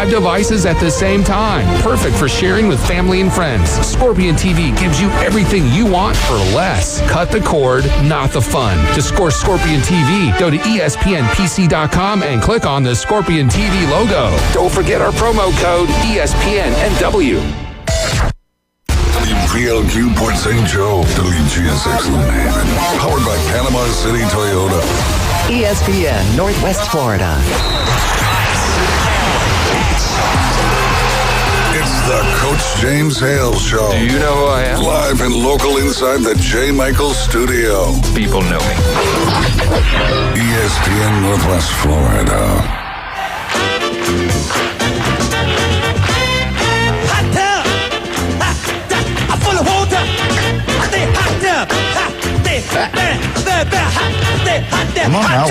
5 devices at the same time. Perfect for sharing with family and friends. Scorpion TV gives you everything you want for less. Cut the cord, not the fun. To score Scorpion TV, go to ESPNPC.com and click on the Scorpion TV logo. Don't forget our promo code ESPNNW. WPLQ Port St. Joe, WGSX Lynn Haven. Powered by Panama City Toyota. ESPN Northwest Florida. It's the Coach James Hale Show. Do you know who I am? Live and local inside the J. Michaels studio. People know me. ESPN Northwest Florida. Hot tub, I'm full of water. Stay hot tub, stay hot tub. Come on now,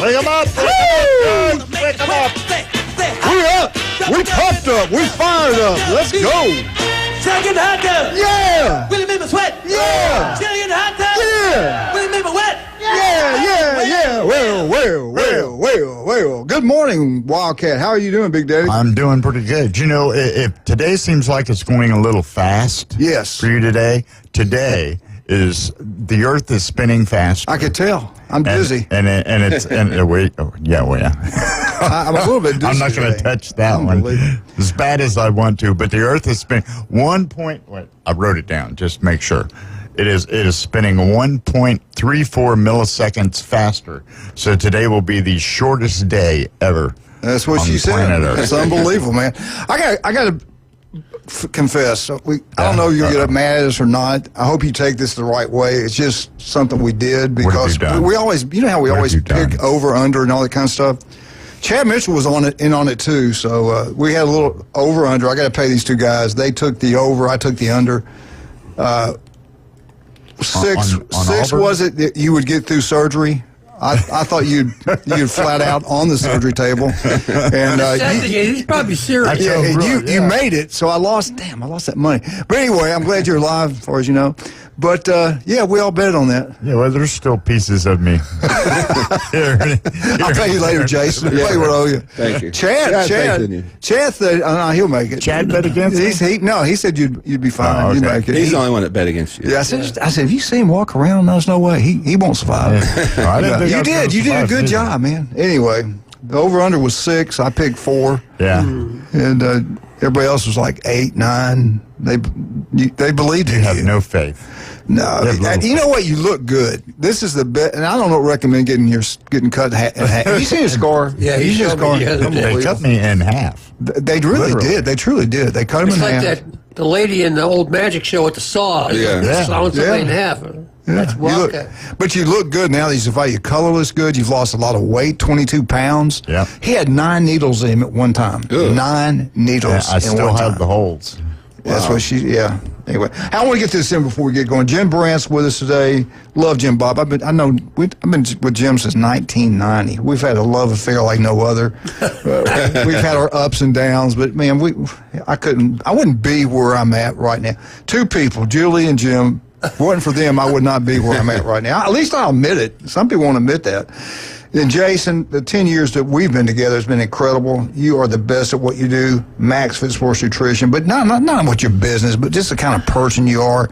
wake them up. Wake them up. We're up. We pumped up. We fired up. Let's go. Still get the hot tub. Yeah. Really make me sweat. Yeah. Still get the hot tub. Yeah. Really make me wet. Yeah. Well. Good morning, Wildcat. How are you doing, Big Daddy? I'm doing pretty good. You know, if today seems like it's going a little fast Yes. for you today is the earth is spinning fast. I could tell. I'm dizzy. And wait, yeah. I'm a little bit dizzy. I'm not going to touch that one as bad as I want to, but the earth is spinning I wrote it down, just make sure. It is spinning 1.34 milliseconds faster. So today will be the shortest day ever. That's what she said. That's unbelievable, man. I got to confess. I don't know if you'll get up mad at us or not. I hope you take this the right way. It's just something we did because we always, you know how we always pick over, under, and all that kind of stuff. Chad Mitchell was on it too. So we had a little over, under. I got to pay these two guys. They took the over. I took the under. Six was it that you would get through surgery? I thought you'd flat out on the surgery table, and he's probably serious. You made it, so I lost that money. But anyway, I'm glad you're alive, as far as you know. But we all bet on that. Yeah, well, there's still pieces of me. I'll pay you later, Jason. I'll pay what I owe you. Thank you. Chad said, he'll make it. Chad bet against me? He said you'd be fine. Oh, okay. You'd make it. He's the only one that bet against you. Yeah, I said, if you see him walk around, there's no way he won't survive. Yeah. You did a good job, man. Anyway, the over-under was 6. I picked 4. Yeah. And everybody else was like 8, 9. They believed in you. You have no faith. No. You know what? You look good. This is the best. And I don't recommend getting cut in half. Have you seen a scar? Yeah, you showed me the other day. They cut me in half. They really did. They truly did. They cut him in half. It's like the lady in the old magic show with the saw. Sawing somebody in half. That's Wildcat. But you look good now. You're colorless good. You've lost a lot of weight, 22 pounds. Yeah. He had 9 needles in him at one time. Ugh. 9 needles. I still have the holes. That's what Anyway, I want to get this in before we get going. Jim Brandt's with us today. Love Jim Bob. I've been with Jim since 1990. We've had a love affair like no other. We've had our ups and downs, but man, I wouldn't be where I'm at right now. 2 people, Julie and Jim. If it wasn't for them, I would not be where I'm at right now. At least I'll admit it. Some people won't admit that. And Jason, the 10 years that we've been together has been incredible. You are the best at what you do, Max Fit Sports Nutrition, but not what your business, but just the kind of person you are.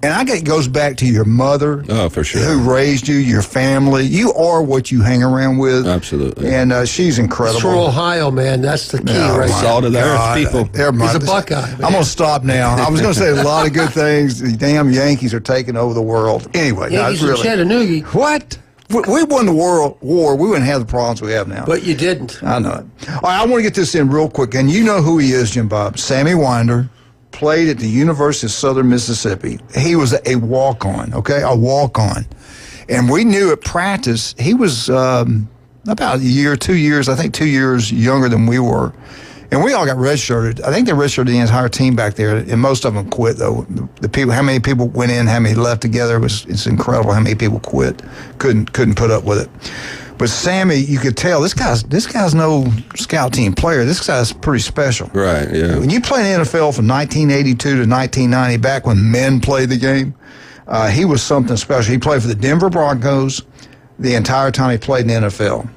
And I think it goes back to your mother. Oh, for sure. Who raised you, your family. You are what you hang around with. Absolutely. And she's incredible. It's from Ohio, man. That's the key right there. Salt of the earth, people. He's a Buckeye, man. I'm going to stop now. I was going to say a lot of good things. The damn Yankees are taking over the world. Anyway, Yankees really. in Chattanooga. What? We won the World War. We wouldn't have the problems we have now. But you didn't. I know it. All right, I want to get this in real quick. And you know who he is, Jim Bob. Sammy Winder played at the University of Southern Mississippi. He was a walk-on, okay? A walk-on. And we knew at practice, he was about a year, 2 years, I think 2 years younger than we were. And we all got redshirted. I think they redshirted the entire team back there, and most of them quit, though. The people, how many people went in, how many left together, it's incredible how many people quit. Couldn't put up with it. But Sammy, you could tell, this guy's no scout team player. This guy's pretty special. Right, yeah. When you play in the NFL from 1982 to 1990, back when men played the game, he was something special. He played for the Denver Broncos the entire time he played in the NFL.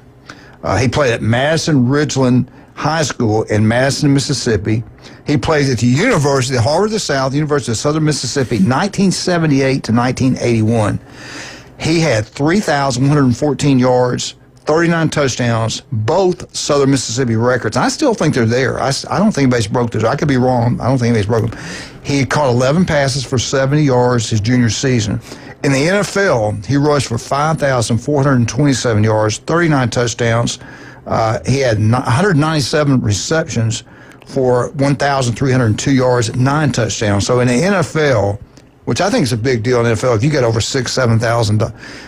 He played at Madison, Ridgeland, High School in Madison, Mississippi. He played at the University, Harvard of the South, University of Southern Mississippi, 1978 to 1981. He had 3,114 yards, 39 touchdowns, both Southern Mississippi records. I still think they're there. I don't think anybody's broke those. I could be wrong. I don't think anybody's broke them. He caught 11 passes for 70 yards his junior season. In the NFL, he rushed for 5,427 yards, 39 touchdowns. He had 197 receptions for 1,302 yards, 9 touchdowns. So in the NFL, which I think is a big deal in the NFL, if you get over 7,000,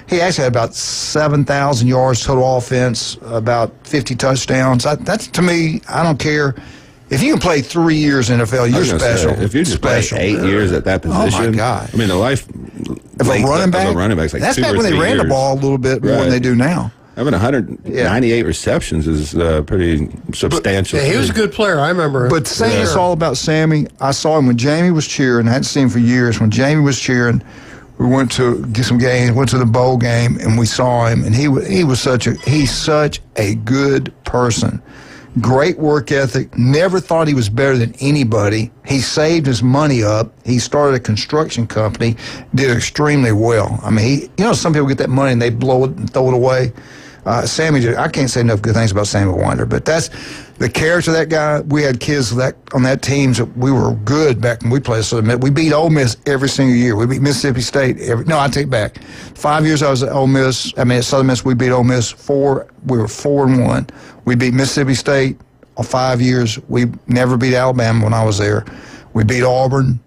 he actually had about 7,000 yards total offense, about 50 touchdowns. That's, to me, I don't care. If you can play 3 years in the NFL, you're special. If you just play 8 years at that position, oh my God. I mean, the life of a running back's like that's 2 back or when 3 they ran the years. ball a little bit more than they do now. Having 198 receptions is pretty substantial. Yeah, he was a good player. I remember. But saying it's all about Sammy, I saw him when Jamie was cheering. I hadn't seen him for years. When Jamie was cheering, we went to get some games, went to the bowl game, and we saw him. And he's such a good person. Great work ethic. Never thought he was better than anybody. He saved his money up. He started a construction company. Did extremely well. I mean, some people get that money and they blow it and throw it away. Sammy, I can't say enough good things about Sammy Winder, but that's the character of that guy. We had kids on that team. So we were good back when we played. So we beat Ole Miss every single year. We beat Mississippi State no, I take it back. 5 years I was at Ole Miss. At Southern Miss, we beat Ole Miss we were 4-1. We beat Mississippi State 5 years. We never beat Alabama when I was there. We beat Auburn.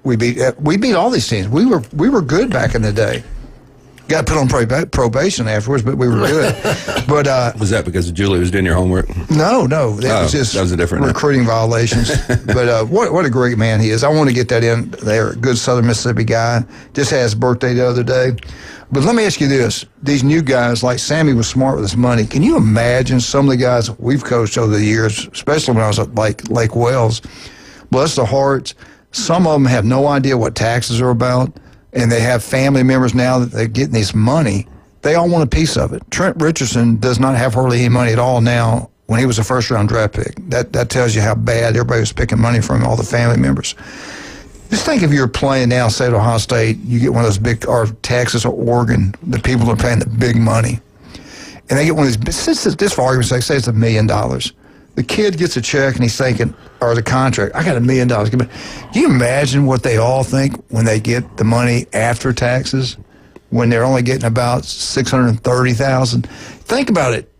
We beat all these teams. We were good back in the day. Got put on probation afterwards, but we were good. But was that because Julie was doing your homework? No, that was just that was a different recruiting violations. But what a great man he is. I want to get that in there. Good Southern Mississippi guy. Just had his birthday the other day. But let me ask you this. These new guys, like Sammy was smart with his money. Can you imagine some of the guys we've coached over the years, especially when I was at Lake Wells, bless their hearts, some of them have no idea what taxes are about. And they have family members now that they're getting this money. They all want a piece of it. Trent Richardson does not have hardly any money at all now when he was a first-round draft pick. That tells you how bad everybody was picking money from, all the family members. Just think if you're playing now, say at Ohio State, you get one of those big, or Texas or Oregon, the people are paying the big money. And they get one of these, this for argument's sake, say it's $1 million. The kid gets a check and he's thinking, or the contract, I got $1 million. Can you imagine what they all think when they get the money after taxes, when they're only getting about $630,000? Think about it.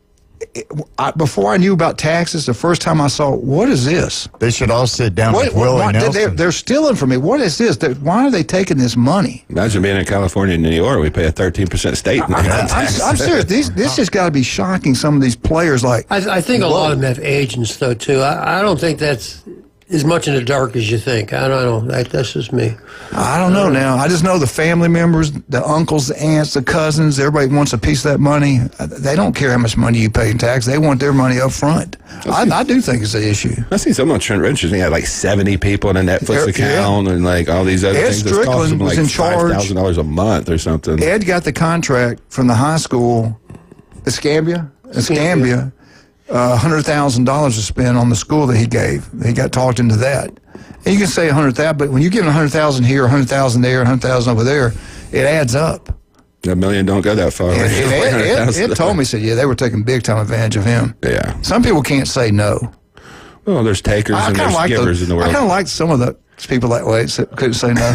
Before I knew about taxes, the first time I saw, what is this? They should all sit down with Willie Nelson. They're stealing from me. What is this? Why are they taking this money? Imagine being in California and New York. We pay a 13% state. I'm serious. This has got to be shocking some of these players. I think a lot of them have agents, though, too. I don't think that's as much in the dark as you think. I don't know. That's just me. I don't know now. I just know the family members, the uncles, the aunts, the cousins, everybody wants a piece of that money. They don't care how much money you pay in tax. They want their money up front. I do think it's an issue. I see someone on Trent Richardson. He had 70 people in a Netflix account and all these other Ed things. Strickland was in charge. $5,000 a month or something. Ed got the contract from the high school, Escambia, $100,000 to spend on the school that he gave. He got talked into that. And you can say 100,000, but when you give 100,000 here, 100,000 there, 100,000 over there, it adds up. $1 million don't go that far. Ed told me, said, they were taking big time advantage of him. Yeah. Some people can't say no. Well, there's takers and there's givers in the world. I kind of like some of the people that way that couldn't say no.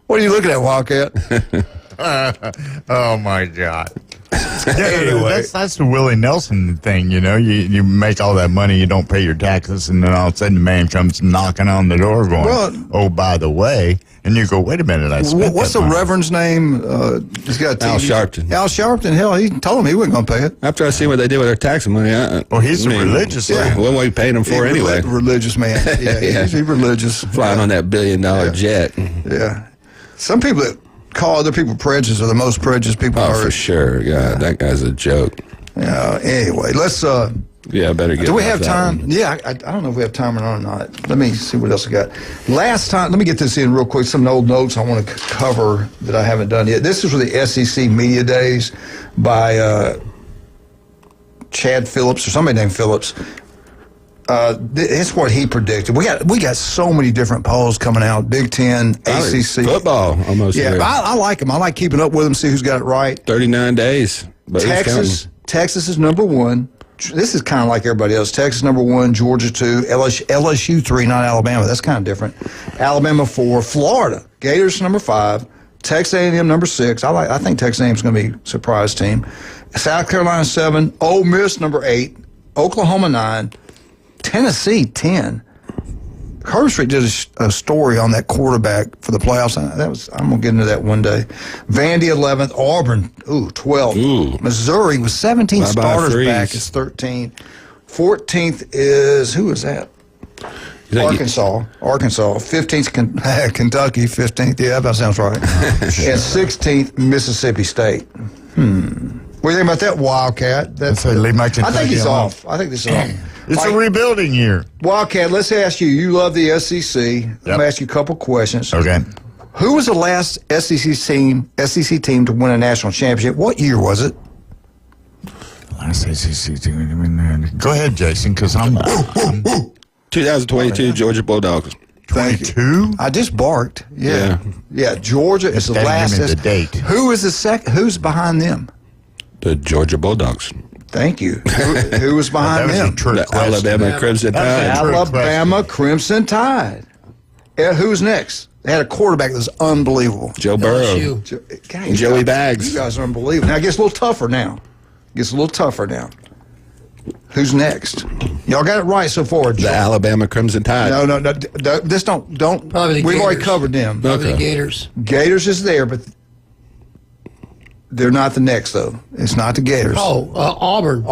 What are you looking at, Wildcat? Oh my God! Anyway, that's the Willie Nelson thing. You make all that money, you don't pay your taxes, and then all of a sudden the man comes knocking on the door, going, "Oh, by the way," and you go, "Wait a minute, I spent what's that the money." Reverend's name? He's got Al Sharpton. Al Sharpton. Hell, he told him he wasn't going to pay it. After I see what they did with their tax money, he's a religious man. What were we paying him for anyway? Religious man. Yeah, he's religious. Flying on that $1 billion jet. Yeah. Some people that call other people prejudiced are the most prejudiced people on earth. For sure. Yeah, that guy's a joke. Yeah. Anyway, let's. Yeah, I better get. Do we have time? Yeah, I don't know if we have time or not. Let me see what else I got. Last time, let me get this in real quick. Some old notes I want to cover that I haven't done yet. This is for the SEC Media Days by Chad Phillips or somebody named Phillips. It's what he predicted. We got so many different polls coming out. Big Ten, ACC, football almost. Yeah, I like them. I like keeping up with them. See who's got it right. 39 days. But Texas is number one. This is kind of like everybody else. Texas number one, Georgia 2, LSU 3, not Alabama. That's kind of different. Alabama 4, Florida Gators number 5, Texas A&M number 6. I think Texas A&M is going to be a surprise team. South Carolina 7, Ole Miss number 8, Oklahoma 9, Tennessee 10. Carter Street did a story on that quarterback for the playoffs. I'm gonna get into that one day. Vandy 11th, Auburn 12th. Ooh. Missouri with 17 Bye-bye starters freeze. back is 13. 14th is who is that? Arkansas. 15th Kentucky. 15th. Yeah, that sounds right. And 16th Mississippi State. What do you think about that Wildcat? I think he's off. I think this is off. It's a rebuilding year. Wildcat, let's ask you. You love the SEC. Let me ask you a couple questions. Okay. Who was the last SEC team to win a national championship? What year was it? Last SEC team. Go ahead, Jason, because I'm 2022 Georgia Bulldogs. 22. I just barked. Yeah. Georgia is the last. Give me the date. Who is the second? Who's behind them? The Georgia Bulldogs. Thank you. Who was behind them? The Alabama Crimson Tide. Alabama Crimson Tide. Who's next? They had a quarterback that was unbelievable. Joe Burrow. Joey Bags. You guys are unbelievable. Now it gets a little tougher now. Who's next? Y'all got it right so far. The Alabama Crimson Tide. No. This don't. Probably the We've already Gators. covered them. Probably the Gators. Gators is there, but they're not the next though. It's not the Gators. Auburn.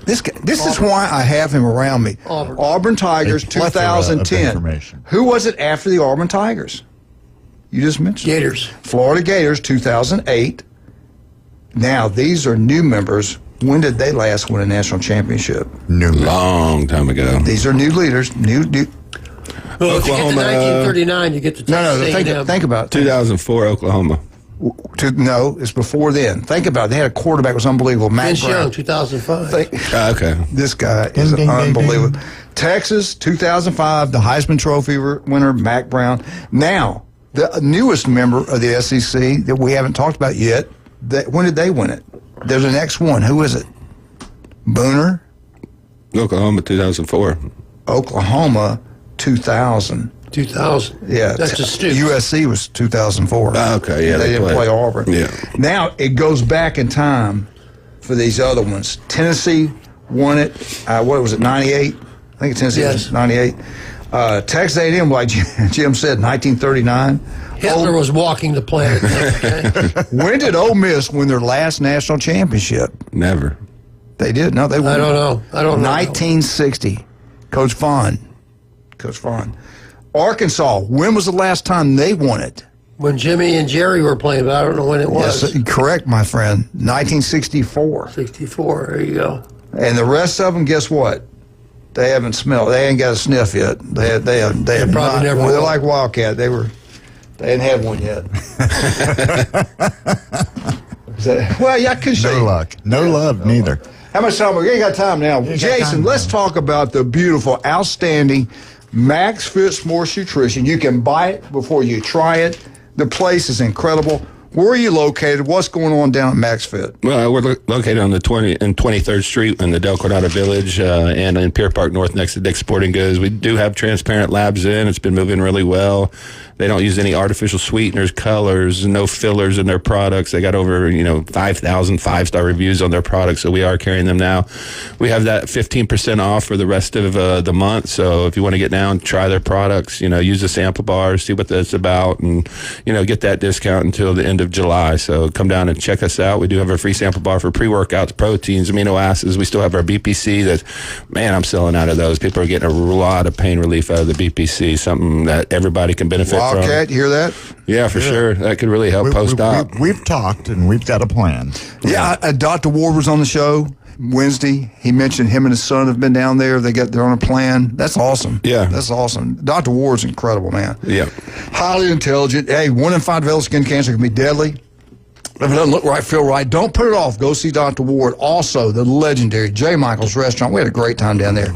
This is why I have him around me. Auburn Tigers, A plethora of 2010. information. Who was it after the Auburn Tigers? You just mentioned Gators. Florida Gators, 2008. Now these are new members. When did they last win a national championship? Long time ago. These are new leaders. New. Well, if you get to 1939, you get to Texas A&M. Think about it. 2004 Oklahoma. No, it's before then. Think about it. They had a quarterback that was unbelievable. Matt Vince Brown. Young, 2005. Okay. This guy is unbelievable. Texas, 2005, the Heisman Trophy winner, Mac Brown. Now, the newest member of the SEC that we haven't talked about yet, when did they win it? There's the next one. Who is it? Booner? Oklahoma 2004. Oklahoma, 2000. 2000. Yeah. That's a Stoops. USC was 2004. Okay, yeah. They didn't play Auburn. Yeah. Now, it goes back in time for these other ones. Tennessee won it, what was it, 98? I think Tennessee was 98. Texas A&M, like Jim said, 1939. Hitler was walking the planet. Okay? When did Ole Miss win their last national championship? Never. They did. No, they won. I don't know. 1960. Coach Vaughn. Arkansas, when was the last time they won it? When Jimmy and Jerry were playing, but I don't know when it was. Yes, correct, my friend. 1964. 64. There you go. And the rest of them, guess what? They haven't smelled. They ain't got a sniff yet. They have probably not. never They're will. like Wildcat. They didn't have one yet. Well, yeah, I could say. No luck. No love, neither. How much time? We ain't got time now. Jason, let's talk about the beautiful, outstanding Max Fit Sports Nutrition. You can buy it before you try it. The place is incredible. Where are you located? What's going on down at Max Fit? Well, we're located on the 23rd Street in the Del Coronado Village and in Pier Park North next to Dick's Sporting Goods. We do have transparent labs in. It's been moving really well. They don't use any artificial sweeteners, colors, no fillers in their products. They got over 5,000 5-star reviews on their products, so we are carrying them now. We have that 15% off for the rest of the month. So if you want to get down, try their products. Use the sample bar, see what that's about, and get that discount until the end of July. So come down and check us out. We do have a free sample bar for pre-workouts, proteins, amino acids. We still have our BPC. I'm selling out of those. People are getting a lot of pain relief out of the BPC. Something that everybody can benefit from. Wildcat, you hear that? Yeah, for sure. That could really help post-op. We've talked, and we've got a plan. Yeah, Dr. Ward was on the show Wednesday. He mentioned him and his son have been down there. They're on a plan. That's awesome. Yeah. That's awesome. Dr. Ward's incredible, man. Yeah. Highly intelligent. Hey, 1 in 5 developed skin cancer can be deadly. If it doesn't look right, feel right, don't put it off. Go see Dr. Ward. Also, the legendary J. Michael's Restaurant. We had a great time down there.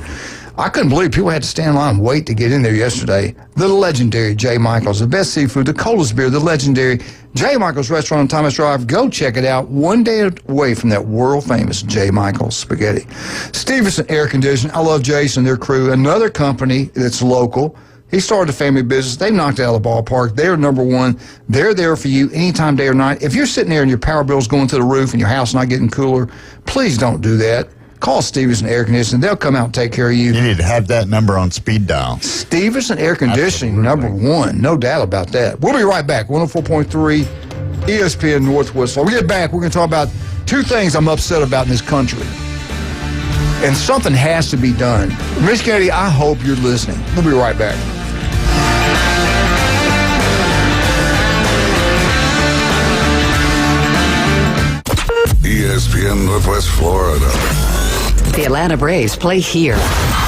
I couldn't believe people had to stand in line and wait to get in there yesterday. The legendary J. Michael's, the best seafood, the coldest beer, the legendary J. Michael's Restaurant on Thomas Drive. Go check it out. One day away from that world-famous J. Michael's spaghetti. Stevenson Air Conditioning. I love Jason and their crew. Another company that's local. He started a family business. They knocked it out of the ballpark. They're number one. They're there for you anytime, day or night. If you're sitting there and your power bill's going to the roof and your house not getting cooler, please don't do that. Call Stevenson Air Conditioning. They'll come out and take care of you. You need to have that number on speed dial. Stevenson Air Conditioning, number one. No doubt about that. We'll be right back. 104.3 ESPN Northwest. When we get back, we're going to talk about two things I'm upset about in this country. And something has to be done. Miss Katie, I hope you're listening. We'll be right back. ESPN Northwest Florida. The Atlanta Braves play here.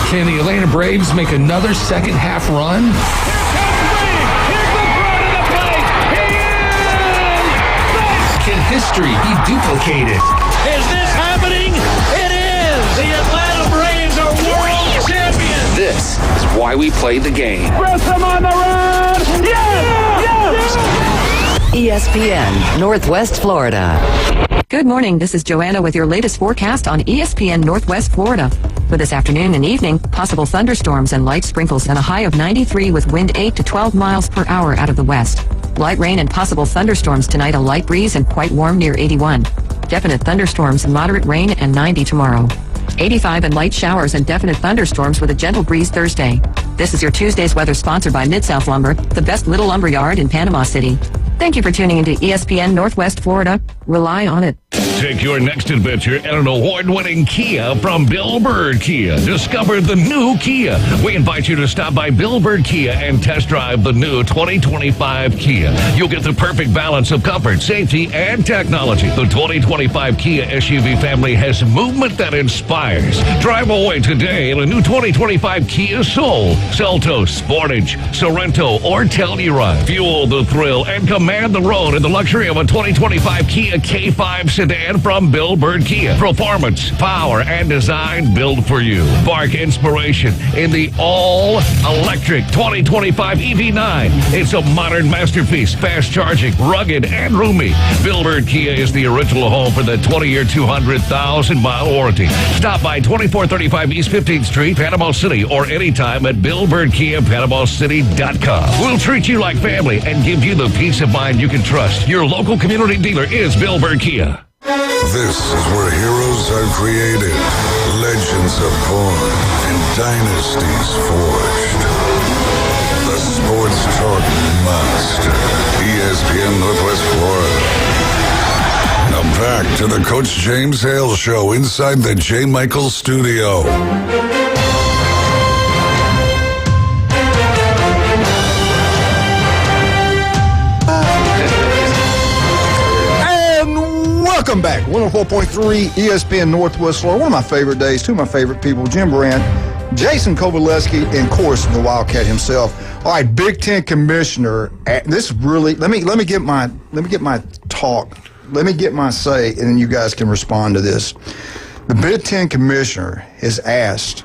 Can the Atlanta Braves make another second half run? Can history be duplicated? Is this happening? It is! The Atlanta Braves are world champions! This is why we play the game. Grissom on the run! Yes! ESPN Northwest Florida. Good morning. This is Joanna with your latest forecast on ESPN Northwest Florida. For this afternoon and evening, possible thunderstorms and light sprinkles and a high of 93 with wind 8 to 12 miles per hour out of the west. Light rain and possible thunderstorms tonight, a light breeze and quite warm near 81. Definite thunderstorms and moderate rain and 90 tomorrow. 85 and light showers and definite thunderstorms with a gentle breeze Thursday. This is your Tuesday's weather sponsored by Mid-South Lumber, the best little lumber yard in Panama City. Thank you for tuning into ESPN Northwest Florida. Rely on it. Take your next adventure in an award-winning Kia from Bill Bird Kia. Discover the new Kia. We invite you to stop by Bill Bird Kia and test drive the new 2025 Kia. You'll get the perfect balance of comfort, safety, and technology. The 2025 Kia SUV family has movement that inspires. Drive away today in a new 2025 Kia Soul, Seltos, Sportage, Sorrento, or Telluride. Fuel the thrill and command the road in the luxury of a 2025 Kia K5 sedan from Bill Bird Kia. Performance, power, and design built for you. Spark inspiration in the all-electric 2025 EV9. It's a modern masterpiece, fast charging, rugged, and roomy. Bill Bird Kia is the original home for the 20-year, 200,000-mile warranty. Stop by 2435 East 15th Street, Panama City, or anytime at BillBirdKia.PanamaCity.com. We'll treat you like family and give you the peace of mind you can trust. Your local community dealer is Bill Bird Kia. This is where heroes are created, legends are born, and dynasties forged. The Sports Talk Monster, ESPN Northwest Florida. Now back to the Coach James Hale Show inside the J. Michael Studio. Welcome back. 104.3 ESPN Northwest Florida. One of my favorite days. Two of my favorite people, Jim Brandt, Jason Kovaleski, and of course the Wildcat himself. All right, Big Ten commissioner. This really let me get my talk. Let me get my say, and then you guys can respond to this. The Big Ten commissioner has asked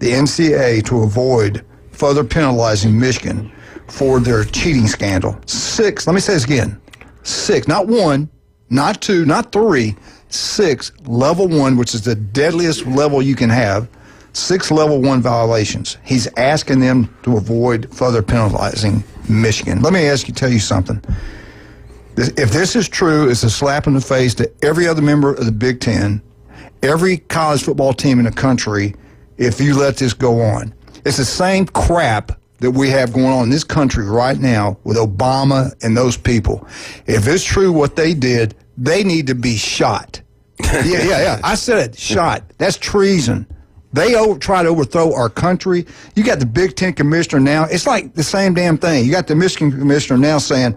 the NCAA to avoid further penalizing Michigan for their cheating scandal. 6. Let me say this again. 6, not 1. Not 2, not 3, 6, level 1, which is the deadliest level you can have, 6 level 1 violations. He's asking them to avoid further penalizing Michigan. Let me tell you something. If this is true, it's a slap in the face to every other member of the Big Ten, every college football team in the country, if you let this go on. It's the same crap that we have going on in this country right now with Obama and those people. If it's true what they did, they need to be shot. Yeah. I said it, shot. That's treason. They try to overthrow our country. You got the Big Ten commissioner now. It's like the same damn thing. You got the Michigan commissioner now saying,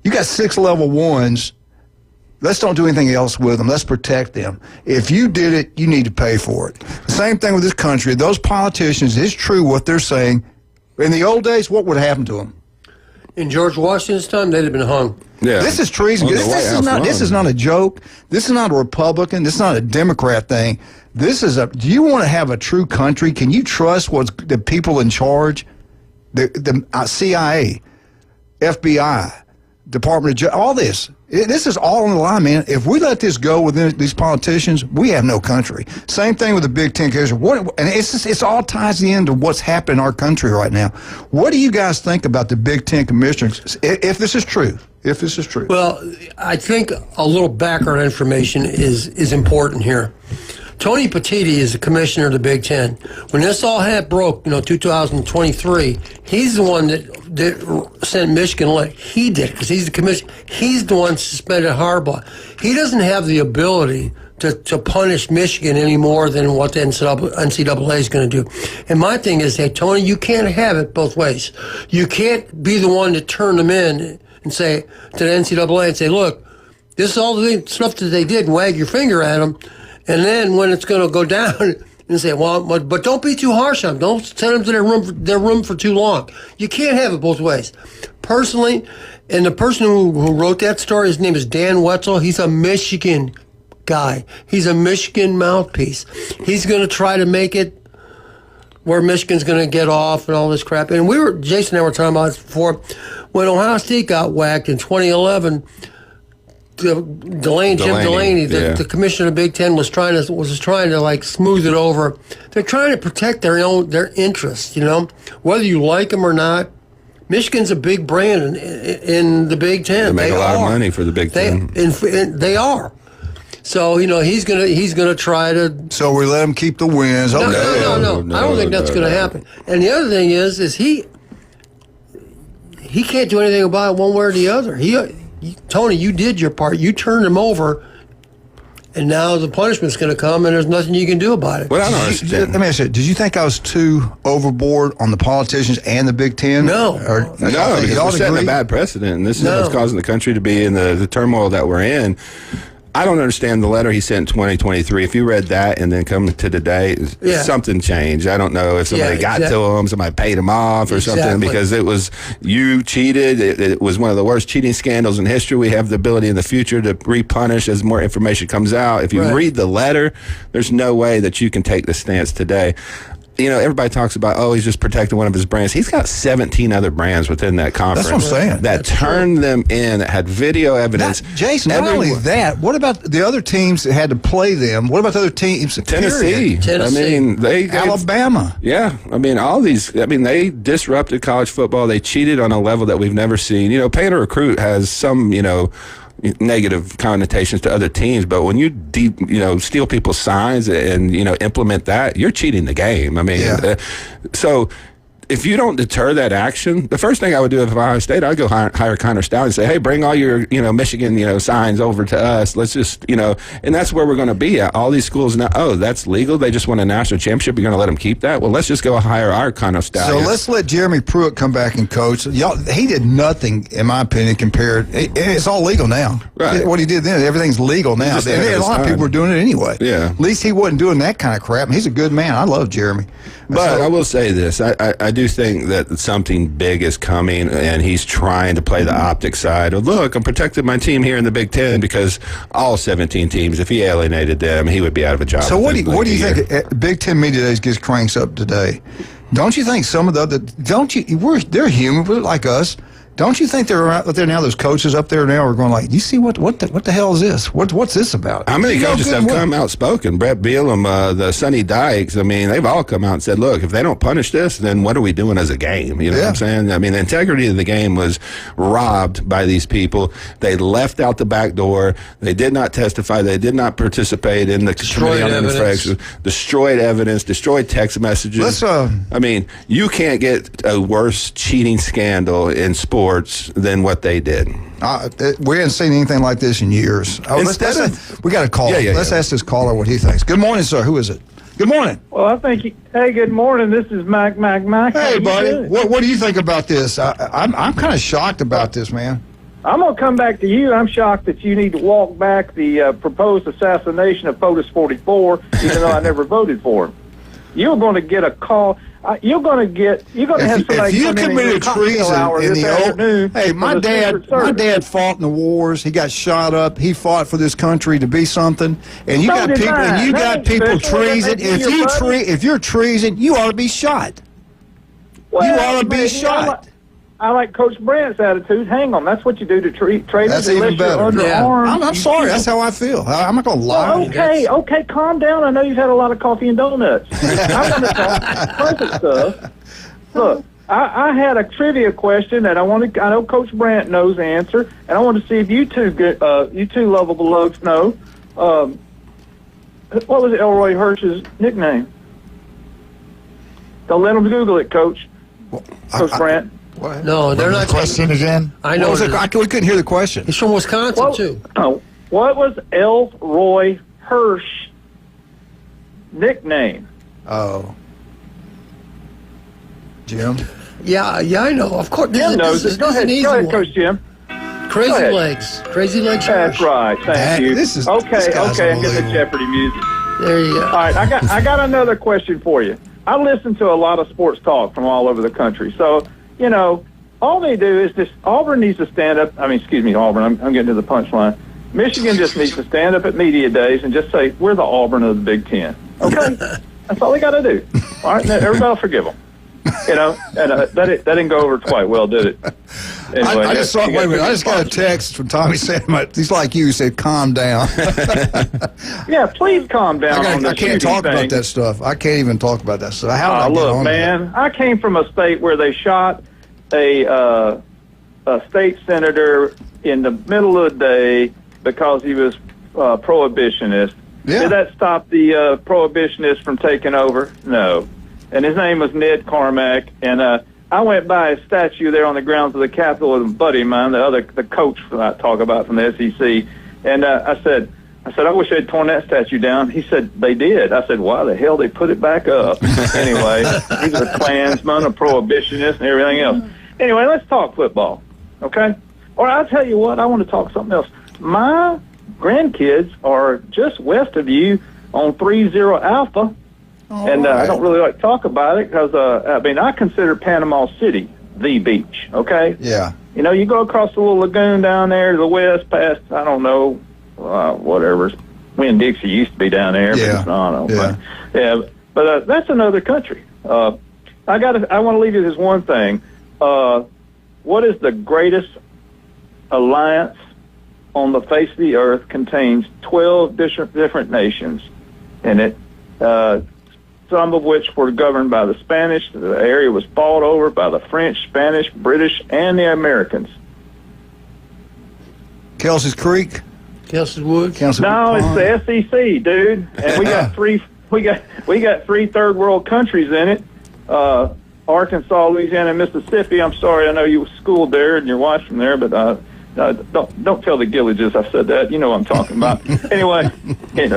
you got 6 level 1s. Let's don't do anything else with them. Let's protect them. If you did it, you need to pay for it. The same thing with this country. Those politicians, it's true what they're saying. In the old days, what would happen to them? In George Washington's time, they'd have been hung. Yeah. This is treason. On the This White is House not. This lawn. is not a joke. This is not a Republican. This is not a Democrat thing. This is a. Do you want to have a true country? Can you trust what's the people in charge? The CIA, FBI, Department of Justice, all this. This is all on the line, man. If we let this go within these politicians, we have no country. Same thing with the Big Ten commissioner. And it's all ties into what's happening in our country right now. What do you guys think about the Big Ten commissioners? If this is true, Well, I think a little background information is important here. Tony Petitti is the commissioner of the Big Ten. When this all broke, 2023, he's the one that sent Michigan. He did because he's the commissioner. He's the one suspended Harbaugh. He doesn't have the ability to punish Michigan any more than what the NCAA is going to do. And my thing is, hey, Tony, you can't have it both ways. You can't be the one to turn them in and say to the NCAA and say, look, this is all the stuff that they did, and wag your finger at them. And then when it's going to go down, and say, well, but don't be too harsh on them. Don't send them to their room for too long. You can't have it both ways. Personally, and the person who wrote that story, his name is Dan Wetzel. He's a Michigan guy. He's a Michigan mouthpiece. He's going to try to make it where Michigan's going to get off and all this crap. And Jason and I were talking about this before. When Ohio State got whacked in 2011, Jim Delaney, the commissioner of the Big Ten, was trying to smooth it over. They're trying to protect their interests. Whether you like them or not. Michigan's a big brand in the Big Ten. They make a lot of money for the Big Ten. They are. So he's gonna try to. So we let him keep the wins. No. I don't think that's going to happen. And the other thing is he can't do anything about it one way or the other. Tony, you did your part. You turned him over, and now the punishment's going to come, and there's nothing you can do about it. Well, I don't understand. Let me ask you, did you think I was too overboard on the politicians and the Big Ten? No. No, because we're setting a bad precedent, and this is what's causing the country to be in the turmoil that we're in. I don't understand the letter he sent in 2023. If you read that and then come to today, something changed. I don't know if somebody got to him, somebody paid him off or something, because it was, you cheated. It was one of the worst cheating scandals in history. We have the ability in the future to repunish as more information comes out. If you read the letter, there's no way that you can take the stance today. Everybody talks about, he's just protecting one of his brands. He's got 17 other brands within that conference. That's what I'm saying. That turned them in, that had video evidence. Jason, not only that, what about the other teams that had to play them? What about the other teams? Tennessee. I mean, Alabama. Yeah. I mean, all these, they disrupted college football. They cheated on a level that we've never seen. Paying a recruit has some, negative connotations to other teams, but when you steal people's signs and implement that, you're cheating the game. I mean, so if you don't deter that action, the first thing I would do if Ohio State, I'd go hire Connor Stallion and say, hey, bring all your Michigan signs over to us. Let's just and that's where we're going to be at. All these schools now, that's legal. They just won a national championship. You're going to let them keep that? Well, let's just go hire our Connor Stallion. So let's let Jeremy Pruitt come back and coach. He did nothing, in my opinion, compared. It's all legal now. Right. What he did then, everything's legal now. And a lot of people were doing it anyway. Yeah. At least he wasn't doing that kind of crap. And he's a good man. I love Jeremy. But I will say this. I do think that something big is coming, and he's trying to play the optic side of, look, I'm protecting my team here in the Big Ten, because all 17 teams, if he alienated them, he would be out of a job. So what do you think Big Ten Media Days gets cranks up today? Don't you think some of the other, they're human, but like us. Don't you think they're out there now? Those coaches up there now are going like, you see what the hell is this? What's this about? How many coaches have come outspoken? Brett Bielema, the Sonny Dykes. I mean, they've all come out and said, look, if they don't punish this, then what are we doing as a game? You know what I'm saying? I mean, the integrity of the game was robbed by these people. They left out the back door. They did not testify. They did not participate in the committee on infractions. Destroyed evidence. Destroyed text messages. I mean, you can't get a worse cheating scandal in sports than what they did. We haven't seen anything like this in years. We got a call. Let's ask this caller what he thinks. Good morning, sir. Who is it? Good morning. Well, I think. Hey, good morning. This is Mac. Hey, buddy. What do you think about this? I'm kind of shocked about this, man. I'm going to come back to you. I'm shocked that you need to walk back the proposed assassination of POTUS 44, even though I never voted for him. you're going to get a call. You're going to have somebody if you come in committed treason in the old, hey, my dad fought in the wars. He got shot up. He fought for this country to be something. And you got people, and you got people treason. If you're treason, you ought to be shot. Well, you ought to be shot. I like Coach Brandt's attitude. Hang on, that's what you do to traitors. That's even better. I'm sorry. That's how I feel. I'm not going to lie. Well, okay, calm down. I know you've had a lot of coffee and donuts. I'm going to talk present stuff. Look, I had a trivia question that I know Coach Brandt knows the answer, and I want to see if you two lovable lugs know. What was Elroy Hirsch's nickname? Don't let them Google it, Coach. Coach Brandt. What? No, they're not. Question again? I know. We couldn't hear the question. He's from Wisconsin, too. What was Elroy Hirsch's nickname? Oh. Jim? Yeah, I know. Of course. Jim knows it. Go ahead, Coach Jim. Crazy Legs. Crazy Legs. That's right. Thank you. Okay. I'm getting the Jeopardy music. There you go. All right, I got another question for you. I listen to a lot of sports talk from all over the country. So, all they do is Auburn needs to stand up. Auburn. I'm getting to the punchline. Michigan just needs to stand up at media days and just say, we're the Auburn of the Big Ten. Okay? That's all they got to do. All right? Everybody will forgive them. That didn't go over quite well, did it? Anyway, I just got a text from Tommy saying, he's like you, he said, calm down. Yeah, please calm down. I can't talk about that stuff. I can't even talk about that stuff. Look, man, I came from a state where they shot a state senator in the middle of the day because he was prohibitionist. Yeah. Did that stop the prohibitionists from taking over? No. And his name was Ned Carmack, and I went by his statue there on the grounds of the Capitol with a buddy of mine, the coach that I talk about from the SEC, and I said, I wish they'd torn that statue down. He said, they did. I said, why the hell they put it back up? Anyway, he's a Klansman, a prohibitionist, and everything else. Anyway, let's talk football, okay? Or I'll tell you what, I want to talk something else. My grandkids are just west of you on 30 Alpha, and I don't really like to talk about it because, I consider Panama City the beach, okay? Yeah. You go across the little lagoon down there to the west past, I don't know, whatever. Winn-Dixie used to be down there. Yeah. But it's not, but that's another country. I want to leave you with this one thing. What is the greatest alliance on the face of the earth? Contains 12 different nations in it, some of which were governed by the Spanish. The area was fought over by the French, Spanish, British, and the Americans. Kelsey's Creek? Kelsey's Woods? No, it's the SEC, dude. And we got three third world countries in it. Arkansas, Louisiana, and Mississippi. I'm sorry, I know you were schooled there and you're watching there, but don't tell the Gillages I said that. You know what I'm talking about. Anyway,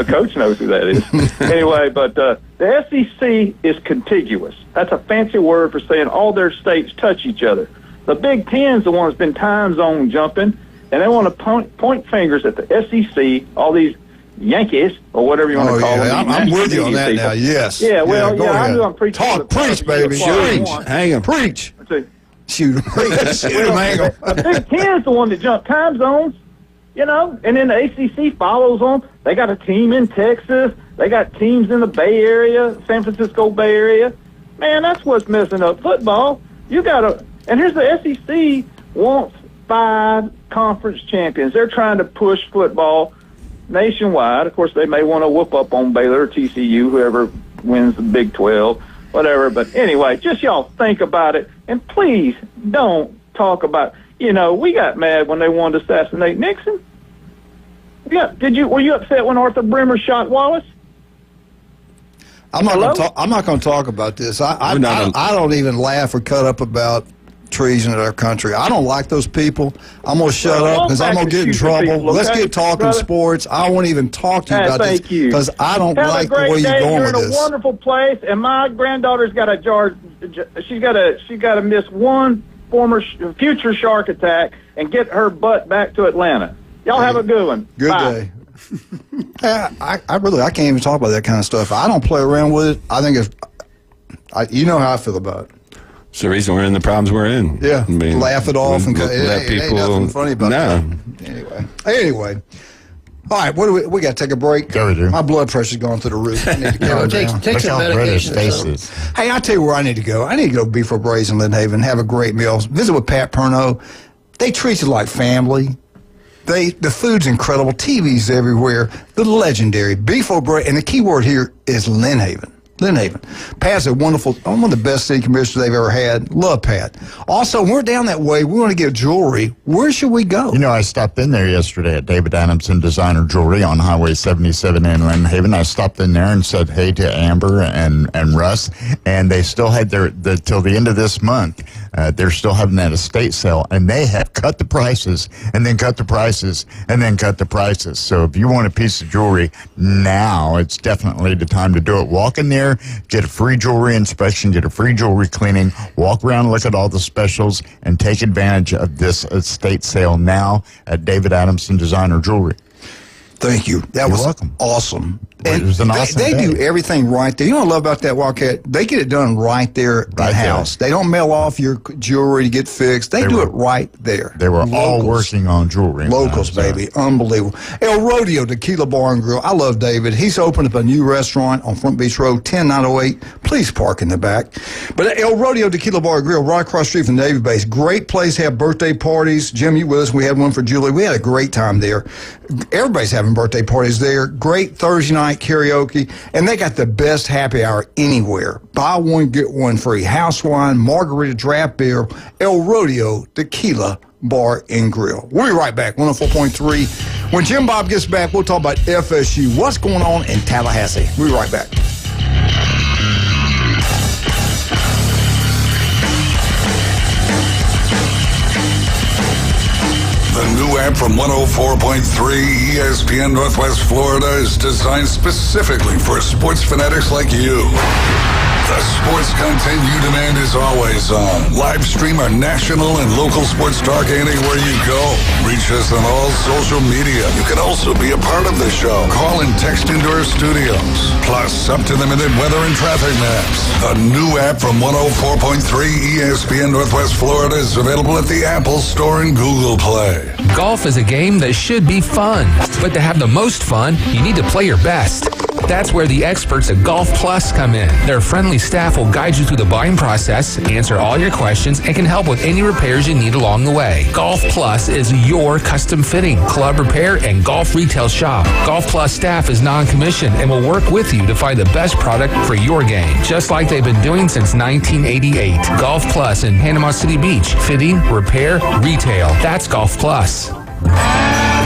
Coach knows who that is. Anyway, but the SEC is contiguous. That's a fancy word for saying all their states touch each other. The Big Ten's the one that's been time zone jumping, and they want to point fingers at the SEC, all these Yankees, or whatever you want to call them. I'm with you on that now, yes. Yeah, well, I knew I'm preaching. Preach, baby. Preach. Hang him. Preach. Shoot him. Shoot him, hang him. The Big Ten's the one that jumped time zones, and then the ACC follows them. They got a team in Texas. They got teams in the Bay Area, San Francisco Bay Area. Man, that's what's messing up football. And here's the SEC wants 5 conference champions. They're trying to push football nationwide. Of course, they may want to whoop up on Baylor or TCU, whoever wins the Big 12, whatever. But anyway, just y'all think about it. And please don't talk about, we got mad when they wanted to assassinate Nixon. Yeah, were you upset when Arthur Bremer shot Wallace? I'm not going to talk about this. I don't even laugh or cut up about treason in our country. I don't like those people. I'm going to shut up because I'm going to get in trouble. People, okay? Let's get talking sports. I won't even talk to you about this because I don't like the way you're going with this. You're in a wonderful place, and my granddaughter's got she's got to miss one future shark attack and get her butt back to Atlanta. Y'all have a good one. Good Bye. day. I can't even talk about that kind of stuff. I don't play around with it. I think you know how I feel about it. It's the reason we're in the problems we're in. Yeah, I mean, laugh it off and go, let ain't nothing funny about that. Anyway. All right, what do we got to take a break? Yeah, we do. My blood pressure's going through the roof. I need to go down. Take some medication. Hey, I'll tell you where I need to go. I need to go to Beef O'Brady's in Lynn Haven, have a great meal. Visit with Pat Perno. They treat you like family. The food's incredible. TV's everywhere. The legendary Beef O'Brady, and the key word here is Lynn Haven. Lynn Haven. Pat's one of the best city commissioners they've ever had. Love Pat. Also, when we're down that way, we want to get jewelry. Where should we go? You know, I stopped in there yesterday at David Adamson Designer Jewelry on Highway 77 in Lynn Haven. I stopped in there and said hey to Amber and Russ, and they still had till the end of this month. They're still having that estate sale, and they have cut the prices, and then cut the prices, and then cut the prices. So if you want a piece of jewelry now, it's definitely the time to do it. Walk in there, get a free jewelry inspection, get a free jewelry cleaning, walk around, look at all the specials, and take advantage of this estate sale now at David Adamson Designer Jewelry. Thank you. That was welcome. Awesome. It was an awesome They day. do everything right there. You know what I love about that Wildcat? They get it done right there in-house. They don't mail off your jewelry to get fixed. They do it right there. They were all working on jewelry. Locals, baby. Unbelievable. El Rodeo Tequila Bar and Grill. I love David. He's opened up a new restaurant on Front Beach Road, 10908. Please park in the back. But El Rodeo Tequila Bar and Grill, right across the street from the Navy Base. Great place to have birthday parties. Jim, you with us? We had one for Julie. We had a great time there. Everybody's having birthday parties there. Great Thursday night karaoke. And they got the best happy hour anywhere. Buy one, get one free. House wine, margarita, draft beer, El Rodeo Tequila Bar and Grill. We'll be right back, 104.3. When Jim Bob gets back, we'll talk about FSU. What's going on in Tallahassee? We'll be right back. The new app from 104.3 ESPN Northwest Florida is designed specifically for sports fanatics like you. The sports content you demand is always on. Live stream our national and local sports talk anywhere you go. Reach us on all social media. You can also be a part of the show. Call and text into our studios. Plus, up-to-the-minute weather and traffic maps. The new app from 104.3 ESPN Northwest Florida is available at the Apple Store and Google Play. Golf is a game that should be fun, but to have the most fun, you need to play your best. That's where the experts at Golf Plus come in. Their friendly staff will guide you through the buying process, answer all your questions, and can help with any repairs you need along the way. Golf Plus is your custom fitting, club repair, and golf retail shop. Golf Plus staff is non-commissioned and will work with you to find the best product for your game, just like they've been doing since 1988. Golf Plus in Panama City Beach. Fitting, repair, retail. That's Golf Plus. In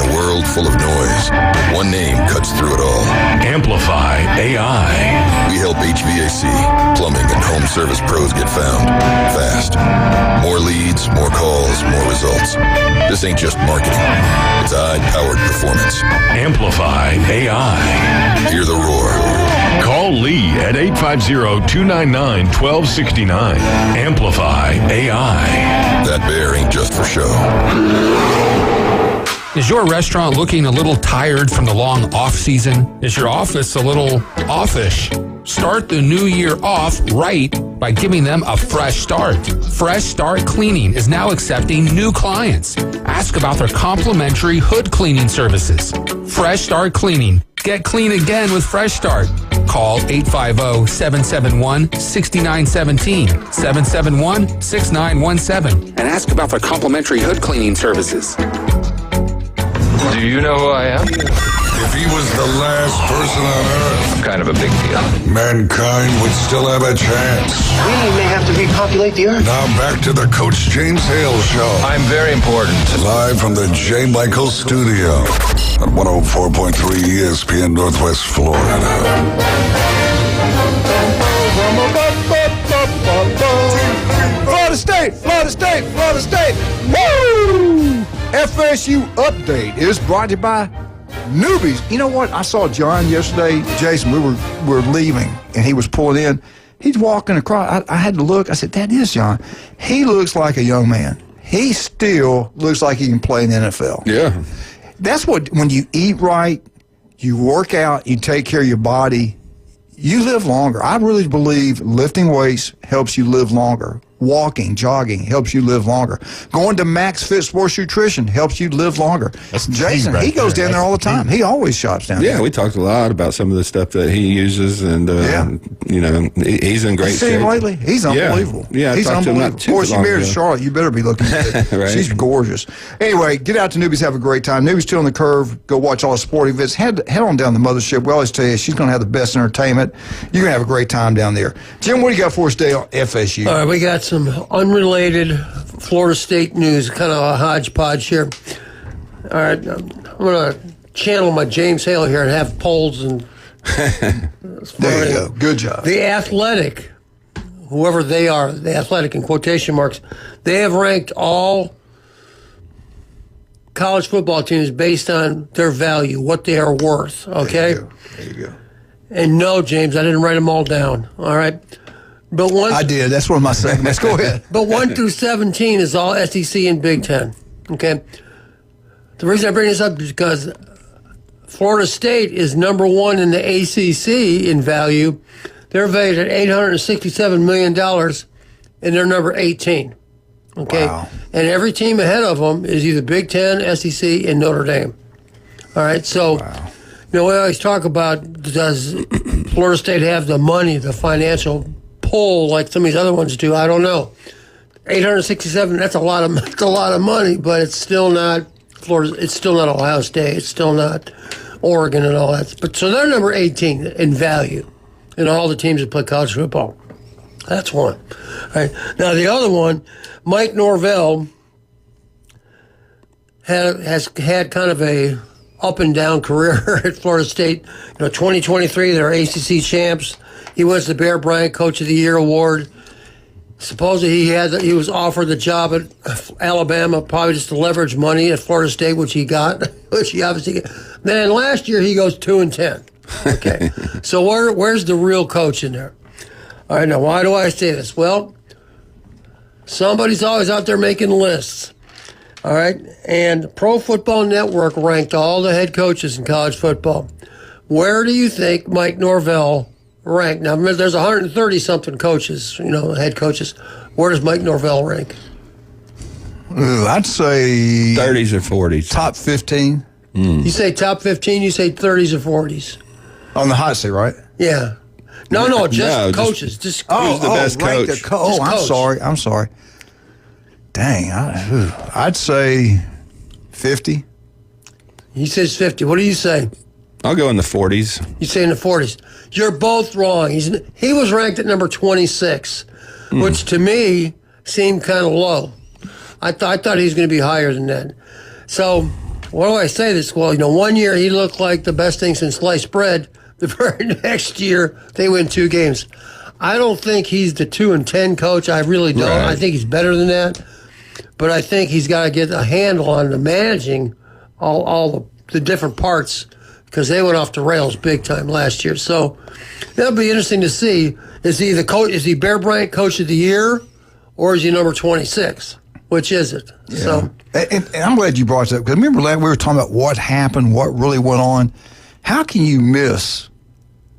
a world full of noise, one name cuts through it all. Amplify AI. We help HVAC, plumbing, and home service pros get found fast. More leads, more calls, more results. This ain't just marketing. It's AI-powered performance. Amplify AI. Hear the roar. Call Lee at 850-299-1269. Amplify AI. That bear ain't just for show. Is your restaurant looking a little tired from the long off season? Is your office a little offish? Start the new year off right by giving them a fresh start. Fresh Start Cleaning is now accepting new clients. Ask about their complimentary hood cleaning services. Fresh Start Cleaning. Get clean again with Fresh Start. Call 850-771-6917, 771-6917, and ask about their complimentary hood cleaning services. Do you know who I am? If he was the last person on Earth, I'm kind of a big deal. mankind would still have a chance. We may have to repopulate the Earth. Now back to the Coach James Hale Show. I'm very important. Live from the J. Michael Studio at 104.3 ESPN Northwest Florida. Florida State, Florida State, Florida State. Woo! FSU Update is brought to you by Newbies. You know what? I saw John yesterday. Jason, we were leaving, and he was pulling in. He's walking across. I had to look. I said, that is John. He looks like a young man. He still looks like he can play in the NFL. Yeah. That's what, when you eat right, you work out, you take care of your body, you live longer. I really believe lifting weights helps you live longer. Walking, jogging helps you live longer. Going to Max Fit Sports Nutrition helps you live longer. That's Jason, right he goes there. down there all the time. He always shops down there. Yeah, we talked a lot about some of the stuff that he uses, and he's in great You seen shape. him lately? He's unbelievable. Yeah, I he's talked to him not unbelievable. Of too course, you long married ago. Charlotte. You better be looking at it. Right. She's gorgeous. Anyway, get out to Newbies, have a great time. Newbies still on the curve. Go watch all the sporting events. Head on down the mothership. We always tell you she's going to have the best entertainment. You're going to have a great time down there. Jim, what do you got for us today on FSU? All right, we got some unrelated Florida State news, kind of a hodgepodge here. All right, I'm going to channel my James Hale here and have polls. And there you go. Good job. The Athletic, whoever they are, the Athletic in quotation marks, they have ranked all college football teams based on their value, what they are worth, okay? There you go. And no, James, I didn't write them all down, all right? But I did. That's one of my segments. Go ahead. But 1 through 17 is all SEC and Big Ten. Okay. The reason I bring this up is because Florida State is number 1 in the ACC in value. They're valued at $867 million, and they're number 18. Okay. Wow. And every team ahead of them is either Big Ten, SEC, and Notre Dame. All right. So, we always talk about, does Florida State have the money, the financial pull like some of these other ones do? I don't know. 867, that's a lot of money, but it's still not Florida, it's still not Ohio State, it's still not Oregon and all that. But so they're number 18 in value in all the teams that play college football. That's one. All right. Now the other one, Mike Norvell has had kind of a up and down career at Florida State. 2023 they're ACC champs. He wins the Bear Bryant Coach of the Year award. Supposedly he was offered the job at Alabama, probably just to leverage money at Florida State, which he got, which he obviously got. Then last year he goes 2-10. Okay, so where's the real coach in there? All right, now why do I say this? Well, somebody's always out there making lists. All right, and Pro Football Network ranked all the head coaches in college football. Where do you think Mike Norvell ranked? Now, there's 130-something coaches, head coaches. Where does Mike Norvell rank? I'd say 30s or 40s. Top 15. You say top 15, you say 30s or 40s. On the hot seat, right? Yeah. No, just coaches. Who's the best coach? I'm sorry. Dang, I'd say 50. He says 50. What do you say? I'll go in the 40s. You say in the 40s. You're both wrong. He was ranked at number 26, which to me seemed kind of low. I thought he was going to be higher than that. So, what do I say this? Well, 1 year he looked like the best thing since sliced bread. The very next year they win 2 games. I don't think he's the 2-10 coach. I really don't. Right. I think he's better than that. But I think he's got to get a handle on the managing all the different parts, because they went off the rails big time last year. So that'll be interesting to see. Is he the coach? Is he Bear Bryant Coach of the Year, or is he number 26? Which is it? Yeah. So, and I'm glad you brought that up, because remember we were talking about what happened, what really went on. How can you miss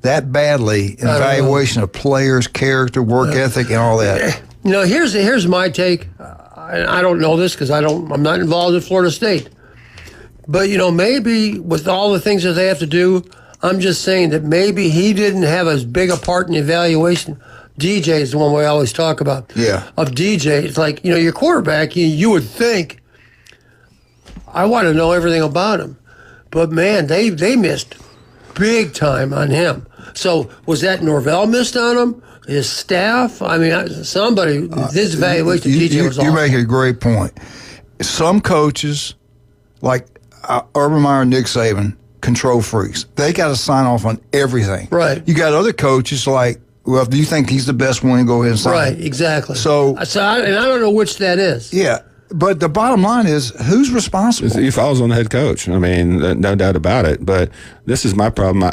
that badly in evaluation of players' character, work ethic, and all that? Here's my take. I don't know this because I'm not involved in Florida State. But, maybe with all the things that they have to do, I'm just saying that maybe he didn't have as big a part in the evaluation. DJ is the one we always talk about. Yeah. Of DJ. It's like, your quarterback, you would think, I want to know everything about him. But, man, they missed big time on him. So, was that Norvell missed on him? His staff? I mean, somebody, this evaluation of DJ was awful. You're making a great point. Some coaches, like Urban Meyer and Nick Saban, control freaks. They got to sign off on everything. Right. You got other coaches like, well, do you think he's the best one? Go ahead and sign. Right, exactly. So I don't know which that is. Yeah. But the bottom line is, who's responsible? He falls on the head coach. I mean, no doubt about it. But this is my problem.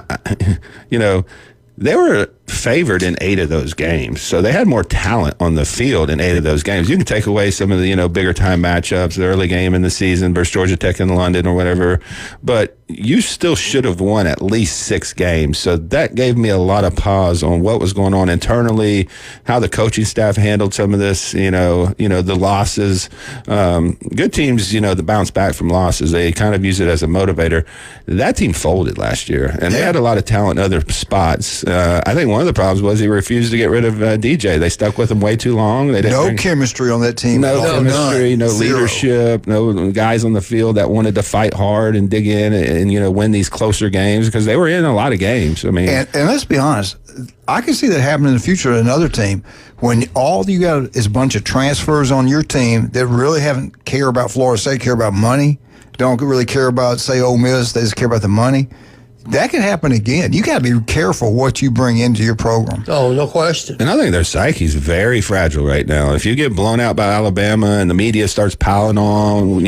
They were favored in 8 of those games. So they had more talent on the field in 8 of those games. You can take away some of the, bigger time matchups, the early game in the season versus Georgia Tech in London or whatever, but you still should have won at least 6 games. So that gave me a lot of pause on what was going on internally, how the coaching staff handled some of this, the losses. Good teams, that bounce back from losses, they kind of use it as a motivator. That team folded last year, and they had a lot of talent in other spots. I think one of the problems was he refused to get rid of DJ. They stuck with him way too long. They didn't chemistry on that team. No chemistry, no Zero. leadership, no guys on the field that wanted to fight hard and dig in and win these closer games, because they were in a lot of games. I mean, and let's be honest, I can see that happening in the future at another team when all you got is a bunch of transfers on your team that really haven't care about Florida State, care about money, don't really care about, say, Ole Miss, they just care about the money. That can happen again. You got to be careful what you bring into your program. Oh, no question. And I think their psyche's very fragile right now. If you get blown out by Alabama and the media starts piling on,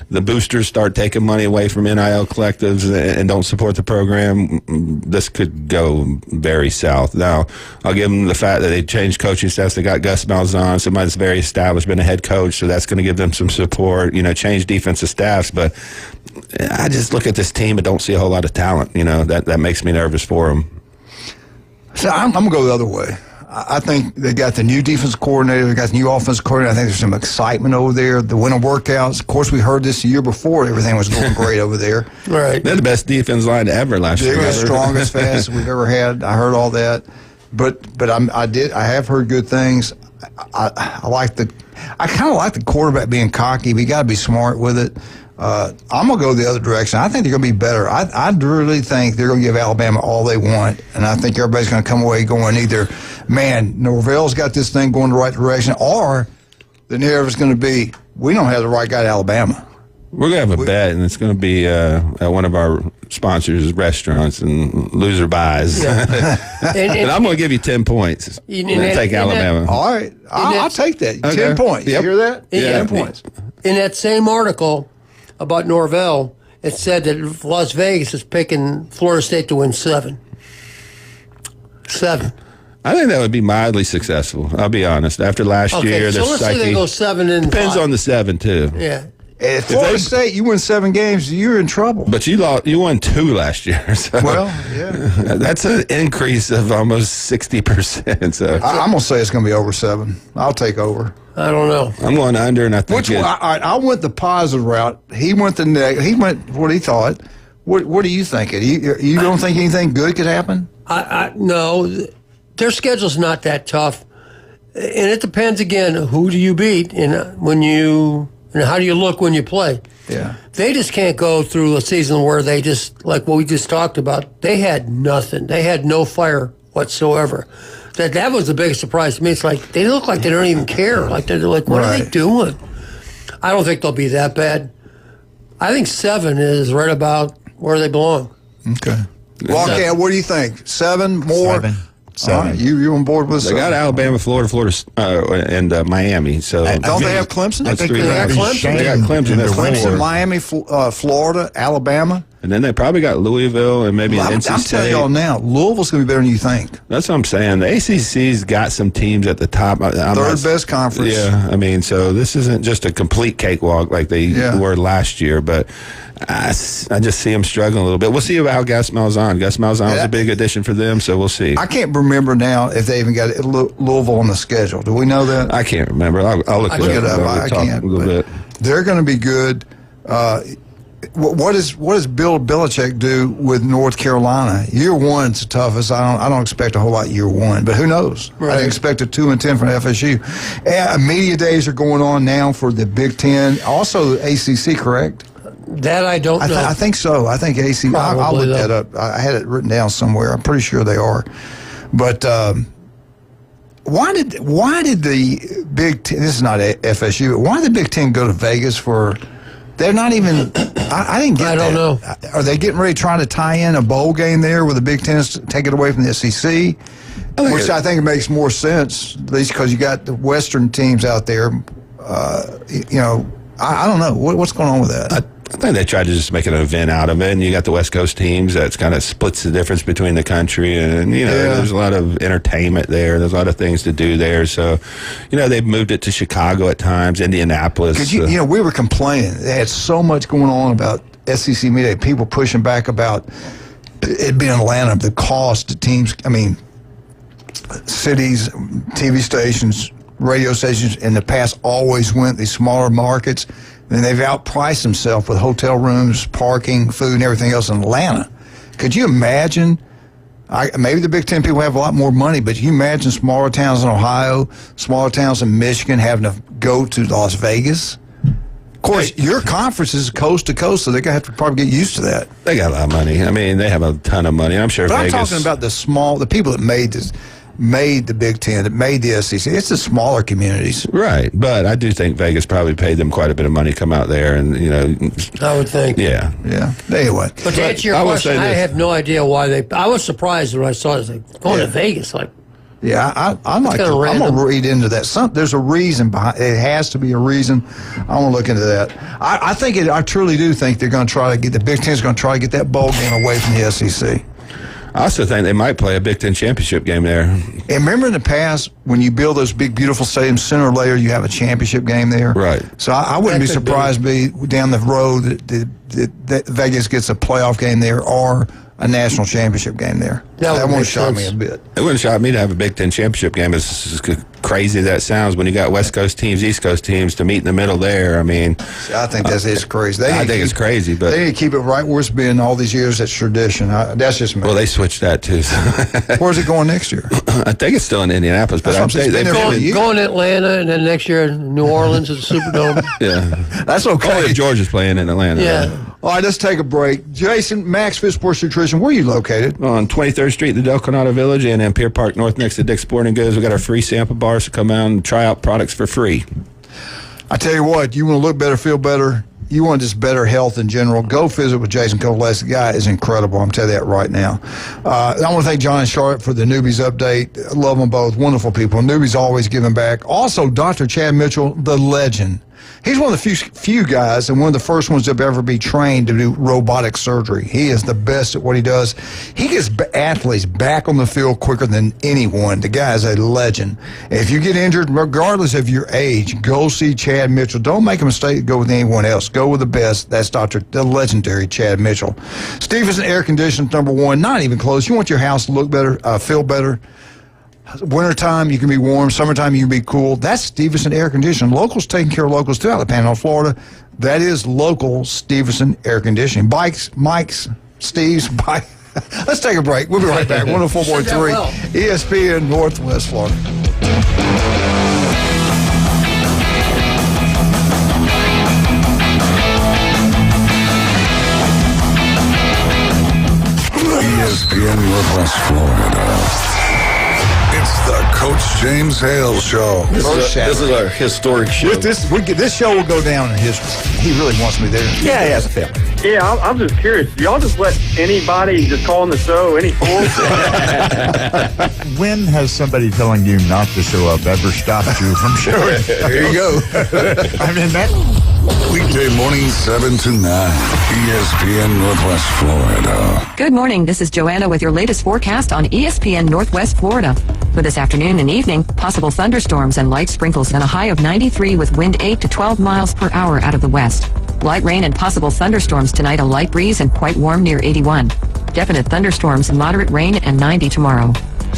the boosters start taking money away from NIL collectives and don't support the program, this could go very south. Now, I'll give them the fact that they changed coaching staffs. They got Gus Malzahn, somebody that's very established, been a head coach, so that's going to give them some support, change defensive staffs. But I just look at this team and don't see a whole lot of talent. That makes me nervous for them. So I'm going to go the other way. I think they got the new defense coordinator, they got the new offense coordinator. I think there's some excitement over there. The winter workouts. Of course, we heard this the year before. Everything was going great over there. Right. They're the best defense line ever last year. They're the strongest, fastest we've ever had. I heard all that. But I have heard good things. I kind of like the quarterback being cocky, but you got to be smart with it. I'm going to go the other direction. I think they're going to be better. I really think they're going to give Alabama all they want, and I think everybody's going to come away going either, man, Norvell's got this thing going the right direction, or the narrative is going to be, we don't have the right guy at Alabama. We're going to have a bet, and it's going to be at one of our sponsors' restaurants, and loser buys. Yeah. And I'm going to give you 10 points. Take Alabama. All right. I'll take that. Okay. 10 points. Yep. You hear that? Yeah. 10 points. In that same article about Norvell, it said that Las Vegas is picking Florida State to win 7. 7. I think that would be mildly successful. I'll be honest. After last year, so let's say they go 7 and depends 5. on the 7 too. Yeah. If Florida State, you win 7 games, you're in trouble. But you won 2 last year. So well, yeah. That's an increase of almost 60%. So I'm going to say it's going to be over 7. I'll take over. I don't know. I'm going under, and I think Which one? I went the positive route. He went the negative. He went what he thought. What are you thinking? You don't think anything good could happen? No. Their schedule's not that tough. And it depends, again, who do you beat and how do you look when you play? Yeah. They just can't go through a season where they just, like what we just talked about, they had nothing. They had no fire whatsoever. That was the biggest surprise to me. It's like they look like they don't even care. Like they're like, what are they doing? I don't think they'll be that bad. I think 7 is right about where they belong. Okay. Well, okay, what do you think? 7 more? 7. Right, you on board with? They got Alabama, Florida, and Miami. So don't they have Clemson? That's 3 they got Clemson. They got Clemson. That's Clemson, 4. Miami, Florida, Alabama. And then they probably got Louisville and maybe NC State. I'm telling y'all now, Louisville's going to be better than you think. That's what I'm saying. The ACC's got some teams at the top. Third best conference. Yeah, I mean, so this isn't just a complete cakewalk like they were last year, but I just see them struggling a little bit. We'll see about Gus Malzahn. Gus Malzahn was a big addition for them, so we'll see. I can't remember now if they even got Louisville on the schedule. Do we know that? I can't remember. I'll look it up. I can't. A little bit. They're going to be good. What does Bill Belichick do with North Carolina? Year 1's the toughest. I don't expect a whole lot year 1, but who knows? Right. I expect a 2-10 from FSU. Media days are going on now for the Big Ten, also the ACC, correct? That I don't know. I think so. I think ACC. I'll look that up. I had it written down somewhere. I'm pretty sure they are. But why did the Big Ten? This is not FSU. But why did the Big Ten go to Vegas for? They're not even. I didn't get. I don't know. Are they getting ready trying to tie in a bowl game there with the Big Ten take it away from the SEC? Which I think makes more sense, at least because you got the Western teams out there. I don't know what's going on with that. I think they tried to just make an event out of it, and you got the West Coast teams that's kind of splits the difference between the country, and there's a lot of entertainment there. There's a lot of things to do there. So, they've moved it to Chicago at times, Indianapolis. Because we were complaining. They had so much going on about SEC media. People pushing back about it being Atlanta, the cost to teams. I mean, cities, TV stations, radio stations in the past always went these smaller markets. And they've outpriced themselves with hotel rooms, parking, food, and everything else in Atlanta. Could you imagine? Maybe the Big Ten people have a lot more money, but you imagine smaller towns in Ohio, smaller towns in Michigan having to go to Las Vegas? Of course, your conference is coast to coast, so they're going to have to probably get used to that. They got a lot of money. I mean, they have a ton of money. I'm sure But Vegas... I'm talking about the people that made the Big Ten, that made the SEC. It's the smaller communities. Right, but I do think Vegas probably paid them quite a bit of money to come out there, and I would think. Yeah. Anyway, but to answer your question, I have no idea why I was surprised when I saw it. Like going to Vegas, like. Yeah, I'm going to read into that. There's a reason behind it. Has to be a reason. I want to look into that. I truly do think they're going to try to get the Big Ten's going to try to get that bowl game away from the SEC. I also think they might play a Big Ten championship game there. And remember in the past, when you build those big, beautiful stadiums, sooner or later you have a championship game there. Right. So I wouldn't be surprised down the road that Vegas gets a playoff game there or a national championship game there. That won't shock me a bit. It wouldn't shock me to have a Big Ten championship game. As crazy as that sounds, when you got West Coast teams, East Coast teams to meet in the middle there, I mean... I think it's crazy. I think it's crazy, but... They need to keep it right where it's been all these years. That's tradition. That's just me. Well, they switched that, too. So. Where's it going next year? I think it's still in Indianapolis, but I'm saying they're going to Atlanta, and then next year New Orleans at the Superdome. Yeah. That's okay. Only if Georgia's playing in Atlanta. Yeah. All right, let's take a break. Jason, Max Fit Sports Nutrition, where are you located? On 23rd Street, the Del Coronado Village, and in Pier Park North next to Dick's Sporting Goods. We got our free sample bars, so come out and try out products for free. I tell you what, you want to look better, feel better, you want just better health in general, go visit with Jason Coles. The guy is incredible. I'm telling you that right now. I want to thank John and Charlotte for the Newbies update. I love them both. Wonderful people. Newbies always giving back. Also, Dr. Chad Mitchell, the legend. He's one of the few guys and one of the first ones to ever be trained to do robotic surgery. He is the best at what he does. He gets athletes back on the field quicker than anyone. The guy is a legend. If you get injured, regardless of your age, go see Chad Mitchell. Don't make a mistake. Go with anyone else. Go with the best. That's the legendary Chad Mitchell. Stevenson Air Conditioning, #1. Not even close. You want your house to look better, feel better. Wintertime, you can be warm. Summertime, you can be cool. That's Stevenson Air Conditioning. Locals taking care of locals throughout the Panhandle, Florida. That is local Stevenson Air Conditioning. Bikes, Mike's, Steve's, bike. Let's take a break. We'll be right back. 104.3 ESPN Northwest Florida. ESPN Northwest Florida. It's the Coach James Hale Show. This is our historic show. This show will go down in history. He really wants me there. Yeah, he has a family. Yeah, I'm just curious. Do y'all just let anybody just call on the show, any fools? When has somebody telling you not to show up ever stopped you from showing? There you go. I mean, that... Weekday morning 7 to 9. ESPN Northwest Florida. Good morning. This is Joanna with your latest forecast on ESPN Northwest Florida. For this afternoon and evening, possible thunderstorms and light sprinkles and a high of 93 with wind 8 to 12 miles per hour out of the west. Light rain and possible thunderstorms tonight, a light breeze and quite warm near 81. Definite thunderstorms and moderate rain and 90 tomorrow.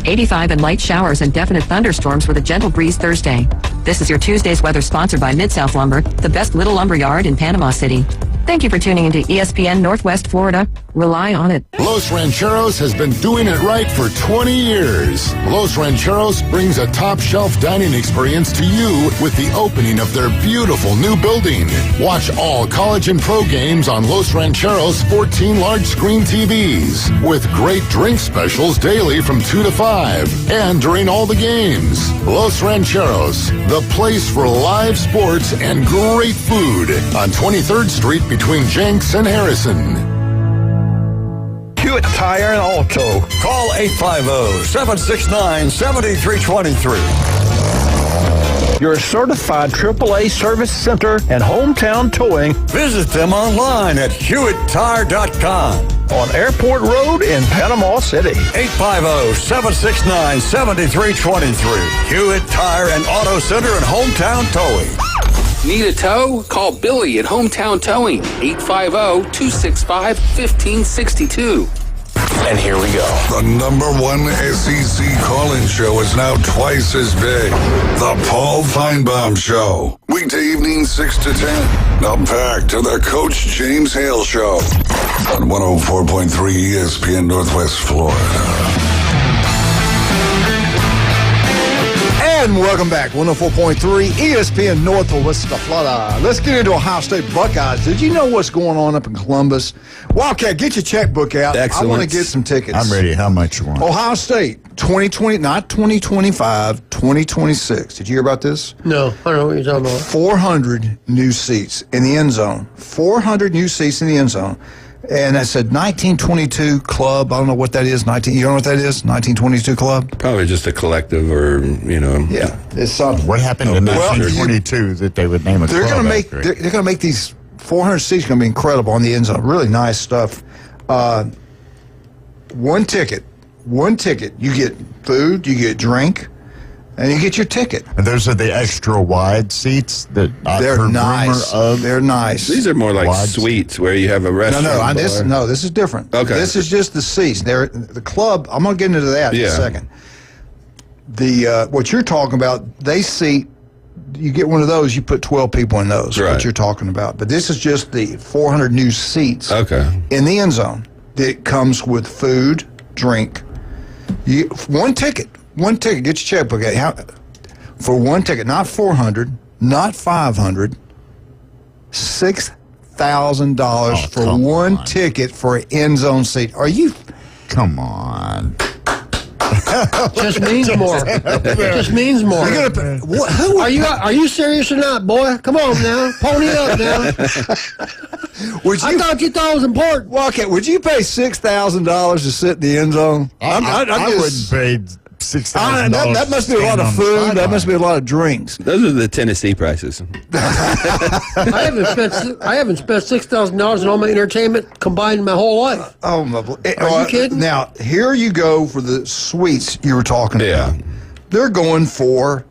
85 and light showers and definite thunderstorms with a gentle breeze Thursday. This is your Tuesday's weather sponsored by Mid-South Lumber, the best little lumber yard in Panama City. Thank you for tuning into ESPN Northwest Florida. Rely on it. Los Rancheros has been doing it right for 20 years. Los Rancheros brings a top-shelf dining experience to you with the opening of their beautiful new building. Watch all college and pro games on Los Rancheros 14 large-screen TVs with great drink specials daily from 2 to 5 and during all the games. Los Rancheros, the place for live sports and great food on 23rd Street between Jenks and Harrison. Hewitt Tire and Auto. Call 850-769-7323. your certified AAA service center and hometown towing. Visit them online at HewittTire.com. On Airport Road in Panama City. 850-769-7323. Hewitt Tire and Auto Center and Hometown Towing. Need a tow? Call Billy at Hometown Towing, 850-265-1562. And here we go. The #1 SEC call-in show is now twice as big. The Paul Feinbaum Show. Weekday evenings 6 to 10. Now back to the Coach James Hale Show on 104.3 ESPN Northwest Florida. And welcome back, 104.3 ESPN Northwest Florida. Let's get into Ohio State Buckeyes. Did you know what's going on up in Columbus? Wildcat, get your checkbook out. Excellent. I want to get some tickets. I'm ready. How much you want? Ohio State, 2020, not 2025, 2026. Did you hear about this? No, I don't know what you're talking about. 400 new seats in the end zone. 400 new seats in the end zone. And I said 1922 Club. I don't know what that is. You know what that is? 1922 Club? Probably just a collective or, Yeah, it's something. What happened in 1922 that they would name a They're club going to make after it? they're going to make these 400 seats going to be incredible on the end zone. Really nice stuff. One ticket. You get food, you get drink, and you get your ticket. And those are the extra wide seats that I've They're heard nice. rumor of. They're nice. These are more like Wide suites where you have a restaurant. This is different. Okay. This is just the seats. The club. I'm going to get into that in a second. What you're talking about, they seat. You get one of those, you put 12 people in those. Right. What you're talking about, but this is just the 400 new seats. Okay. In the end zone, that comes with food, drink. One ticket. Get your checkbook out. For one ticket, not 400, not 500, $6,000 for one ticket for an end zone seat. Are you? Come on. Just means more. Just means more. Are you serious or not, boy? Come on now, pony up now. I thought you thought it was important. Well, okay, would you pay $6,000 to sit in the end zone? I wouldn't pay $6,000. That must be a lot of food. That must be a lot of drinks. Those are the Tennessee prices. I haven't spent $6,000 on all my entertainment combined my whole life. Oh my! Are you kidding? Now here you go for the suites you were talking about. They're going for,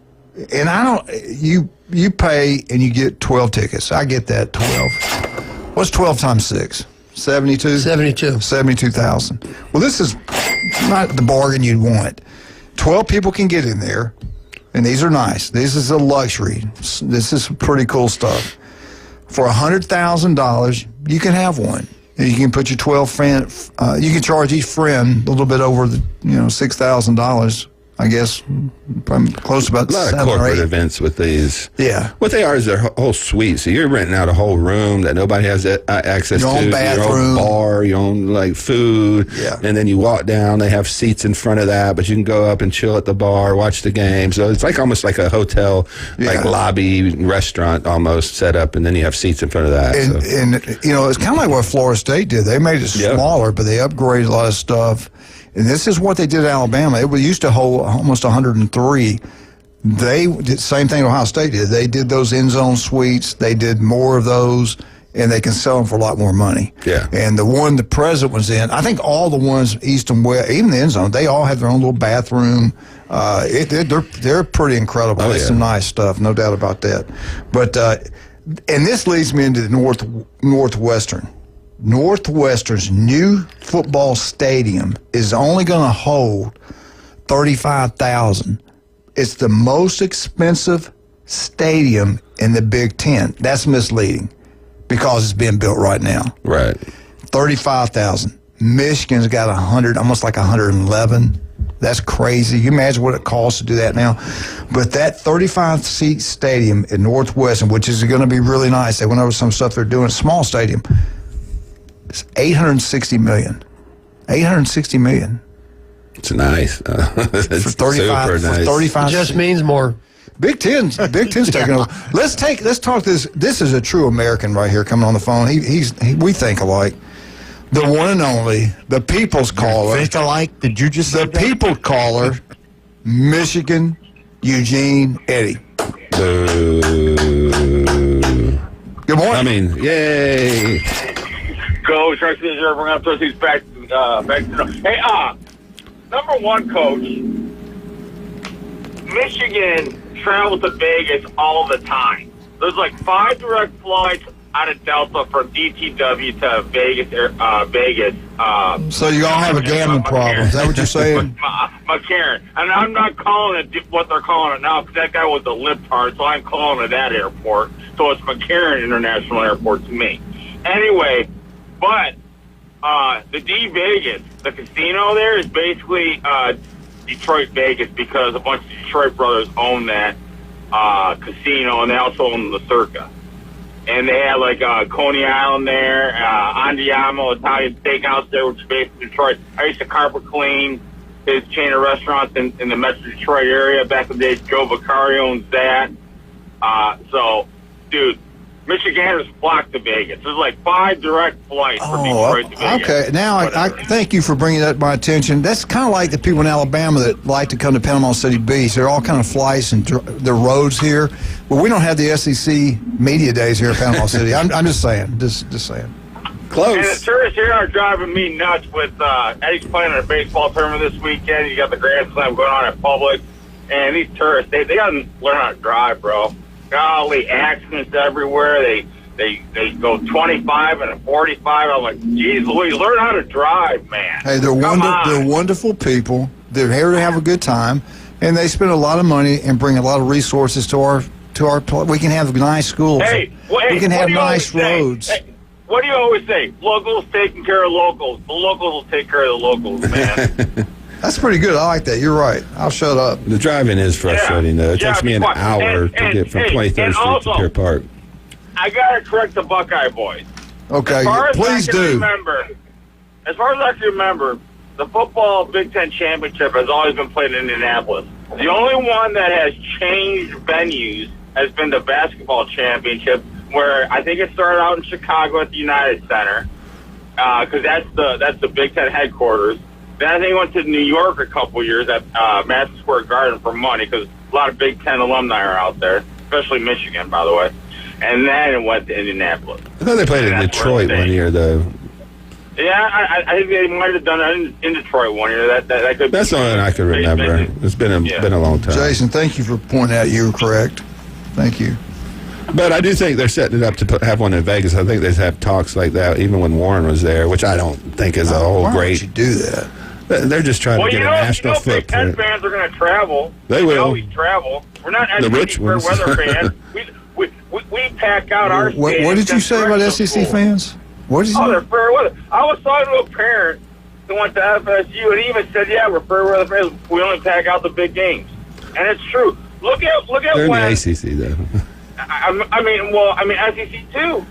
and I don't. You pay and you get 12 tickets. I get that 12. What's 12 times 6? 72. 72,000. Well, this is not the bargain you'd want. 12 people can get in there, and these are nice. This is a luxury. This is pretty cool stuff. For $100,000, you can have one. And you can put your 12 friends. You can charge each friend a little bit over the $6,000. I guess probably close to about a lot 7 of or 8. corporate events with these. Yeah. What they are is their whole suite. So you're renting out a whole room that nobody has access Your to. own bathroom. Your own bar, your own food. Yeah. And then you walk down. They have seats in front of that, but you can go up and chill at the bar, watch the game. So it's almost like a hotel, lobby restaurant almost set up, and then you have seats in front of that. And it's kind of like what Florida State did. They made it smaller, but they upgraded a lot of stuff. And this is what they did at Alabama. It used to hold almost 103. They did the same thing Ohio State did. They did those end zone suites. They did more of those, and they can sell them for a lot more money. Yeah. And the one the president was in, I think all the ones east and west, even the end zone, they all have their own little bathroom. They're pretty incredible. Oh, It's some nice stuff, no doubt about that. But and this leads me into the Northwestern. Northwestern's new football stadium is only going to hold 35,000. It's the most expensive stadium in the Big Ten. That's misleading because it's being built right now. Right. 35,000. Michigan's got 100, almost like 111. That's crazy. You imagine what it costs to do that now. But that 35-seat stadium in Northwestern, which is going to be really nice. They went over some stuff they're doing. Small stadium. It's $860 million. $860 million. It's nice. It's for 35. super nice. For 35. It just means more. Big Ten's taking over. Let's talk this. This is a true American right here coming on the phone. We think alike. The one and only, the people's caller. Think alike? Did you just say the people caller? Michigan, Eugene, Eddie. Good morning. I mean, yay. Coach, Rex is here. We're going to throw these back to Hey, number one, Coach. Michigan travels to Vegas all the time. There's like 5 direct flights out of Delta from DTW to Vegas. So you're going to have a gambling problem. Is that what you're saying? McCarran. And I'm not calling it what they're calling it now because that guy was a libtard, so I'm calling it that airport. So it's McCarran International Airport to me. Anyway, but the D Vegas, the casino there is basically Detroit Vegas because a bunch of Detroit brothers own that casino, and they also own the Circa. And they have like Coney Island there, Andiamo Italian Steakhouse there, which is based in Detroit. I used to carpet clean his chain of restaurants in the Metro Detroit area back in the day. Joe Vaccari owns that. So, dude, Michiganders flock to Vegas. There's like 5 direct flights from Detroit to Vegas. Okay. Now, I thank you for bringing that to my attention. That's kind of like the people in Alabama that like to come to Panama City Beach. They're all kind of flights and the roads here. Well, we don't have the SEC media days here in Panama City. I'm just saying. Just saying. Close. And the tourists here are driving me nuts with Eddie's playing in a baseball tournament this weekend. You got the Grand Slam going on at Publix. And these tourists, they got to learn how to drive, bro. Golly, accidents everywhere. They go 25 and a 45. I'm like, geez Louise, learn how to drive, man. Hey, they're wonderful people. They're here to have a good time, and they spend a lot of money and bring a lot of resources to our. We can have nice schools. We can have nice roads. Hey, what do you always say? Locals taking care of locals. The locals will take care of the locals, man. That's pretty good. I like that. You're right. I'll shut up. The driving is frustrating, though. It takes me an hour to get from 23rd Street to Pier Park. I got to correct the Buckeye boys. Okay, please do. As far as I can remember, the football Big Ten championship has always been played in Indianapolis. The only one that has changed venues has been the basketball championship, where I think it started out in Chicago at the United Center, because that's the Big Ten headquarters. Then I think it went to New York a couple years at Madison Square Garden for money, because a lot of Big Ten alumni are out there, especially Michigan, by the way. And then it went to Indianapolis. I thought they played in Detroit one year, though. Yeah, I think they might have done it in Detroit one year. That could. That's the only I can remember. It's been a long time. Jason, thank you for pointing out you were correct. Thank you. But I do think they're setting it up to have one in Vegas. I think they have talks like that, even when Warren was there, which I don't think is a whole great. Why would you do that? They're just trying to get a national footprint. Big Ten fans are going to travel. They will. Always travel. We're not the rich fair ones. weather fans. We pack out our. What did you say about SEC fans? What did you say? They're fair weather. I was talking to a parent who went to FSU and he even said, "Yeah, we're fair weather fans. We only pack out the big games," and it's true. Look at They're when. in the ACC though. I mean, SEC too.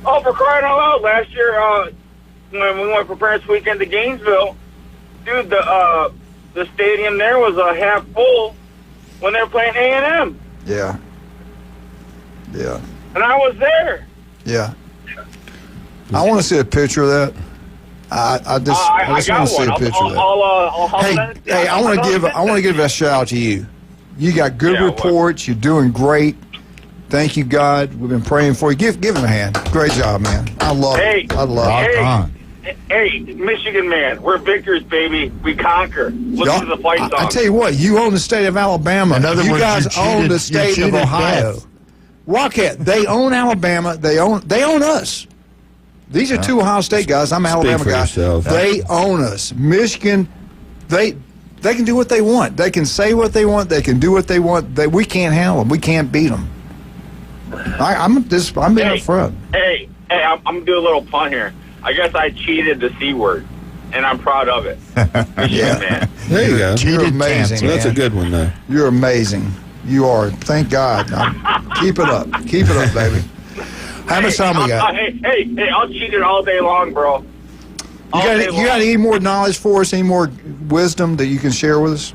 Oh, for crying out loud! Last year, when we went for Parents Weekend to Gainesville, dude, the stadium there was half full when they were playing A&M. Yeah. Yeah. And I was there. Yeah. I want to see a picture of that. I just want to see a picture of that. Hey, I want to give a shout out to you. You got good reports. You're doing great. Thank you, God. We've been praying for you. Give him a hand. Great job, man. I love it. I love it. Hey, Michigan man, we're victors, baby. We conquer. Listen to the fight song. I tell you what, you own the state of Alabama. In other you words, guys own the state of Ohio. Wildcat, they own Alabama. They own us. These are two Ohio State guys. I'm an Alabama guy. Yourself. They own us. Michigan, they can do what they want. They can say what they want. They can do what they want. We can't handle them. We can't beat them. I'm being up front. Hey, I'm gonna do a little pun here. I guess I cheated the C word, and I'm proud of it. Yeah, man. There you go. You're amazing. Well, that's a good one, though. You're amazing. You are. Thank God. Keep it up. Keep it up, baby. How much time we got? Hey, I'll cheat it all day long, bro. You got any more knowledge for us? Any more wisdom that you can share with us?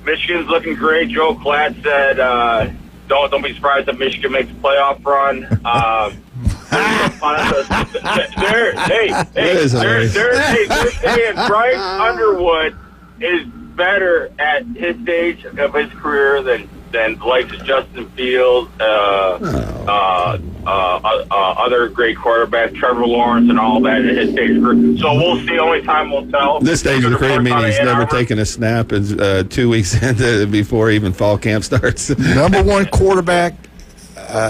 Michigan's looking great. Joe Klatt said, don't be surprised if Michigan makes a playoff run. They're saying Bryce Underwood is better at his stage of his career than the likes of Justin Fields, other great quarterbacks, Trevor Lawrence, and all that at his stage of career. So we'll see. Only time will tell. This stage of the career meaning he's never taken a snap 2 weeks into before even fall camp starts. Number one quarterback.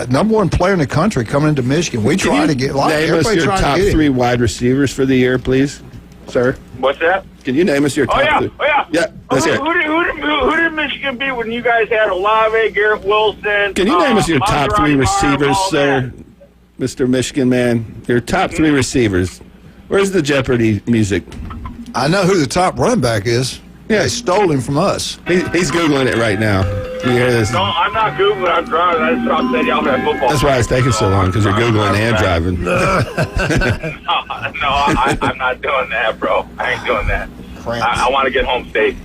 Number one player in the country coming into Michigan. We try to get. Name us your top 3 wide receivers for the year, please, sir. What's that? Can you name us your top 3? Oh yeah. Yeah. Let's hear it. Who did Michigan beat when you guys had Olave, Garrett Wilson? Can you name us your top 3 receivers, sir, that? Mr. Michigan man? Your top 3 receivers. Where's the Jeopardy music? I know who the top running back is. Yeah, they stole him from us. He's Googling it right now. You hear this? No, I'm not Googling. I'm driving. I just thought I'd y'all had football. That's why it's taking so long, because you're Googling and driving. No, I'm not doing that, bro. I ain't doing that. I want to get home safe.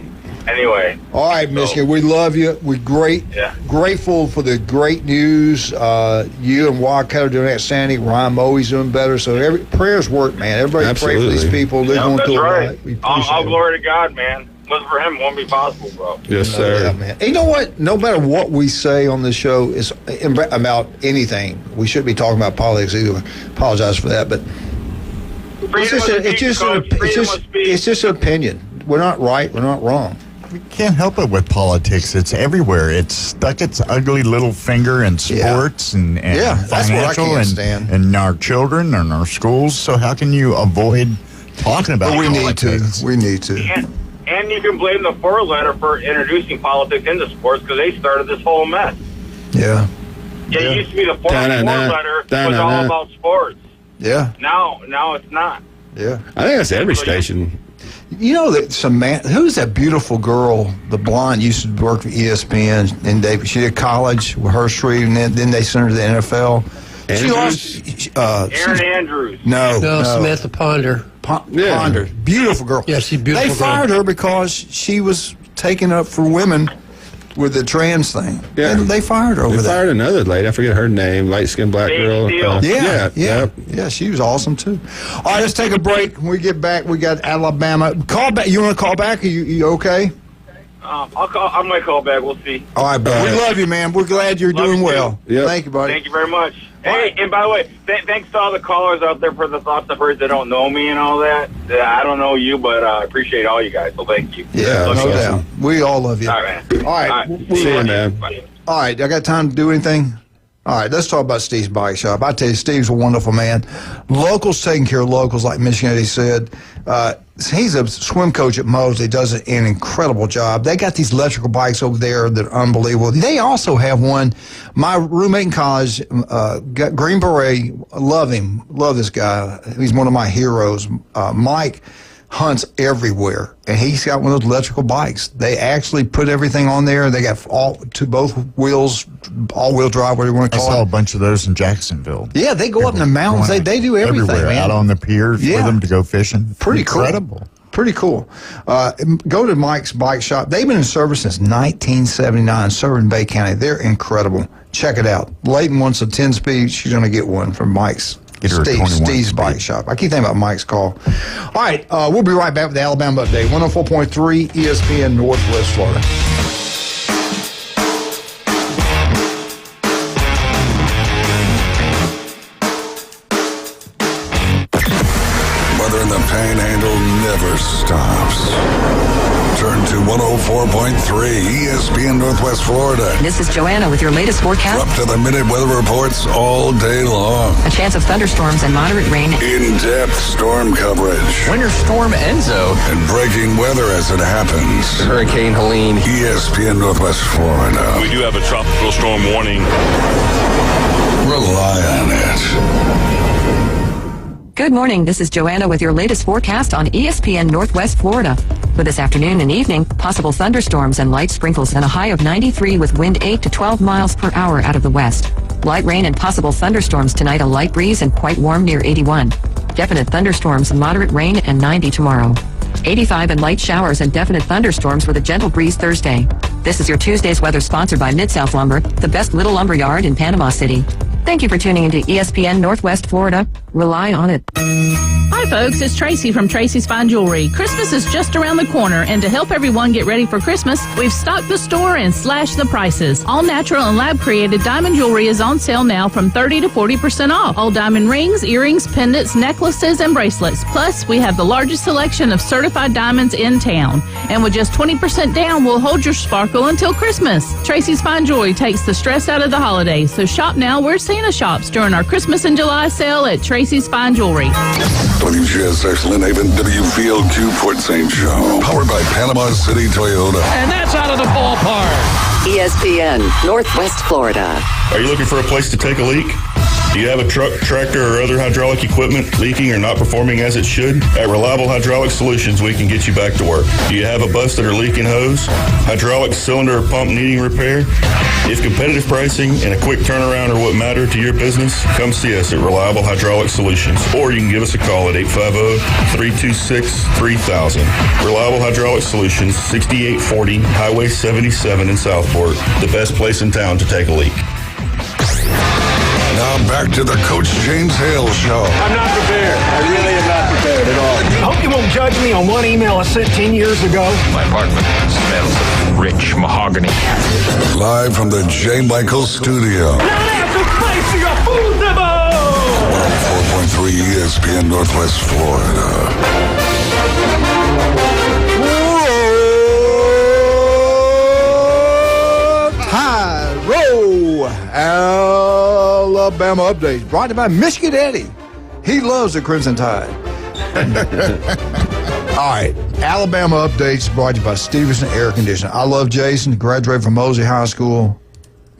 Anyway. All right, Michigan, we love you. We're grateful for the great news. You and Wildcat are doing outstanding. Ryan Mowey's doing better. So prayers work, man. Everybody pray for these people. They're going through right. it. All glory to God, man. Wasn't for him, it won't be possible, bro. Yes, sir. Yeah, man. You know what? No matter what we say on this show is about anything, we shouldn't be talking about politics either. Apologize for that, but it's just an opinion. We're not right. We're not wrong. We can't help it with politics. It's everywhere. It's stuck its ugly little finger in sports and financial and our children and our schools. So how can you avoid talking about politics? We need to. And you can blame the 4-letter for introducing politics into sports because they started this whole mess. Yeah. It used to be the 4-letter was all about sports. Yeah. Now it's not. Yeah. I think that's every station. You know that who's that beautiful girl, the blonde, used to work for ESPN, and she did college with her street, and then they sent her to the NFL. Erin Andrews. No, Samantha Ponder. Ponder. Beautiful girl. Yeah, she's beautiful. They fired her because she was taking up for women with the trans thing. Yeah. And they fired her over They fired another lady. I forget her name. Light-skinned black girl. Yeah, she was awesome, too. All right, let's take a break. When we get back, we got Alabama. Call back. You want to call back? Are you okay? I might call back. We'll see. All right, buddy. We love you, man. We're glad you're doing well. Yep. Thank you, buddy. Thank you very much. Hey, and by the way, thanks to all the callers out there for the thoughts of hers that don't know me and all that. I don't know you, but I appreciate all you guys, so thank you. Yeah, no doubt. We all love you. All right, man. All right. See you, man. All right, I got time to do anything? All right, let's talk about Steve's Bike Shop. I tell you, Steve's a wonderful man. Locals taking care of locals, like Michigan Eddie said. He's a swim coach at Mosley, does an incredible job. They got these electrical bikes over there that are unbelievable. They also have one. My roommate in college, got Green Beret, love him, love this guy. He's one of my heroes. Mike hunts everywhere, and he's got one of those electrical bikes. They actually put everything on there. They got both wheels, all-wheel drive, whatever you want to call it. I saw a bunch of those in Jacksonville. Yeah, they go up in the mountains. They do everything, everywhere, man. Out on the piers for them to go fishing. Pretty incredible. Cool. Pretty cool. Go to Mike's Bike Shop. They've been in service since 1979, serving Bay County. They're incredible. Check it out. Layton wants a 10-speed. She's going to get one from Mike's. Steve's Bike Shop. I keep thinking about Mike's call. All right, we'll be right back with the Alabama Update. 104.3 ESPN Northwest Florida. Weather in the Panhandle never stops. Turn to 104.3 ESPN Northwest Florida. This is Joanna with your latest forecast. Up to the minute weather reports all day long. A chance of thunderstorms and moderate rain. In-depth storm coverage. Winter Storm Enzo. And breaking weather as it happens. Hurricane Helene. ESPN Northwest Florida. We do have a tropical storm warning. Rely on it. Good morning. This is Joanna with your latest forecast on ESPN Northwest Florida. For this afternoon and evening, possible thunderstorms and light sprinkles and a high of 93 with wind 8 to 12 miles per hour out of the west. Light rain and possible thunderstorms tonight, a light breeze and quite warm near 81. Definite thunderstorms, moderate rain and 90 tomorrow. 85 and light showers and definite thunderstorms with a gentle breeze Thursday. This is your Tuesday's weather sponsored by Mid-South Lumber, the best little lumber yard in Panama City. Thank you for tuning into ESPN Northwest Florida. Rely on it. Hi folks, it's Tracy from Tracy's Fine Jewelry. Christmas is just around the corner, and to help everyone get ready for Christmas, we've stocked the store and slashed the prices. All natural and lab-created diamond jewelry is on sale now from 30 to 40% off. All diamond rings, earrings, pendants, necklaces, and bracelets. Plus, we have the largest selection of certified diamonds in town. And with just 20% down, we'll hold your sparkle until Christmas. Tracy's Fine Jewelry takes the stress out of the holidays, so shop now where Santa shops during our Christmas and July sale at Tracy's Fine Jewelry. WGSX Lynn Haven, WVLQ Port St. Joe. Powered by Panama City Toyota. And that's out of the ballpark. ESPN, Northwest Florida. Are you looking for a place to take a leak? Do you have a truck, tractor, or other hydraulic equipment leaking or not performing as it should? At Reliable Hydraulic Solutions, we can get you back to work. Do you have a busted or leaking hose? Hydraulic cylinder or pump needing repair? If competitive pricing and a quick turnaround are what matter to your business, come see us at Reliable Hydraulic Solutions. Or you can give us a call at 850-326-3000. Reliable Hydraulic Solutions, 6840 Highway 77 in Southport. The best place in town to take a leak. Now back to the Coach James Hale Show. I'm not prepared. I really am not prepared at all. I hope you won't judge me on one email I sent 10 years ago. My apartment smells of rich mahogany. Live from the J. Michael Studio. 104.3 ESPN Northwest Florida. Alabama updates brought to you by Michigan Eddie. He loves the Crimson Tide. All right, Alabama updates brought to you by Stevenson Air Conditioning. I love Jason, graduated from Mosey High School.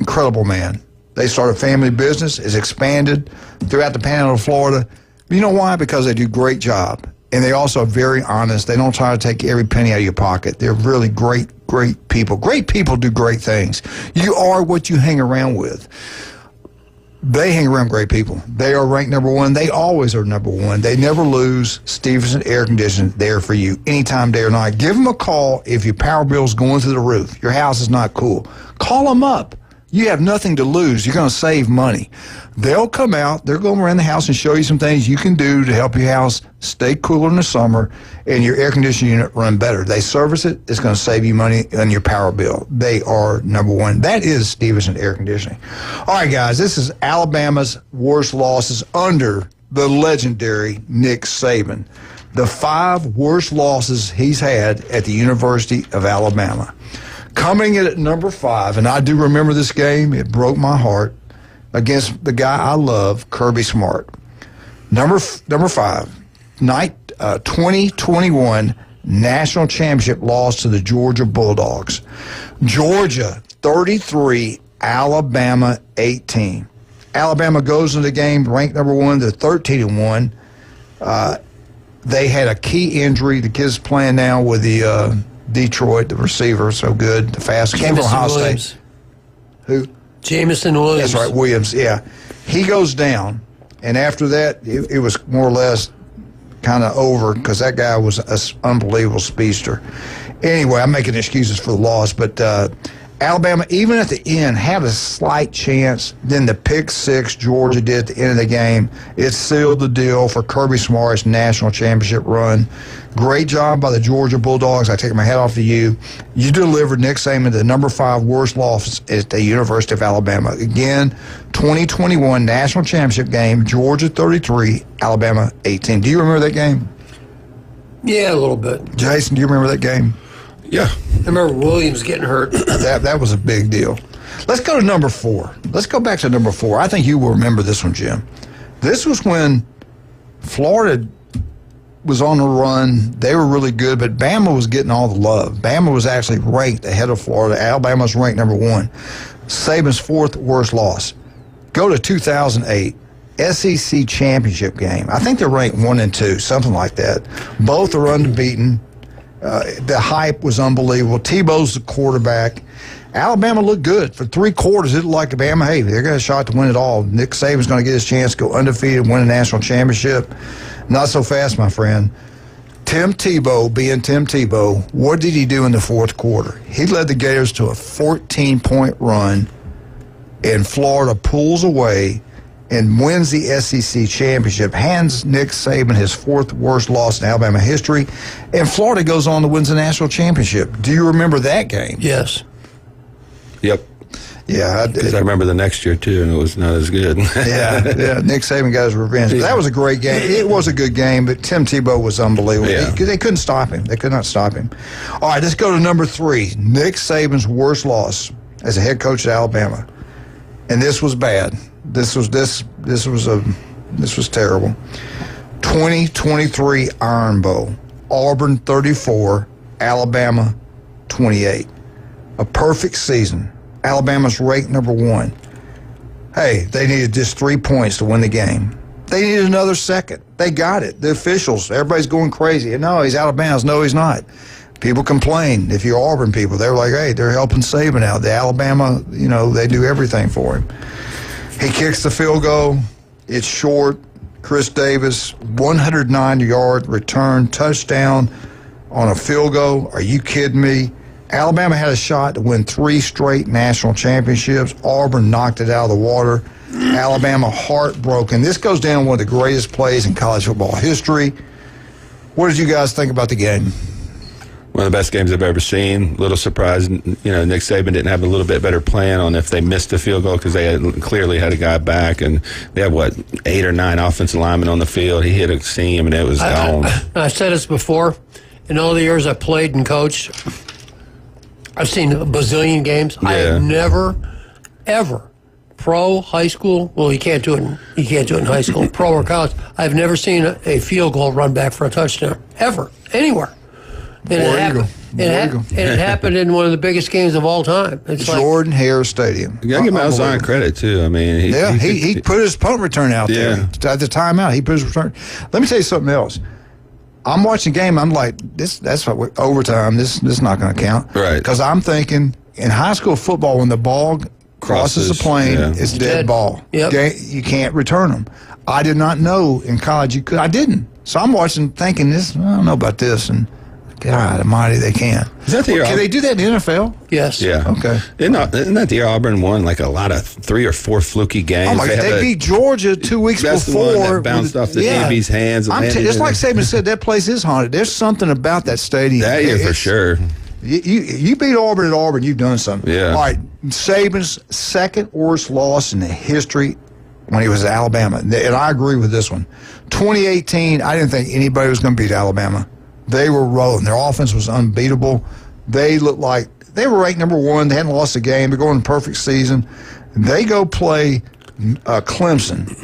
Incredible man. They started a family business. It's expanded throughout the Panhandle of Florida. You know why? Because they do a great job. And they also are very honest. They don't try to take every penny out of your pocket. They're really great people. Great people do great things. You are what you hang around with. They hang around great people. They are ranked number one. They always are number one. They never lose. Stevenson Air Conditioning, there for you anytime, day or night. Give them a call if your power bill is going through the roof. Your house is not cool. Call them up. You have nothing to lose. You're going to save money. They'll come out. They're going around the house and show you some things you can do to help your house stay cooler in the summer and your air conditioning unit run better. They service it. It's going to save you money on your power bill. They are number one. That is Stevenson Air Conditioning. All right, guys, this is Alabama's worst losses under the legendary Nick Saban. The 5 worst losses he's had at the University of Alabama. Coming in at number 5, and I do remember this game, it broke my heart, against the guy I love, Kirby Smart. Number 5, 2021 national championship loss to the Georgia Bulldogs. Georgia 33, Alabama 18. Alabama goes into the game ranked number 1. They're 13-1. They had a key injury. The kid's playing now with the Detroit, the receiver, so good, the fast. Came from Ohio State. Who? Jamison Williams. That's right, Williams, yeah. He goes down, and after that, it was more or less kind of over because that guy was an unbelievable speedster. Anyway, I'm making excuses for the loss, but Alabama, even at the end, had a slight chance. Then the pick 6 Georgia did at the end of the game, it sealed the deal for Kirby Smart's national championship run. Great job by the Georgia Bulldogs. I take my hat off to you. You delivered Nick Saban the number 5 worst loss at the University of Alabama. Again, 2021 national championship game, Georgia 33, Alabama 18. Do you remember that game? Yeah, a little bit. Jason, do you remember that game? Yeah. I remember Williams getting hurt. That was a big deal. Let's go to number 4. Let's go back to number 4. I think you will remember this one, Jim. This was when Florida was on the run. They were really good, but Bama was getting all the love. Bama was actually ranked ahead of Florida. Alabama was ranked number 1. Saban's 4th worst loss. Go to 2008. SEC championship game. I think they're ranked 1 and 2, something like that. Both are unbeaten. The hype was unbelievable. Tebow's the quarterback. Alabama looked good. For 3 quarters, it looked like Alabama, hey, they got a shot to win it all. Nick Saban's going to get his chance to go undefeated, win a national championship. Not so fast, my friend. Tim Tebow, being Tim Tebow, what did he do in the 4th quarter? He led the Gators to a 14-point run, and Florida pulls away, and wins the SEC championship, hands Nick Saban his 4th worst loss in Alabama history, and Florida goes on to win the national championship. Do you remember that game? Yes. Yep. Yeah, because I remember the next year too, and it was not as good. yeah. Nick Saban got his revenge. But that was a great game. It was a good game, but Tim Tebow was unbelievable. Yeah. They couldn't stop him. They could not stop him. All right, let's go to number 3. Nick Saban's worst loss as a head coach at Alabama, and this was bad. This was terrible. 2023 Iron Bowl, Auburn 34, Alabama 28. A perfect season. Alabama's ranked number 1. Hey, they needed just 3 points to win the game. They needed another second. They got it. The officials, everybody's going crazy. No, he's Alabama's. No, he's not. People complain. If you're Auburn people, they're like, hey, they're helping Saban out. The Alabama, they do everything for him. He kicks the field goal. It's short. Chris Davis, 109-yard return touchdown on a field goal. Are you kidding me? Alabama had a shot to win 3 straight national championships. Auburn knocked it out of the water. Alabama heartbroken. This goes down one of the greatest plays in college football history. What did you guys think about the game? One of the best games I've ever seen. A little surprised, Nick Saban didn't have a little bit better plan on if they missed the field goal because they clearly had a guy back, and they had, 8 or 9 offensive linemen on the field. He hit a seam, and it was gone. I said this before. In all the years I played and coached, I've seen a bazillion games. Yeah. I have never, ever, pro, high school. Well, you can't do it in high school, pro or college. I've never seen a field goal run back for a touchdown ever, anywhere. And it happened in one of the biggest games of all time. It's Jordan Hare Stadium. You got to give Miles Zion credit, too. I mean, he put his punt return out there at the timeout. He put his return. Let me tell you something else. I'm watching the game. I'm like, that's what overtime. This is not going to count. Right. Because I'm thinking in high school football, when the ball crosses the plane, it's dead ball. Yep. You can't return them. I did not know in college you could. I didn't. So I'm watching thinking this. I don't know about this. And God Almighty, they can. Is that the year? Can they do that in the NFL? Yes. Yeah. Okay. Isn't that the year Auburn won a lot of 3 or 4 fluky games? Oh my God! They beat Georgia 2 weeks before. One that bounced off the DB's hands. It's like Saban said, that place is haunted. There's something about that stadium. That year for sure. You beat Auburn at Auburn, you've done something. Yeah. All right, Saban's 2nd worst loss in the history when he was at Alabama, and I agree with this one. 2018, I didn't think anybody was going to beat Alabama. They were rolling. Their offense was unbeatable. They looked like they were ranked number 1. They hadn't lost a game. They're going perfect season. They go play Clemson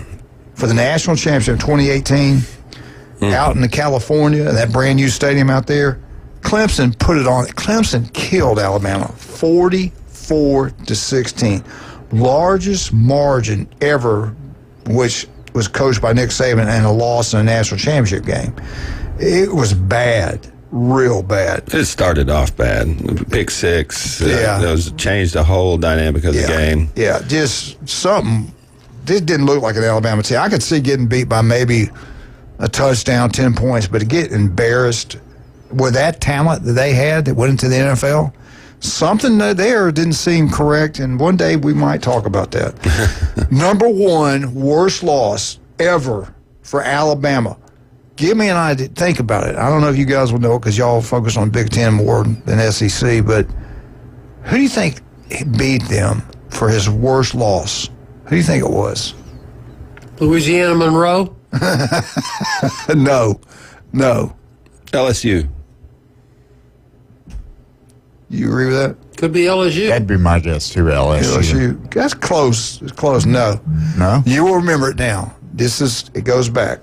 for the national championship in 2018 out in California, that brand new stadium out there. Clemson put it on. Clemson killed Alabama 44-16. Largest margin ever, which was coached by Nick Saban, and a loss in a national championship game. It was bad, real bad. It started off bad. Pick 6. Those changed the whole dynamic of the game. Yeah, just something. This didn't look like an Alabama team. I could see getting beat by maybe a touchdown, 10 points, but to get embarrassed with that talent that they had that went into the NFL, something there didn't seem correct, and one day we might talk about that. Number 1 worst loss ever for Alabama. Give me an idea. Think about it. I don't know if you guys will know because y'all focus on Big Ten more than SEC, but who do you think beat them for his worst loss? Who do you think it was? Louisiana Monroe? No. LSU. You agree with that? Could be LSU. That'd be my guess, too, LSU. That's close. It's close. No. You will remember it now. It goes back.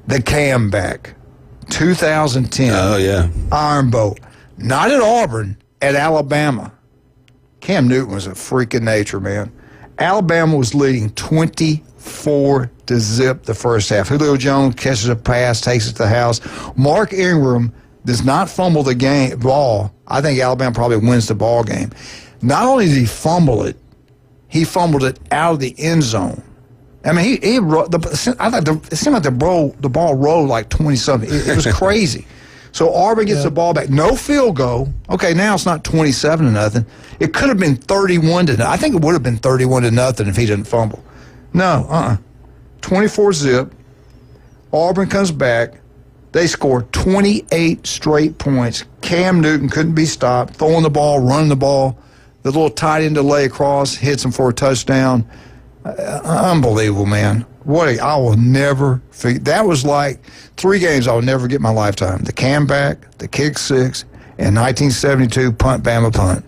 The comeback, 2010. Oh, yeah. Iron Bowl. Not at Auburn, at Alabama. Cam Newton was a freak of nature, man. Alabama was leading 24-0 the first half. Julio Jones catches a pass, takes it to the house. Mark Ingram does not fumble the ball. I think Alabama probably wins the ball game. Not only did he fumble it, he fumbled it out of the end zone. I mean, it seemed like the ball rolled like 20-something. It was crazy. So Auburn gets the ball back. No field goal. Okay, now it's not 27-0. It could have been 31-0. I think it would have been 31-0 if he didn't fumble. No, 24-zip. Auburn comes back. They score 28 straight points. Cam Newton couldn't be stopped, throwing the ball, running the ball. The little tight end delay across hits him for a touchdown. Unbelievable, man. I will never forget. That was like 3 games I will never get in my lifetime. The Cam back, the kick 6, and 1972 punt, Bama punt.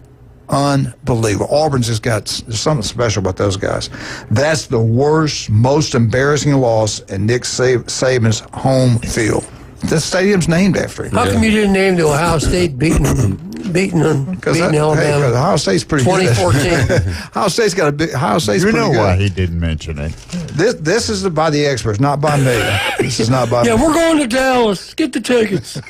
Unbelievable. Auburn's just got something special about those guys. That's the worst, most embarrassing loss in Nick Saban's home field. The stadium's named after him. How come you didn't name the Ohio State beating Alabama? Because Ohio State's pretty 2014. good. Ohio State's got a big. Ohio State's you pretty know good. why he didn't mention it. This is by the experts, not by me. This is not by me. Yeah, we're going to Dallas. Get the tickets.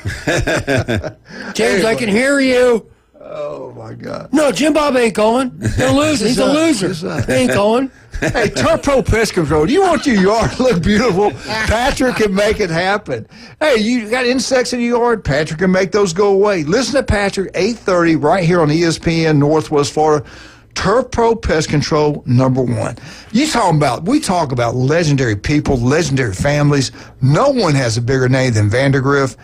James, I can hear you. Oh, my God. No, Jim Bob ain't going. He'll lose. He's a loser. He ain't going. Hey, Turf Pro Pest Control, do you want your yard to look beautiful? Patrick can make it happen. Hey, you got insects in your yard? Patrick can make those go away. Listen to Patrick, 8:30, right here on ESPN, Northwest Florida. Turf Pro Pest Control, #1. We talk about legendary people, legendary families. No one has a bigger name than Vandergriff.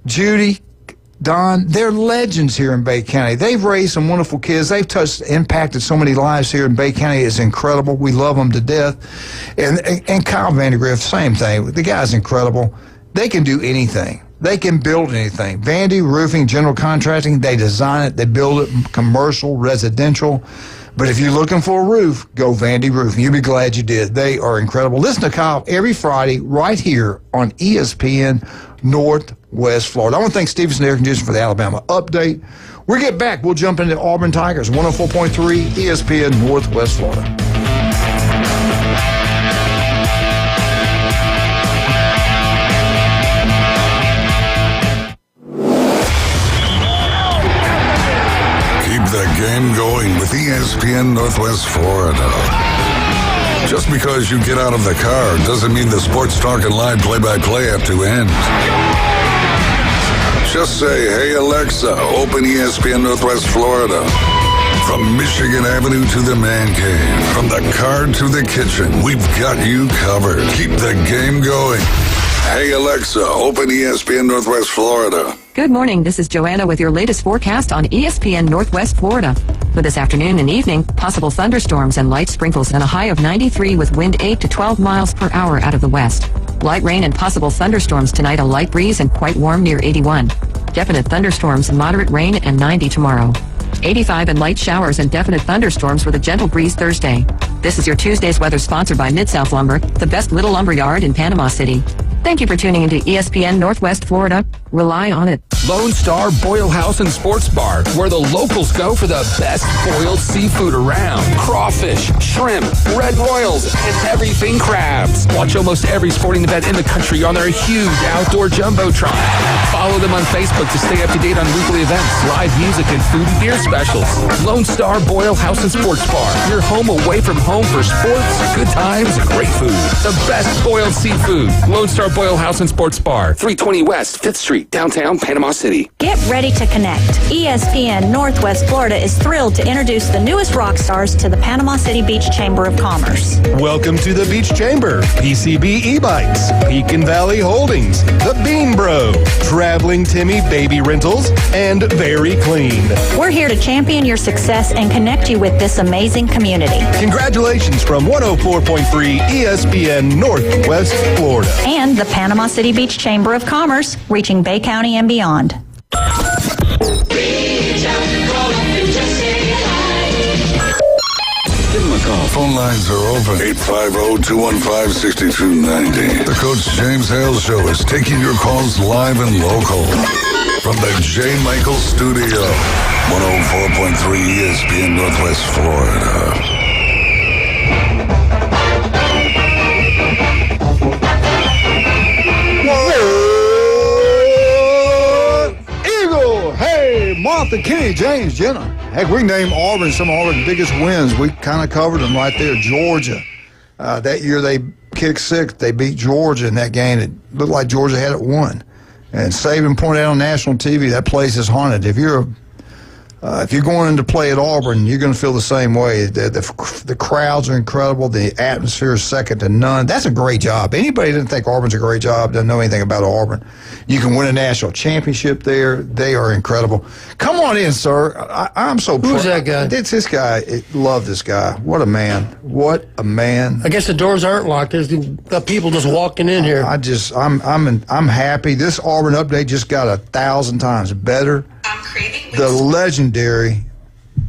Judy, Don, they're legends here in Bay County. They've raised some wonderful kids. They've impacted so many lives here in Bay County. It's incredible. We love them to death. And Kyle Vandergriff, same thing. The guy's incredible. They can do anything. They can build anything. Vandy Roofing, General Contracting, they design it, they build it, commercial, residential. But if you're looking for a roof, go Vandy Roofing. You'll be glad you did. They are incredible. Listen to Kyle every Friday right here on ESPN Northwest Florida. I want to thank Stevenson Air Conditioning for the Alabama update. When we get back, we'll jump into Auburn Tigers, 104.3 ESPN Northwest Florida. The game going with ESPN Northwest Florida. Just because you get out of the car doesn't mean the Sports Talk and Live play-by-play have to end. Just say, hey Alexa, open ESPN Northwest Florida. From Michigan Avenue to the man cave, from the car to the kitchen, we've got you covered. Keep the game going. Hey Alexa, open ESPN Northwest Florida. Good morning. This is Joanna with your latest forecast on ESPN Northwest Florida. For this afternoon and evening, possible thunderstorms and light sprinkles and a high of 93 with wind 8 to 12 miles per hour out of the west. Light rain and possible thunderstorms tonight, a light breeze and quite warm near 81. Definite thunderstorms and moderate rain and 90 tomorrow. 85 and light showers and definite thunderstorms with a gentle breeze Thursday. This is your Tuesday's weather sponsored by Mid-South Lumber, the best little lumber yard in Panama City. Thank you for tuning into ESPN Northwest Florida. Rely on it. Lone Star Boil House and Sports Bar, where the locals go for the best boiled seafood around. Crawfish, shrimp, red royals, and everything crabs. Watch almost every sporting event in the country on their huge outdoor jumbotron. Follow them on Facebook to stay up to date on weekly events, live music, and food and beer specials. Lone Star Boil House and Sports Bar, your home away from home for sports, good times, and great food. The best boiled seafood. Lone Star Boil House and Sports Bar, 320 West 5th Street, downtown Panama City. Get ready to connect. ESPN Northwest Florida is thrilled to introduce the newest rock stars to the Panama City Beach Chamber of Commerce. Welcome to the Beach Chamber. PCB e-bikes, Pekin Valley Holdings, the Bean Bro, Traveling Timmy Baby Rentals, and Very Clean. We're here to champion your success and connect you with this amazing community. Congratulations from 104.3 ESPN Northwest Florida. And the Panama City Beach Chamber of Commerce, reaching Bay County and beyond. Give them a call. Phone lines are open. 850-215-6290. The Coach James Hale Show is taking your calls live and local. From the J. Michael Studio, 104.3 ESPN Northwest Florida. Eagle! Hey, Martha, Kenny, James, Jenna. Heck, we can name Auburn some of Auburn's biggest wins. We kind of covered them right there. Georgia. That year they kicked 6. They beat Georgia in that game. It looked like Georgia had it won. And Saban pointed out on national TV, that place is haunted. If you're If you're going in to play at Auburn, you're going to feel the same way. The crowds are incredible. The atmosphere is second to none. That's a great job. Anybody that doesn't think Auburn's a great job doesn't know anything about Auburn. You can win a national championship there. They are incredible. Come on in, sir. I'm so proud. Who's that guy? It's this guy. Love this guy. What a man. What a man. I guess the doors aren't locked. There's people just walking in here. I'm happy. This Auburn update just got 1,000 times better. The legendary.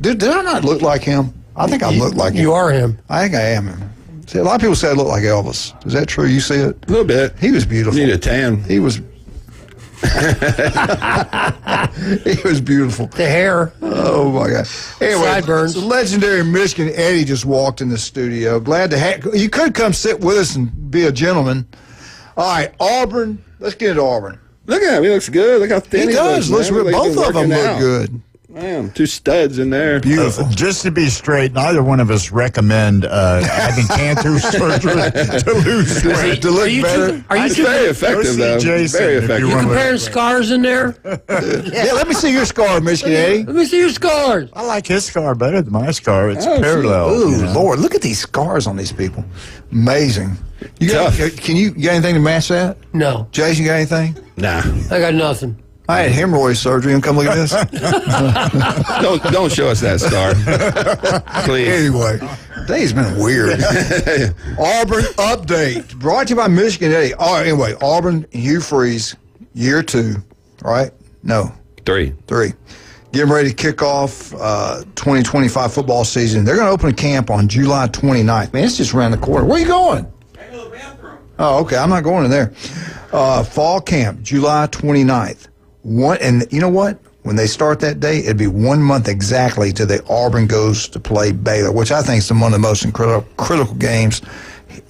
Did I not look like him? I think I look like him. You are him. I think I am him. See, a lot of people say I look like Elvis. Is that true? You see it? A little bit. He was beautiful. You need a tan. He was. He was beautiful. The hair. Oh my God. Anyway, sideburns. The legendary Michigan Eddie just walked in the studio. Glad to have you. Could come sit with us and be a gentleman. All right, Auburn. Let's get into Auburn. Look at him. He looks good. Look how thin he does. looks. Both of them look good. Man, 2 studs in there. Beautiful. Just to be straight, neither one of us recommend having cancer surgery to lose weight. To look better. It's very effective, though. Jason, very effective. You comparing scars in there? Yeah, let me see your scar, Michigan Eddie. Let me see your scars. I like his scar better than my scar. It's parallel. Ooh, Lord, look at these scars on these people. Amazing. You got anything to match that? No. Jason, you got anything? Nah. I got nothing. I had hemorrhoid surgery. And come look at this. Don't show us that scar, please. Anyway, today's been weird. Auburn update brought to you by Michigan Eddie. All right, anyway, Auburn, Hugh Freeze, year 2, right? No, 3. Getting ready to kick off 2025 football season. They're going to open a camp on July 29th. Man, it's just around the corner. Where are you going? I go to the bathroom. Oh, okay. I'm not going in there. Fall camp, July 29th. And you know what? When they start that day, it'd be 1 month exactly till the Auburn goes to play Baylor, which I think is one of the most critical games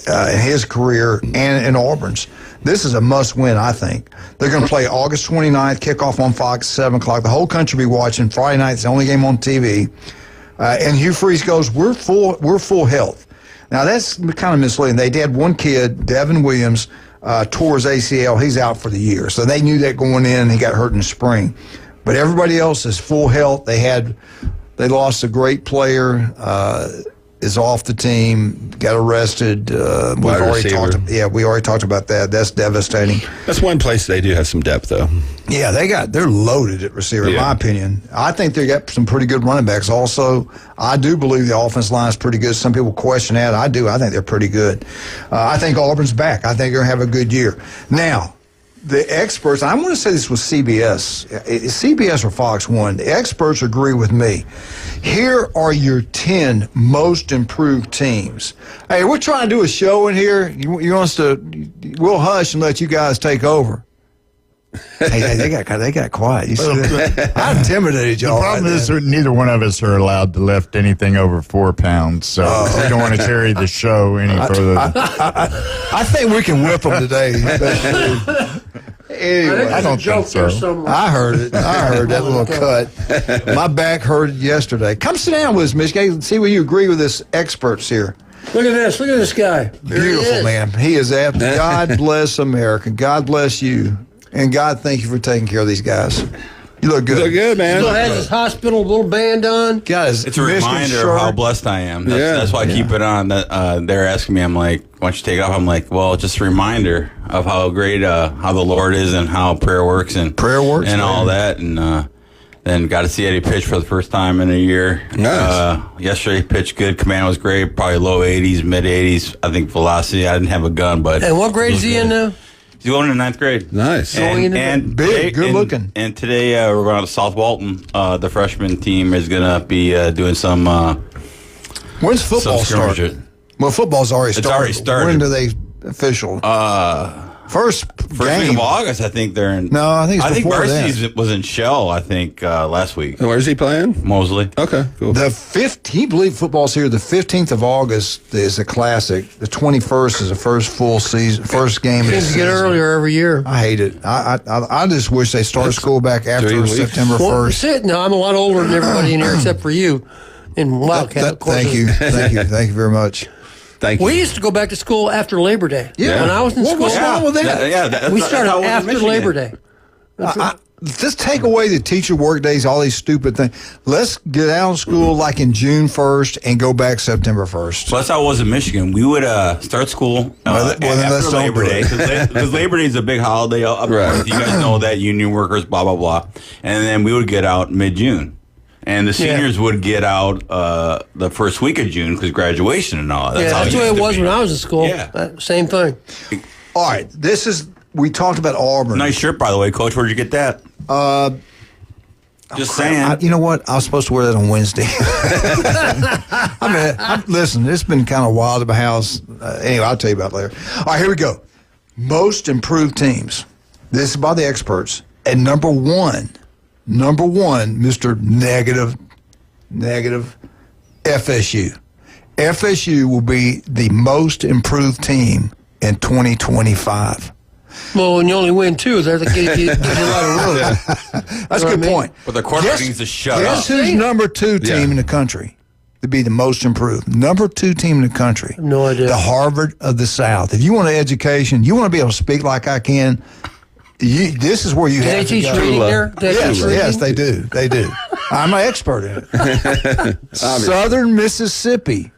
in his career and in Auburn's. This is a must-win, I think. They're going to play August 29th, kickoff on Fox, 7 o'clock. The whole country will be watching. Friday night, it's the only game on TV. And Hugh Freeze goes, we're full health. Now, that's kind of misleading. They had one kid, Devin Williams, tore his ACL. He's out for the year. So they knew that going in. He got hurt in the spring. But everybody else is full health. They lost a great player, is off the team, got arrested. We already talked about that. That's devastating. That's one place they do have some depth, though. Yeah, they're loaded at receiver, in my opinion. I think they got some pretty good running backs. Also, I do believe the offense line is pretty good. Some people question that. I do. I think they're pretty good. I think Auburn's back. I think they're going to have a good year. Now, the experts, I want to say this was CBS. CBS or Fox 1. The experts agree with me. Here are your 10 most improved teams. Hey, we're trying to do a show in here. You want us to? We'll hush and let you guys take over. Hey, they got quiet. You see that? I intimidated y'all. The problem is neither one of us are allowed to lift anything over 4 pounds, so we don't want to carry the show any further. I think we can whip them today. Anyway, I don't think so. I heard it. I heard that little cut. My back hurt yesterday. Come sit down with us, Michigan, and see where you agree with this experts here. Look at this. Look at this guy. Beautiful, man. He is absolutely. God bless America. God bless you. And God, thank you for taking care of these guys. You look good. You look good, man. Still has his hospital little band on. Guys, it's a reminder of how blessed I am. That's why I keep it on. They're asking me, I'm like, why don't you take it off? I'm like, well, just a reminder of how great how the Lord is and how prayer works and all that. And then got to see Eddie pitch for the first time in a year. Nice. Yesterday he pitched good. Command was great. Probably low 80s, mid 80s. I think velocity. I didn't have a gun, but. And what grade is he in now? He's going into 9th grade. Nice. And big, good looking. And today we're going to South Walton. The freshman team is going to be doing some. When's football start? Well, football's already started. It's already started. When do they official? First game. Week of August, I think they're in. No, I think it's before Varsity was in Shell, I think, last week. And where's he playing? Mosley. Okay, cool. He believe football's here. The 15th of August is a classic. The 21st is the first full season, first game of the season. Get earlier every year. I hate it. I just wish they started school back after September 1st. No, I'm a lot older than everybody in here except for you. In Wildcat, of course. Thank you very much. Thank you. We used to go back to school after Labor Day. Yeah. When I was in school. What's wrong with that? We started after Labor Day. Just take away the teacher work days, all these stupid things. Let's get out of school like in June 1st and go back September 1st. Well, that's how it was in Michigan. We would start school after Labor Day, because Labor Day is a big holiday up north. You guys know that, union workers, blah, blah, blah. And then we would get out mid-June. And the seniors would get out the first week of June because graduation and all. That's the way it was when I was in school. Yeah. Same thing. All right, we talked about Auburn. Nice shirt, by the way, Coach. Where'd you get that? Just saying. You know what? I was supposed to wear that on Wednesday. Listen, it's been kind of wild at my house. Anyway, I'll tell you about it later. All right, here we go. Most improved teams. This is by the experts. And number one, Mr. Negative, FSU. FSU will be the most improved team in 2025. Well, when you only win 2, that gives you a lot of room. That's a good point. But the quarterback needs to shut up. Guess who's number 2 team in the country to be the most improved? Number 2 team in the country. I have no idea. The Harvard of the South. If you want an education, you want to be able to speak like I can, this is where you have to go. Do they teach reading there? Yes, they do. They do. I'm an expert in it. Southern Mississippi.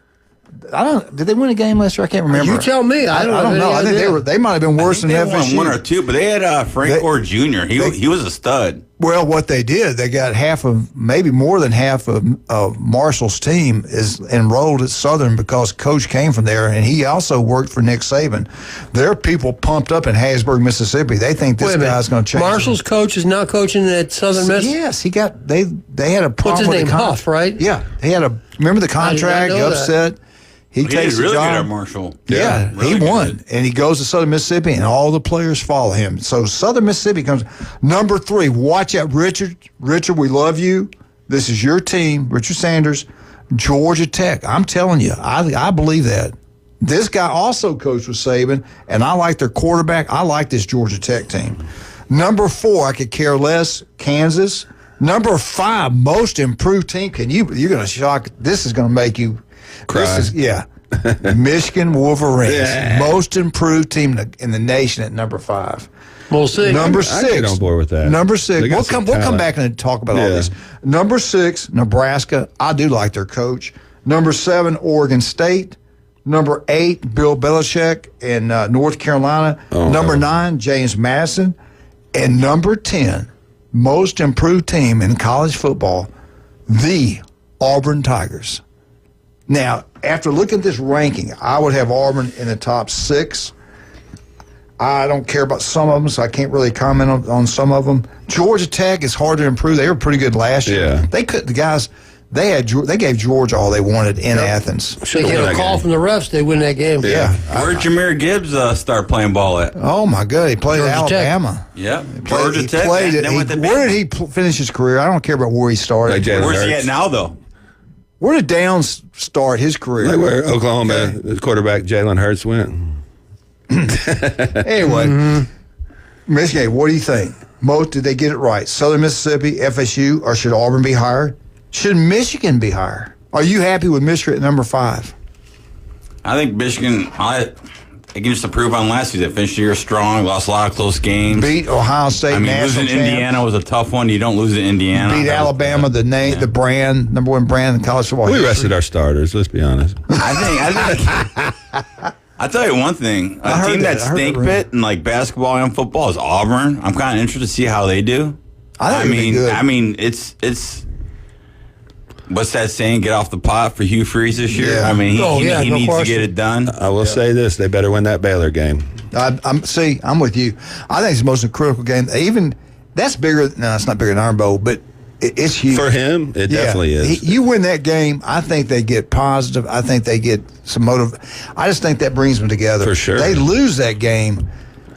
Did they win a game last year? I can't remember. You tell me. I don't know. I think they might have been worse than FSU. They won 1 or 2, but they had Frank Gore Jr. He was a stud. Well, what they did, they got maybe more than half of Marshall's team is enrolled at Southern because Coach came from there, and he also worked for Nick Saban. There are people pumped up in Harrisburg, Mississippi. They think this guy's going to change. Marshall's coach is now coaching at Southern Miss? Yes, they had a problem. What's his name? Huff, right? Yeah, remember the contract? Upset. He takes did really the job. good at Marshall. Yeah, really he won. Good. And he goes to Southern Mississippi, and all the players follow him. So Southern Mississippi comes number 3. Watch out, Richard. Richard, we love you. This is your team, Richard Sanders, Georgia Tech. I'm telling you, I believe that. This guy also coached with Saban, and I like their quarterback. I like this Georgia Tech team. Number 4, I could care less, Kansas. Number 5, most improved team. You're going to shock. This is going to make you cry. Michigan Wolverines, most improved team in the nation at number 5. We'll see. Number 6, I get on board with that. Number 6, we'll come back and talk about all this. Number 6, Nebraska. I do like their coach. Number 7, Oregon State. Number 8, Bill Belichick in North Carolina. Number 9, James Madison, and number 10, most improved team in college football, the Auburn Tigers. Now, after looking at this ranking, I would have Auburn in the top 6. I don't care about some of them, so I can't really comment on some of them. Georgia Tech is hard to improve. They were pretty good last year. They gave Georgia all they wanted in Athens. They get a call from the refs, they win that game. Yeah. Where'd Jahmyr Gibbs start playing ball at? Oh, my God. He played at Alabama. Yeah. Georgia Tech. Where did he finish his career? I don't care about where he started. Where's he at now, though? Where did Downs start his career? Like where Oklahoma, the quarterback Jalen Hurts went. Anyway, Michigan, what do you think? Did they get it right? Southern Mississippi, FSU, or should Auburn be higher? Should Michigan be higher? Are you happy with Michigan at number 5? I think Michigan, they can just improve on last season. Finished the year strong, lost a lot of close games. Beat Ohio State. Losing Indiana was a tough one. You don't lose to Indiana. Beat Alabama, the brand, number 1 brand in college football. We rested our starters, let's be honest. I think I'll tell you one thing. A team that stink bit in like basketball and football is Auburn. I'm kind of interested to see how they do. I mean, it's what's that saying? Get off the pot for Hugh Freeze this year. Yeah. I mean, he needs to get it done. I will say this: they better win that Baylor game. I'm with you. I think it's the most critical game. That's bigger. No, it's not bigger than Iron Bowl, but it's huge for him. It definitely is. You win that game, I think they get positive. I think they get some motive. I just think that brings them together. For sure. They lose that game.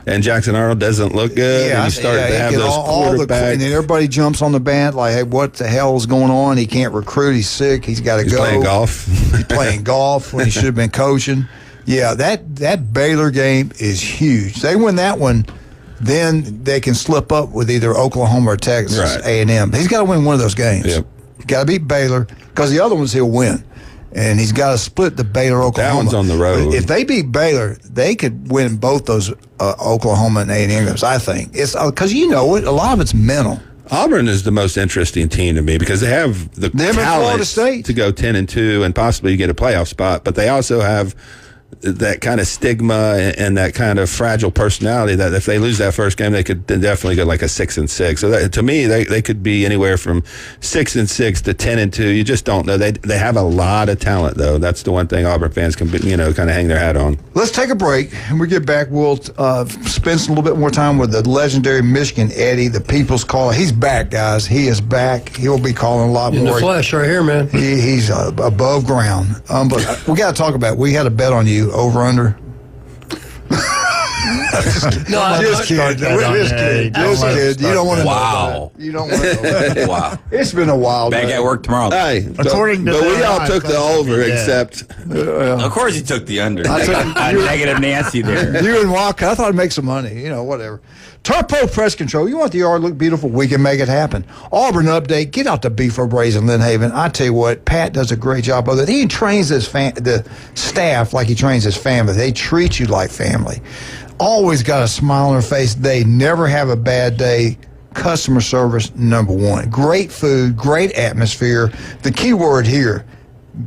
And Jackson Arnold doesn't look good. Yeah, and you start to have those quarterbacks. And then everybody jumps on the band like, hey, what the hell is going on? He can't recruit. He's sick. He's got to go. He's playing golf. He's playing golf when he should have been coaching. Yeah, that Baylor game is huge. They win that one, then they can slip up with either Oklahoma or Texas A&M. He's got to win one of those games. Yep. He's got to beat Baylor because the other ones he'll win. And he's got to split the Baylor, Oklahoma. That one's on the road. If they beat Baylor, they could win both those Oklahoma and A&M games, I think. It's because a lot of it's mental. Auburn is the most interesting team to me because they have the talent to go 10-2 and possibly get a playoff spot, but they also have that kind of stigma and that kind of fragile personality that if they lose that first game, they could definitely go like a 6-6. So that, to me, they could be anywhere from 6-6 to 10-2. You just don't know. They have a lot of talent, though. That's the one thing Auburn fans can kind of hang their hat on. Let's take a break, and we get back. We'll spend a little bit more time with the legendary Michigan Eddie, the people's caller. He's back, guys. He is back. He'll be calling a lot more. In the flesh right here, man. He's above ground. But we got to talk about it. We had a bet on you. Over under. Just kidding. You don't want to know that. You don't want to know that. Wow. It's been a while. Back at work tomorrow. Hey, but we all took the over, except. Of course, you took the under. Negative Nancy there. You and Walker. I thought I'd make some money. Whatever. Tarpo Press Control. You want the yard to look beautiful? We can make it happen. Auburn update. Get out to Beefo Braze in Lynn Haven. I tell you what, Pat does a great job of it. He trains the staff like he trains his family. They treat you like family. Always got a smile on their face. They never have a bad day. Customer service, number one. Great food, great atmosphere. The key word here,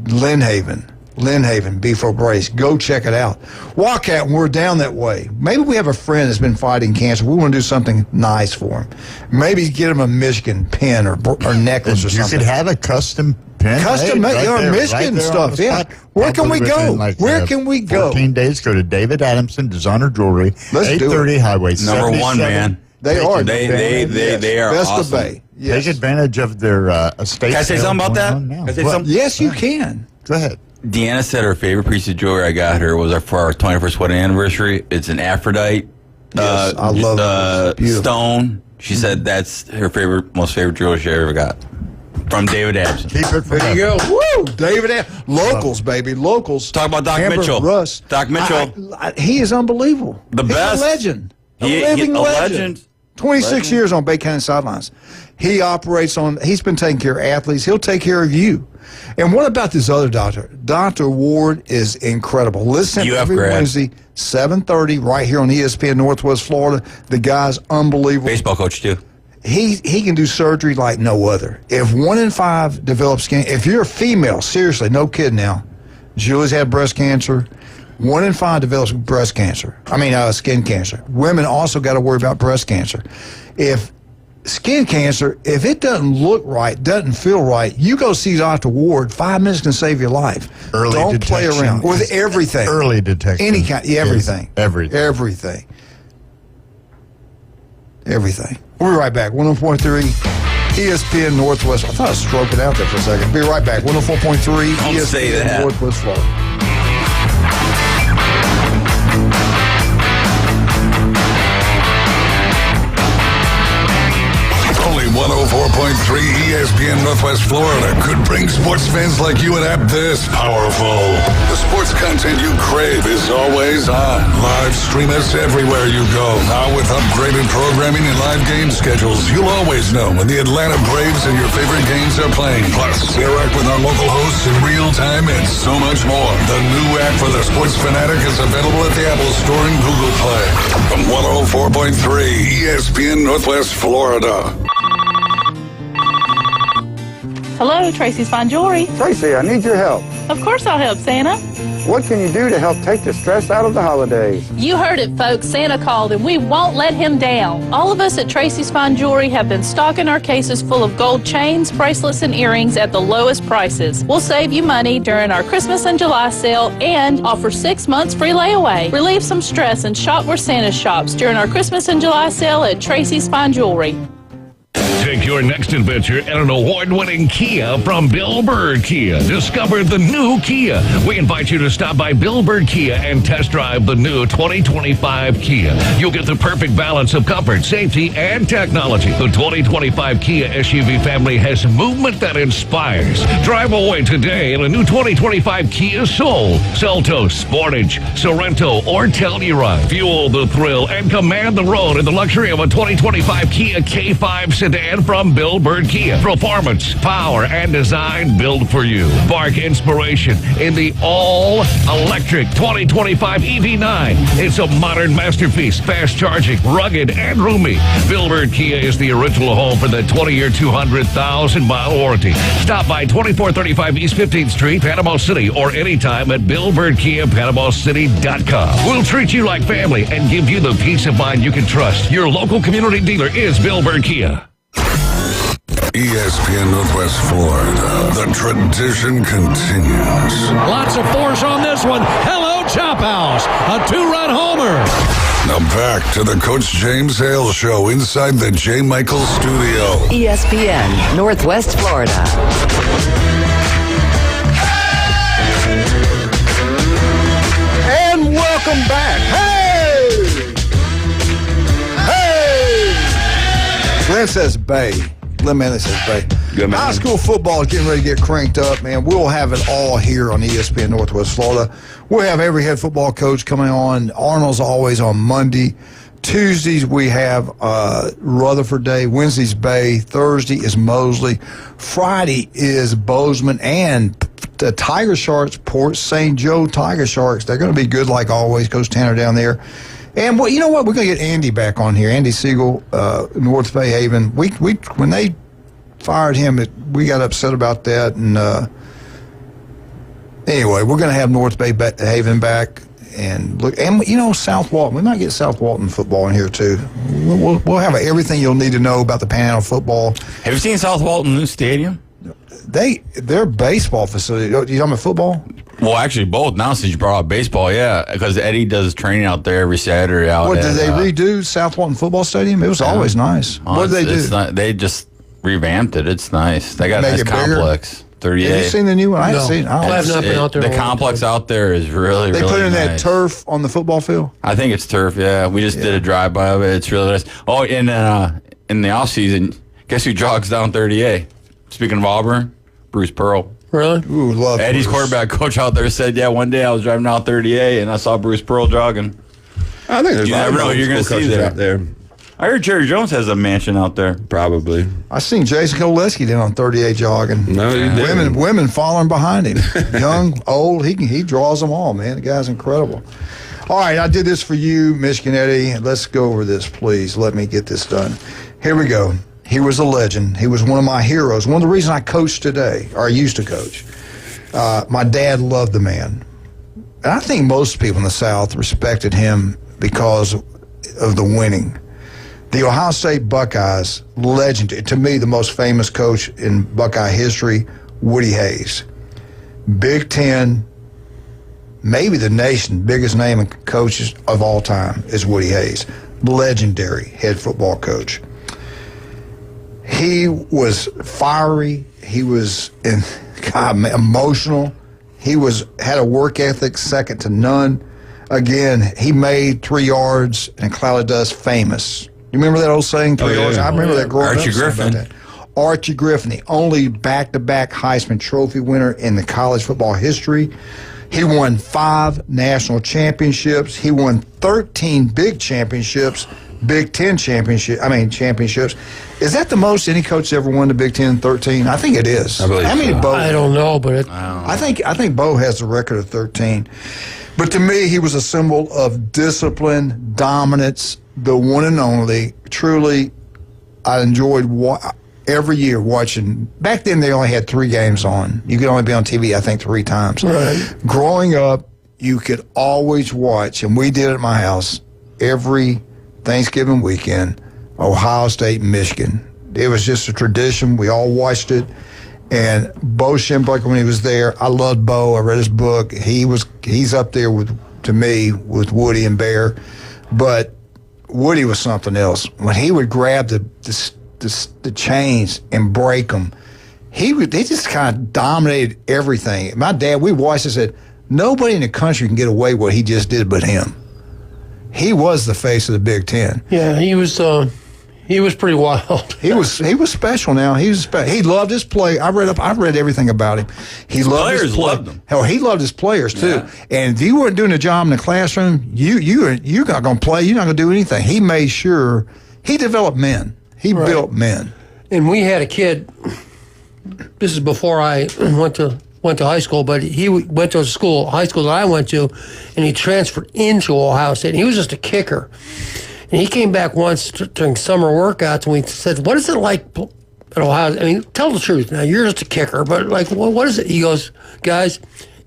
Lynn Haven. Lynn Haven, Beefo Brace. Go check it out. Walk out, and we're down that way. Maybe we have a friend that's been fighting cancer. We want to do something nice for him. Maybe get him a Michigan pin or necklace or something. You could have a custom pin. Custom Michigan stuff, yeah. Where can we go? Where can we go? 14 days, go to David Adamson Designer Jewelry, 830 Highway 77. Number one, man. They are. They are Best awesome. of Bay. Yes. Take advantage of their estate. Can I say something about that? Yes, you can. Go ahead. Deanna said her favorite piece of jewelry I got her was for our 21st wedding anniversary. It's an Aphrodite I love it. stone. She said that's her most favorite jewelry she ever got from David Adamson. Keep it for There you go. Woo! David Locals, baby. Locals. Talk about Doc Amber Mitchell. Russ. Doc Mitchell. He is unbelievable. The He's best. a legend. A He- living a legend. legend. 26 years on Bay County sidelines. He operates on, he's been taking care of athletes. He'll take care of you. And what about this other doctor? Dr. Ward is incredible. Listen every Wednesday, 7:30, right here on ESPN Northwest Florida. The guy's unbelievable. Baseball coach, too. He can do surgery like no other. If 1 in 5 develop skin, if you're a female, seriously, no kid now, Julie's had breast cancer. 1 in 5 develops breast cancer. Skin cancer. Women also got to worry about breast cancer. If skin cancer, if it doesn't look right, doesn't feel right, you go see Dr. Ward. 5 minutes can save your life. Don't play around with everything. Early detection. Any kind, everything. Everything. Everything. We'll be right back. 104.3 ESPN Northwest. I thought I was stroking out there for a second. Be right back. 104.3 ESPN Northwest Florida. Only 104.3 ESPN Northwest Florida could bring sports fans like you an app this powerful. The sports content you crave is always on. Live stream us everywhere you go. Now with upgraded programming and live game schedules, you'll always know when the Atlanta Braves and your favorite games are playing. Plus, interact with our local hosts in real time and so much more. The new app for the sports fanatic is available at the Apple Store and Google Play. From 104.3 ESPN Northwest Florida. Hello, Tracy's Fine Jewelry. Tracy, I need your help. Of course I'll help, Santa. What can you do to help take the stress out of the holidays? You heard it, folks. Santa called, and we won't let him down. All of us at Tracy's Fine Jewelry have been stocking our cases full of gold chains, bracelets, and earrings at the lowest prices. We'll save you money during our Christmas and July sale and offer 6 months free layaway. Relieve some stress and shop where Santa shops during our Christmas and July sale at Tracy's Fine Jewelry. Take your next adventure in an award-winning Kia from Bill Bird Kia. Discover the new Kia. We invite you to stop by Bill Bird Kia and test drive the new 2025 Kia. You'll get the perfect balance of comfort, safety, and technology. The 2025 Kia SUV family has movement that inspires. Drive away today in a new 2025 Kia Soul, Seltos, Sportage, Sorento, or Telluride. Fuel the thrill and command the road in the luxury of a 2025 Kia K5 sedan and from Bill Bird Kia. Performance, power, and design built for you. Spark inspiration in the all-electric 2025 EV9. It's a modern masterpiece, fast charging, rugged, and roomy. Bill Bird Kia is the original home for the 20-year, 200,000-mile warranty. Stop by 2435 East 15th Street, Panama City, or anytime at BillBirdKiaPanamaCity.com. We'll treat you like family and give you the peace of mind you can trust. Your local community dealer is Bill Bird Kia. ESPN Northwest Florida. The tradition continues. Lots of force on this one. Hello, Chop House. A 2-run homer. Now back to the Coach James Hale Show inside the J. Michael Studio. ESPN Northwest Florida. And welcome back. Hey! Glenn says Bay. Glenn Manley says Bay. Good man. High school football is getting ready to get cranked up, man. We'll have it all here on ESPN Northwest Florida. We'll have every head football coach coming on. Arnold's always on Monday. Tuesdays we have Rutherford Day. Wednesday's Bay. Thursday is Mosley. Friday is Bozeman and the Tiger Sharks, Port St. Joe Tiger Sharks. They're going to be good like always. Coach Tanner down there. And you know what? We're going to get Andy back on here. Andy Siegel, North Bay Haven. We when they fired him, we got upset about that. And anyway, we're going to have North Bay Haven back. And look, and you know, South Walton. We might get South Walton football in here too. We'll have everything you'll need to know about the Panhandle football. Have you seen South Walton new stadium? Their baseball facility. You talking about football? Well, actually, both now since you brought up baseball, yeah, because Eddie does training out there every Saturday. Did they redo South Walton Football Stadium? It was always nice. What did they do? They just revamped it. It's nice. They got a nice complex. 38. Have you seen the new one? I haven't seen it. I have not been out there. The complex out there is really, they really put in nice. that turf on the football field? I think it's turf, yeah. We just did a drive-by of it. It's really nice. Oh, and in the off-season, guess who jogs down 38? Speaking of Auburn, Bruce Pearl. Really? Ooh, love Eddie's Bruce. quarterback coach out there said, yeah, one day I was driving down 38 and I saw Bruce Pearl jogging. I think there's You a lot never of know who you're going to cool see coaches there. out there. I heard Jerry Jones has a mansion out there. Probably. I seen Jason Koleski down on 38 jogging. No, you didn't. Women following behind him. Young, old, he draws them all, man. The guy's incredible. All right, I did this for you, Michigan Eddie. Let's go over this, please. Let me get this done. Here we go. He was a legend. He was one of my heroes. One of the reasons I coach today, or I used to coach. My dad loved the man. And I think most people in the South respected him because of the winning. The Ohio State Buckeyes, legend, to me, the most famous coach in Buckeye history, Woody Hayes. Big Ten, maybe the nation's biggest name in coaches of all time is Woody Hayes. Legendary head football coach. He was fiery. He was emotional. He had a work ethic second to none. Again, he made 3 yards and a cloud of dust famous. You remember that old saying, 3 yards? I remember that growing up. Archie Griffin. That. Archie Griffin, the only back-to-back Heisman Trophy winner in the college football history. He won 5 national championships. He won 13 big championships, Big Ten championships. Is that the most any coach ever won the Big Ten? 13? I think it is. I believe How many so. Bo? I don't know, but I think Bo has the record of 13. But to me, he was a symbol of discipline, dominance, the one and only. Truly, I enjoyed every year watching. Back then, they only had 3 games on. You could only be on TV, I think, 3 times. Right. Growing up, you could always watch, and we did it at my house every Thanksgiving weekend, Ohio State, Michigan. It was just a tradition. We all watched it. And Bo Schembechler, when he was there, I loved Bo. I read his book. He's up there to me with Woody and Bear. But Woody was something else. When he would grab the chains and break them, they just kind of dominated everything. My dad, we watched it and said, nobody in the country can get away with what he just did but him. He was the face of the Big Ten. Yeah, he was pretty wild. He was special. Now he loved his play. I read everything about him. His players loved him. Hell, he loved his players too. Yeah. And if you weren't doing a job in the classroom, you're not going to play. You're not going to do anything. He made sure he developed men. He built men. And we had a kid. This is before I went to high school, but he went to high school that I went to, and he transferred into Ohio State. And he was just a kicker. And he came back once during summer workouts, and we said, "What is it like at Ohio?" I mean, tell the truth. Now you're just a kicker, but like, what is it? He goes, "Guys,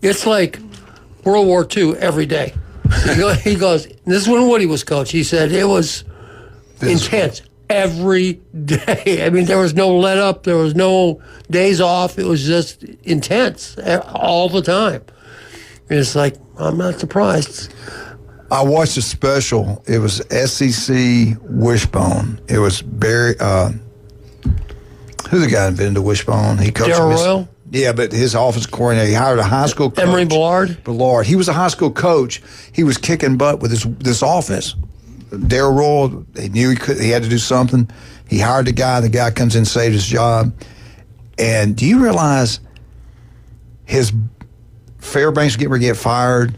it's like World War II every day." He goes, this is when Woody was coach. He said it was intense every day. I mean, there was no let up. There was no days off. It was just intense all the time. And it's like, I'm not surprised. I watched a special. It was SEC Wishbone. It was Barry. Who's the guy that invented the Wishbone? He coached Darryl Royal? Yeah, but his offense coordinator, he hired a high school coach. Emery Ballard? Ballard. He was a high school coach. He was kicking butt with this offense. Darryl Royal, he knew he had to do something. He hired the guy. The guy comes in and saved his job. And do you realize his Fairbanks getting ready to get fired?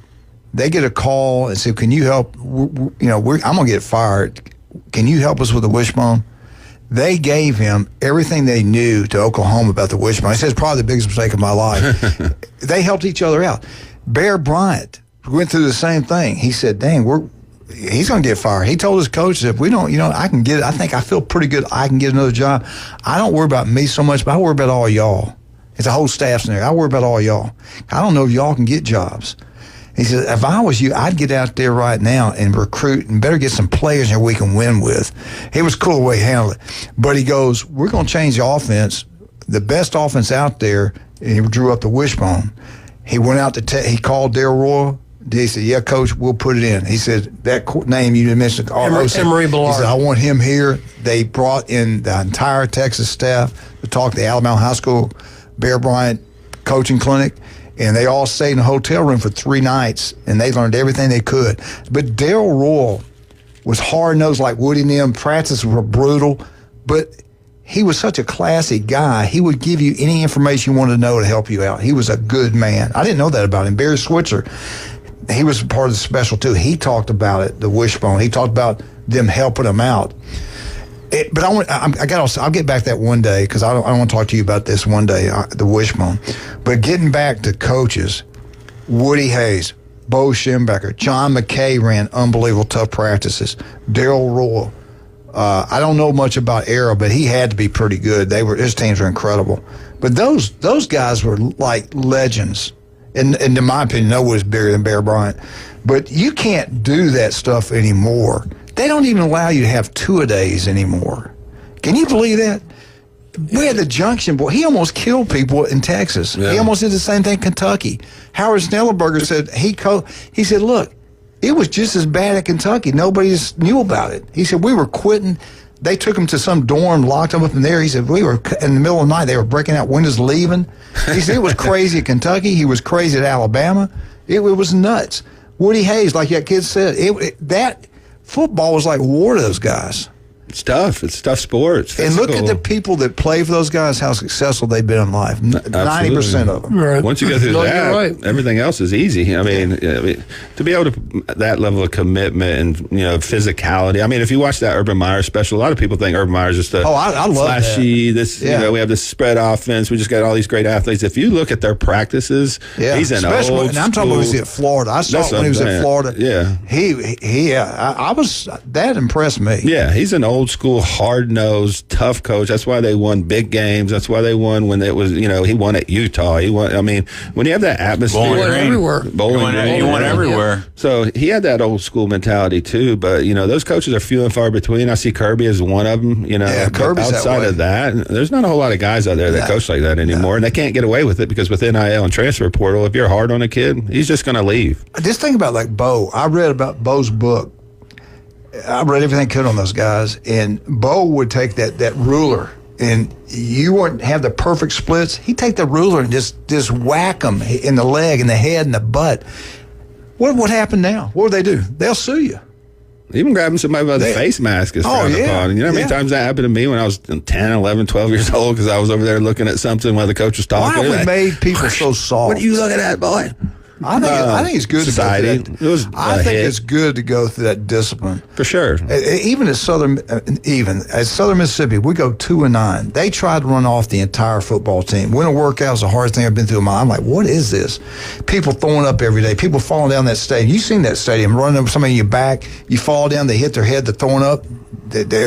They get a call and say, "Can you help? I'm going to get fired. Can you help us with the Wishbone?" They gave him everything they knew to Oklahoma about the Wishbone. He says, probably the biggest mistake of my life. They helped each other out. Bear Bryant went through the same thing. He said, dang, he's going to get fired. He told his coach, if we don't, I can get it. I think I feel pretty good. I can get another job. I don't worry about me so much, but I worry about all y'all. It's a whole staff scenario. I worry about all y'all. I don't know if y'all can get jobs. He said, if I was you, I'd get out there right now and recruit and better get some players here we can win with. It was cool the way he handled it. But he goes, we're going to change the offense, the best offense out there, and he drew up the Wishbone. He went out to he called Darryl Royal. He said, yeah, Coach, we'll put it in. He said, that name you mentioned, Emery Ballard. He said, I want him here. They brought in the entire Texas staff to talk to the Alabama High School Bear Bryant coaching clinic. And they all stayed in a hotel room for 3 nights, and they learned everything they could. But Darryl Royal was hard-nosed like Woody and them. Practices were brutal, but he was such a classy guy. He would give you any information you wanted to know to help you out. He was a good man. I didn't know that about him. Barry Switzer, he was part of the special, too. He talked about it, the Wishbone. He talked about them helping him out. But I'll get back to that one day because I don't want to talk to you about this one day, the Wishbone. But getting back to coaches, Woody Hayes, Bo Schembecker, John McKay ran unbelievable tough practices. Darryl Royal. I don't know much about Arrow, but he had to be pretty good. His teams were incredible. But those guys were like legends. And in my opinion, no one was bigger than Bear Bryant. But you can't do that stuff anymore. They don't even allow you to have two-a-days anymore. Can you believe that? We had the Junction Boy. He almost killed people in Texas. Yeah. He almost did the same thing in Kentucky. Howard Snellenberger said, he said, look, it was just as bad at Kentucky. Nobody knew about it. He said, we were quitting. They took him to some dorm, locked him up in there. He said, we were in the middle of the night. They were breaking out windows, leaving. He said, it was crazy at Kentucky. He was crazy at Alabama. It was nuts. Woody Hayes, like that kid said, that football was like war to those guys. It's tough. It's tough sports. And look at the people that play for those guys, how successful they've been in life. 90% of them. Right. Once you go through that, everything else is easy. I mean, to be able to that level of commitment and physicality. I mean, if you watch that Urban Meyer special, a lot of people think Urban Meyer is just a I love flashy. We have this spread offense. We just got all these great athletes. If you look at their practices, he's an old school. And I'm talking about when he was at Florida. I saw it when he was at Florida. Yeah, I was that impressed me. Yeah, he's an old school, hard-nosed, tough coach. That's why they won big games. That's why they won when it was, he won at Utah. He won. I mean, when you have that atmosphere, he won everywhere. He won everywhere. So he had that old school mentality too. But those coaches are few and far between. I see Kirby as one of them. Kirby's outside of that, there's not a whole lot of guys out there that coach like that anymore, and they can't get away with it because with NIL and transfer portal, if you're hard on a kid, he's just going to leave. Just think about like Bo. I read about Bo's book. I read everything I could on those guys, and Bo would take that ruler, and you wouldn't have the perfect splits. He'd take the ruler and just whack them in the leg, in the head, and the butt. What would happen now? What would they do? They'll sue you. Even grabbing somebody by the face mask is frowned upon. You know how many times that happened to me when I was 10, 11, 12 years old because I was over there looking at something while the coach was talking. Why have we made people so soft? What are you looking at, boy? I think it's good society. to go through that. I think it's good to go through that discipline. For sure. Even at Southern Mississippi, we go 2-9. They tried to run off the entire football team. Winter workout is the hardest thing I've been through in my life. I'm like, what is this? People throwing up every day. People falling down that stadium. You've seen that stadium, running up somebody in your back. You fall down, they hit their head, they're throwing up.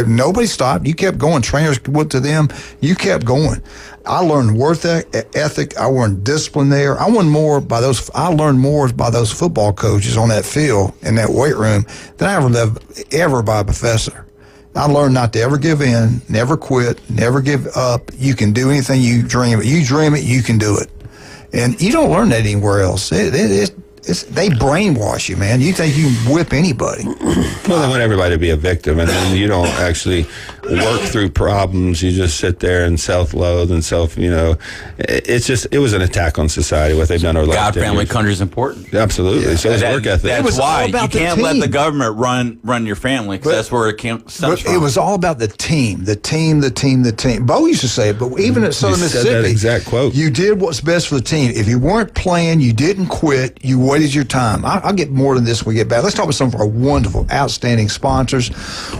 Nobody stopped. You kept going. Trainers went to them. You kept going. I learned work ethic. I learned discipline there. I learned more by those football coaches on that field in that weight room than I ever by a professor. I learned not to ever give in, never quit, never give up. You can do anything you dream it. You dream it, you can do it. And you don't learn that anywhere else. They brainwash you, man. You think you can whip anybody. Well, they want everybody to be a victim, and then you don't actually work through problems. You just sit there and self-loathe and it was an attack on society, what they've done over the last 10 years. God, family, country is important. Absolutely. Yeah. So it's work ethic. That's why you can't let the government run your family, because that's where it stems from. It was all about the team. Bo used to say it, but even at Southern Mississippi, that exact quote. You did what's best for the team. If you weren't playing, you didn't quit, you waited your time. I'll get more than this when we get back. Let's talk about some of our wonderful, outstanding sponsors.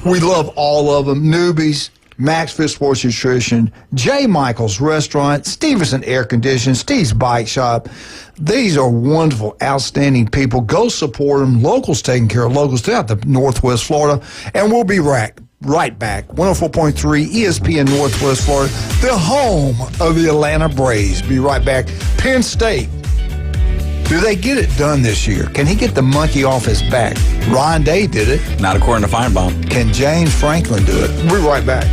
We love all of them. Newbies, Max Fit Sports Nutrition, J. Michael's Restaurant, Stevenson Air Conditioning, Steve's Bike Shop. These are wonderful, outstanding people. Go support them. Locals taking care of locals throughout the Northwest Florida. And we'll be right back. 104.3 ESPN Northwest Florida, the home of the Atlanta Braves. Be right back. Penn State. Do they get it done this year? Can he get the monkey off his back? Ryan Day did it. Not according to Feinbaum. Can James Franklin do it? We'll be right back.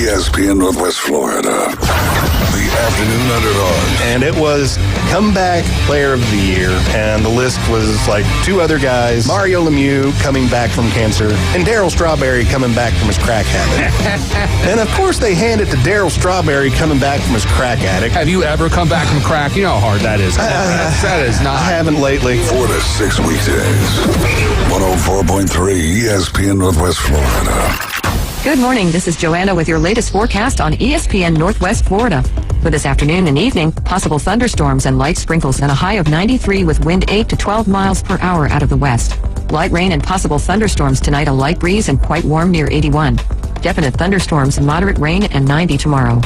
ESPN Northwest Florida. The afternoon underdog. And it was comeback player of the year, and the list was like two other guys: Mario Lemieux coming back from cancer, and Darryl Strawberry coming back from his crack habit. And of course, they hand it to Darryl Strawberry coming back from his crack addict. Have you ever come back from crack? You know how hard that is. That is not. I haven't lately. 4 to 6 weekdays. 104.3 ESPN Northwest Florida. Good morning. This is Joanna with your latest forecast on ESPN Northwest Florida. For this afternoon and evening, possible thunderstorms and light sprinkles and a high of 93 with wind 8 to 12 miles per hour out of the west. Light rain and possible thunderstorms tonight, a light breeze and quite warm near 81. Definite thunderstorms and moderate rain and 90 tomorrow.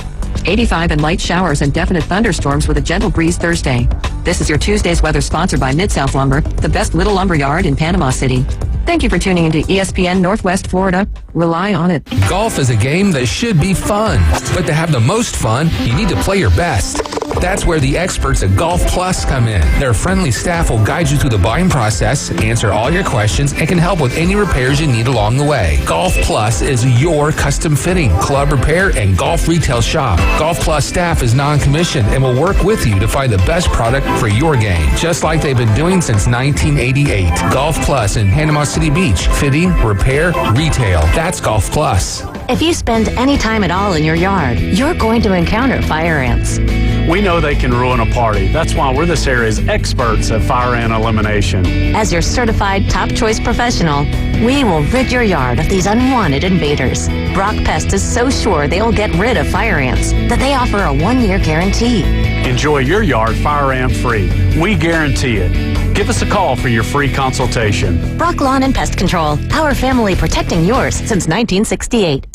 85 and light showers and definite thunderstorms with a gentle breeze Thursday. This is your Tuesday's weather sponsored by Mid-South Lumber, the best little lumber yard in Panama City. Thank you for tuning into ESPN Northwest Florida. Rely on it. Golf is a game that should be fun, but to have the most fun, you need to play your best. That's where the experts at Golf Plus come in. Their friendly staff will guide you through the buying process, answer all your questions, and can help with any repairs you need along the way. Golf Plus is your custom fitting, club repair, and golf retail shop. Golf Plus staff is non-commissioned and will work with you to find the best product for your game, just like they've been doing since 1988. Golf Plus in Panama City Beach. Fitting, repair, retail. That's Golf Plus. If you spend any time at all in your yard, you're going to encounter fire ants. We know they can ruin a party. That's why we're this area's experts at fire ant elimination. As your certified top choice professional, we will rid your yard of these unwanted invaders. Brock Pest is so sure they'll get rid of fire ants that they offer a 1-year guarantee. Enjoy your yard fire ant free. We guarantee it. Give us a call for your free consultation. Brock Lawn and Pest Control, our family protecting yours since 1968.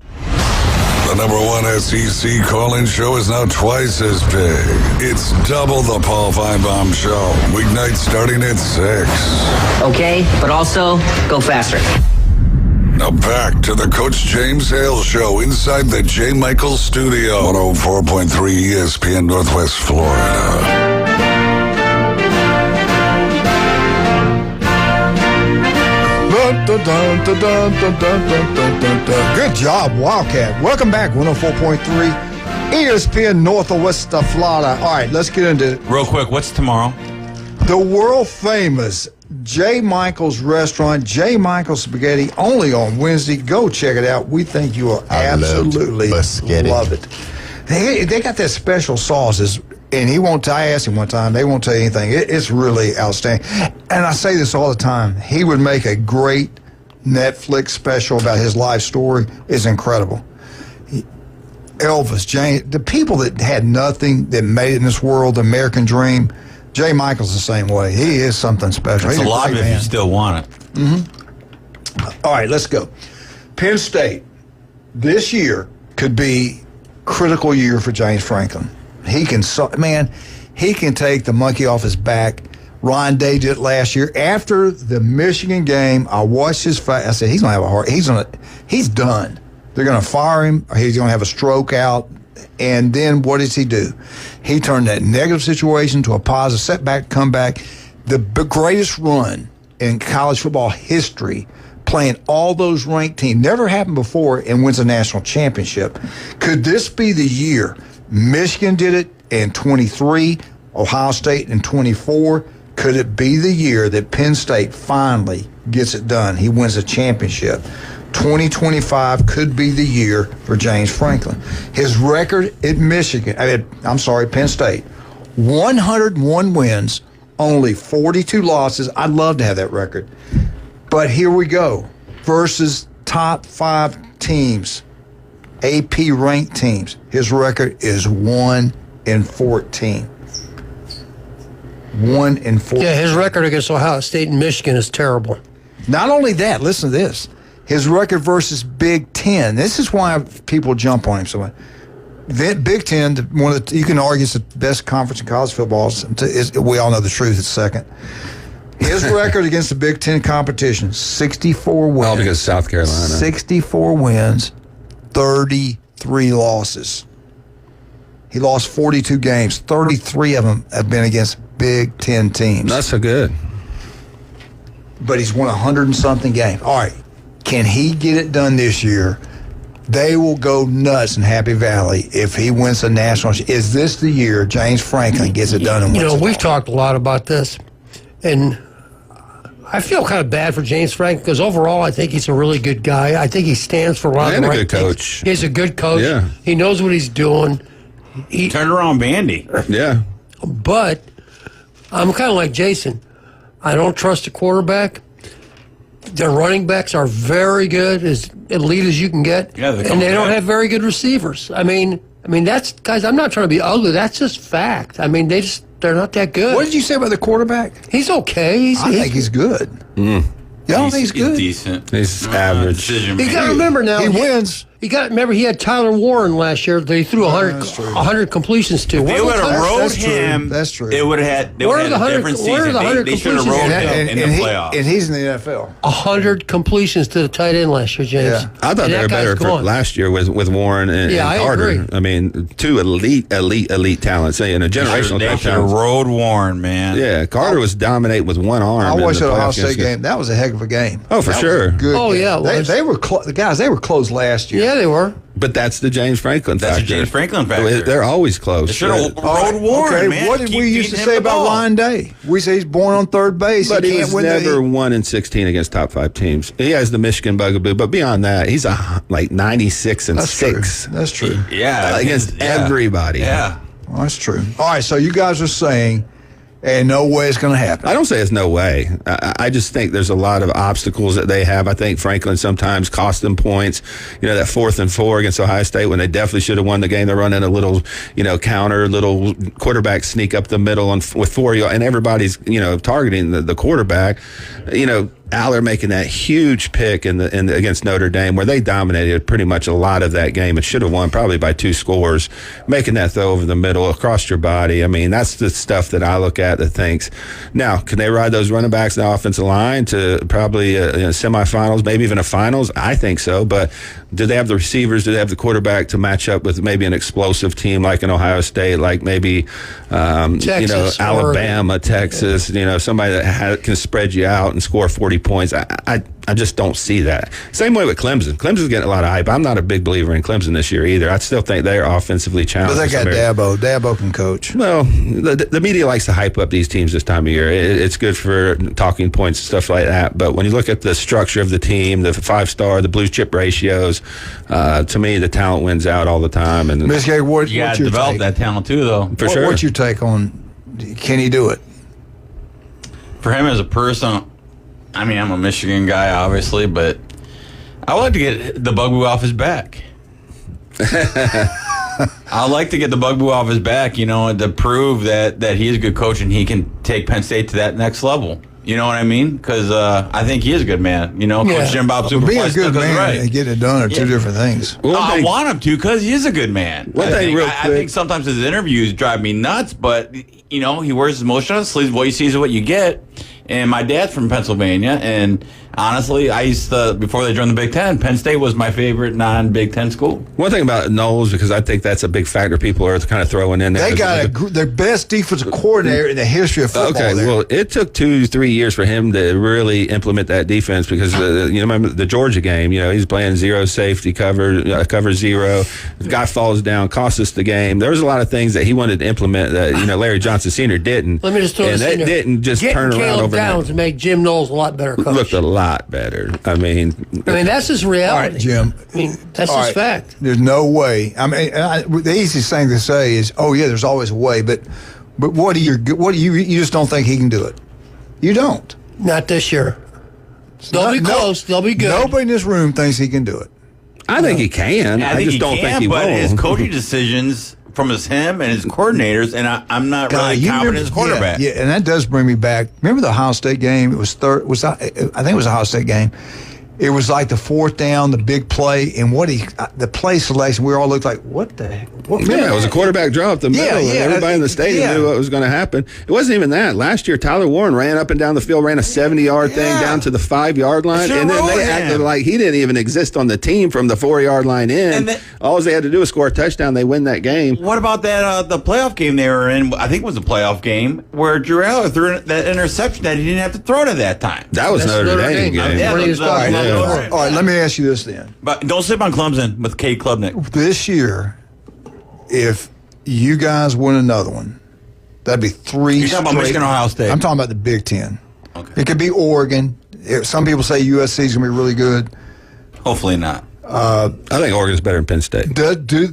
The number one SEC call-in show is now twice as big. It's double the Paul Feinbaum Show. Weeknights starting at 6. Okay, but also go faster. Now back to the Coach James Hale Show inside the J. Michael Studio. 104.3 ESPN Northwest Florida. Good job, Wildcat. Welcome back, 104.3 ESPN Northwest Florida. All right, let's get into it. Real quick, what's tomorrow? The world famous J. Michael's Restaurant, J. Michael's Spaghetti, only on Wednesday. Go check it out. We think you will absolutely love it. They got that special sauces. And I asked him one time, they won't tell you anything. It's really outstanding. And I say this all the time. He would make a great Netflix special about his life story is incredible. Elvis, James, the people that had nothing that made it in this world, the American dream. Jay Michael's the same way. He is something special. It's a lot if you still want it. Mm-hmm. All right, let's go. Penn State. This year could be critical year for James Franklin. He can take the monkey off his back. Ryan Day did it last year. After the Michigan game, I watched his fight. I said, he's going to have a heart. He's done. They're going to fire him, or he's going to have a stroke out. And then what does he do? He turned that negative situation to a positive setback, comeback. The greatest run in college football history, playing all those ranked teams. Never happened before, and wins a national championship. Could this be the year? Michigan did it in 23, Ohio State in 24. Could it be the year that Penn State finally gets it done? He wins a championship. 2025 could be the year for James Franklin. His record at Penn State, 101 wins, only 42 losses. I'd love to have that record. But here we go. Versus top 5 teams, AP ranked teams. His record is 1-14. 1-14. Yeah, his record against Ohio State and Michigan is terrible. Not only that, listen to this. His record versus Big Ten. This is why people jump on him so much. Big Ten, you can argue it's the best conference in college football. We all know the truth. It's second. His record against the Big Ten competition, 64 wins. All because South Carolina. 64 wins, 33 losses. He lost 42 games. 33 of them have been against Big Ten teams. Not so good. But he's won 100 and something games. All right. Can he get it done this year? They will go nuts in Happy Valley if he wins the national. Is this the year James Franklin gets it done? And we've talked a lot about this, and I feel kind of bad for James Franklin because overall I think he's a really good guy. I think he stands for a lot of the right good things. coach. He's a good coach. Yeah. He knows what he's doing. He turned around Bandy. Yeah. But I'm kind of like Jason. I don't trust the quarterback. Their running backs are very good, as elite as you can get, and they don't have very good receivers. I mean, that's, guys, I'm not trying to be ugly. That's just fact. I mean, they're not that good. What did you say about the quarterback? He's okay. I think he's good. Mm. Y'all don't think he's good? Decent. He's average. You got to remember now. He wins. Remember, he had Tyler Warren last year that he threw 100 completions to. If they would have rode him, that's true. It would have had a different season. They should have rode him in the playoffs. And he's in the NFL. 100 completions to the tight end last year, James. Yeah. I thought they were better for last year with Warren and Carter. Agree. I mean, two elite talents, a generational They type should have talents. rode Warren, man. Yeah, Carter was dominating with one arm. I watched in that the Ohio playoff State against- game. That was a heck of a game. Oh, for That sure. was a good game. Yeah, it was. They were the guys. They were close last year. Yeah, they were. But that's the James Franklin factor. That's the James Franklin factor. They're always close. They should have rode Warren, Okay, man. what did Keep we used to feeding say him the about ball. Ryan Day? We say he's born on third base. But he can't was win never 1-16 against top 5 teams. He has the Michigan bugaboo, but beyond that, he's like 96-6. That's true. Yeah, against everybody. Yeah, Well, that's true. All right, so you guys are saying, and no way it's going to happen. I don't say it's no way. I just think there's a lot of obstacles that they have. I think Franklin sometimes cost them points. That 4th and 4 against Ohio State when they definitely should have won the game. They're running a little, counter, little quarterback sneak up the middle with 4 yards, and everybody's, targeting the quarterback. Aller making that huge pick against Notre Dame where they dominated pretty much a lot of that game and should have won probably by 2 scores, making that throw over the middle across your body. I mean, that's the stuff that I look at that thinks, now, can they ride those running backs and the offensive line to probably semifinals, maybe even a finals? I think so, but do they have the receivers? Do they have the quarterback to match up with maybe an explosive team like an Ohio State, like maybe, Texas, Alabama, Texas, somebody that can spread you out and score 40 points? I just don't see that. Same way with Clemson. Clemson's getting a lot of hype. I'm not a big believer in Clemson this year either. I still think they're offensively challenged. But they got Dabo. Dabo can coach. Well, the media likes to hype up these teams this time of year. It's good for talking points and stuff like that. But when you look at the structure of the team, the 5-star, the blue chip ratios, to me, the talent wins out all the time. And Ms. Gay, what's You got your to develop take? that talent too, though. For sure. What's your take on, can he do it? For him as a person, I mean, I'm a Michigan guy, obviously, but I would like to get the bugaboo off his back. I'd like to get the bugaboo off his back, to prove that he's a good coach and he can take Penn State to that next level. You know what I mean? Because I think he is a good man. Coach Jim Bob Superfly. Being a good man and getting it done are two different things. Well, I want him to because he is a good man. I think sometimes his interviews drive me nuts, but he wears his emotion on his sleeves. What you see is what you get. And my dad's from Pennsylvania, and honestly, I used to, before they joined the Big Ten, Penn State was my favorite non-Big Ten school. One thing about Knowles, because I think that's a big factor people are kind of throwing in there. They got their best defensive coordinator in the history of football. Okay, well, it took 2-3 years for him to really implement that defense because, remember the Georgia game, he's playing zero safety, cover zero. The guy falls down, costs us the game. There was a lot of things that he wanted to implement that, Larry Johnson Sr. didn't. Let me just throw this in there. Didn't just turn around overnight. Down to make Jim Knowles a lot better coach. Looked a lot better. I mean, that's his reality. All right, Jim. I mean, that's his fact. There's no way. I mean, the easiest thing to say is, "Oh yeah, there's always a way." But what do you just don't think he can do it? You don't. Not this year. They'll be close. They'll be good. Nobody in this room thinks he can do it. I think he can. I just don't think he will. But his coaching decisions from him and his coordinators, and I'm not really confident in his quarterback. Yeah, and that does bring me back. Remember the Ohio State game? It was I think it was a Ohio State game. It was like the fourth down, the big play, and the play selection. We all looked like, what the heck? It was a quarterback draw up the middle, and everybody in the stadium knew what was going to happen. It wasn't even that. Last year, Tyler Warren ran up and down the field, ran a 70-yard thing down to the 5-yard line, and then they acted like he didn't even exist on the team from the 4-yard line in. All they had to do was score a touchdown. They win that game. What about that the playoff game they were in? I think it was a playoff game where Drew Allen threw that interception that he didn't have to throw to that time. That was Notre Dame game. All right, let me ask you this then. But don't sleep on Clemson with Cade Klubnik. This year, if you guys win another one, that'd be 3 You're talking about Michigan, Ohio State. I'm talking about the Big Ten. Okay. It could be Oregon. Some people say USC is going to be really good. Hopefully not. I think Oregon's better than Penn State. Do you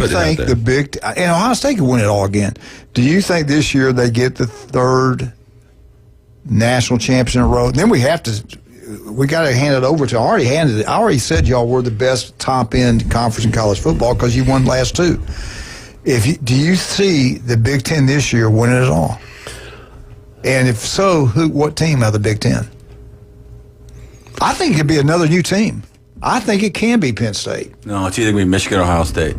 think the Big – and Ohio State could win it all again. Do you think this year they get the third national championship in a row? Then we have to – we got to hand it over to. I already said y'all were the best top end conference in college football because you won last two. Do you see the Big Ten this year winning it all? And if so, what team out of the Big Ten? I think it could be another new team. I think it can be Penn State. No, it's either going to be Michigan or Ohio State.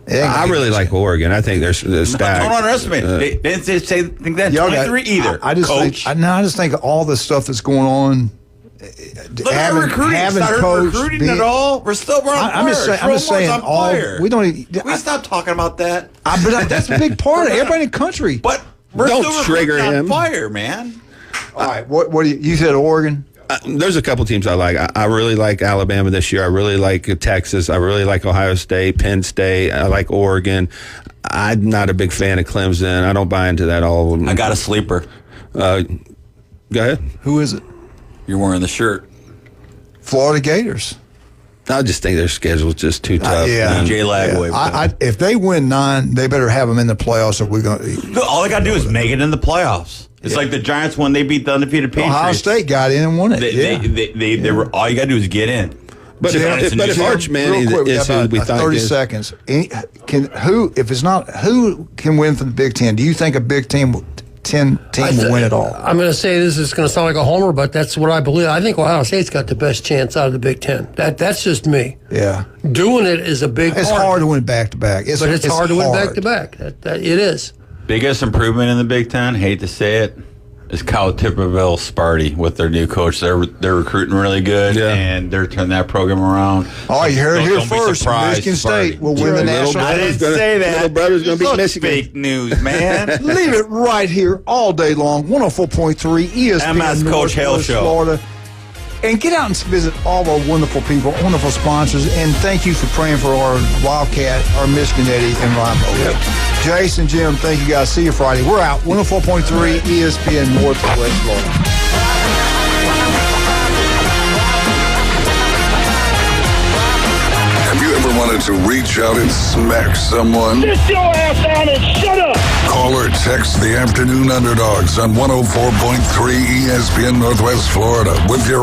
I really like Oregon. I think they're stacked. Don't underestimate. They didn't think that 23 either. I just think all the stuff that's going on. Look at recruiting. It's not recruiting at all. We're still on fire. I'm just saying we don't. We stop talking about that. But that's a big part of everybody in the country. But we're don't trigger him. On fire, man. All right. What do you said? Oregon. There's a couple teams I like. I really like Alabama this year. I really like Texas. I really like Ohio State, Penn State. I like Oregon. I'm not a big fan of Clemson. I don't buy into that all. I got a sleeper. Go ahead. Who is it? You're wearing the shirt. Florida Gators. I just think their schedule's just too tough. DJ Lagway. If they win 9, they better have them in the playoffs. If we're going to, all they got to do is make it in the playoffs. It's like the Giants when they beat the undefeated Patriots. Ohio State got in and won it. They were, all you got to do is get in. But if Arch Manning is who we thought 30 seconds. Who can win from the Big Ten? Do you think a Big Ten will win it all? I'm going to say this is going to sound like a homer, but that's what I believe. I think Ohio State's got the best chance out of the Big Ten. That's just me. Yeah. Doing it is a big It's hard to win back-to-back. But it's hard to win back-to-back. It is. Biggest improvement in the Big Ten, hate to say it, is Kyle Tipperville Sparty with their new coach. They're recruiting really good, and they're turning that program around. Oh, you heard it here first. Michigan State will win the national. I didn't say that. Little brother's going to beat Michigan. Fake news, man. Leave it right here all day long. 104.3 ESPN MS Coach Hale Show. Florida. And get out and visit all of our wonderful people, wonderful sponsors, and thank you for praying for our Wildcat, our Michigan Eddie, and Ryan. Yep. Jason, Jim, thank you guys. See you Friday. We're out. 104.3 ESPN Northwest Florida. Have you ever wanted to reach out and smack someone? Sit your ass down and shut up! Call or Text the afternoon underdogs on 104.3 ESPN Northwest Florida with your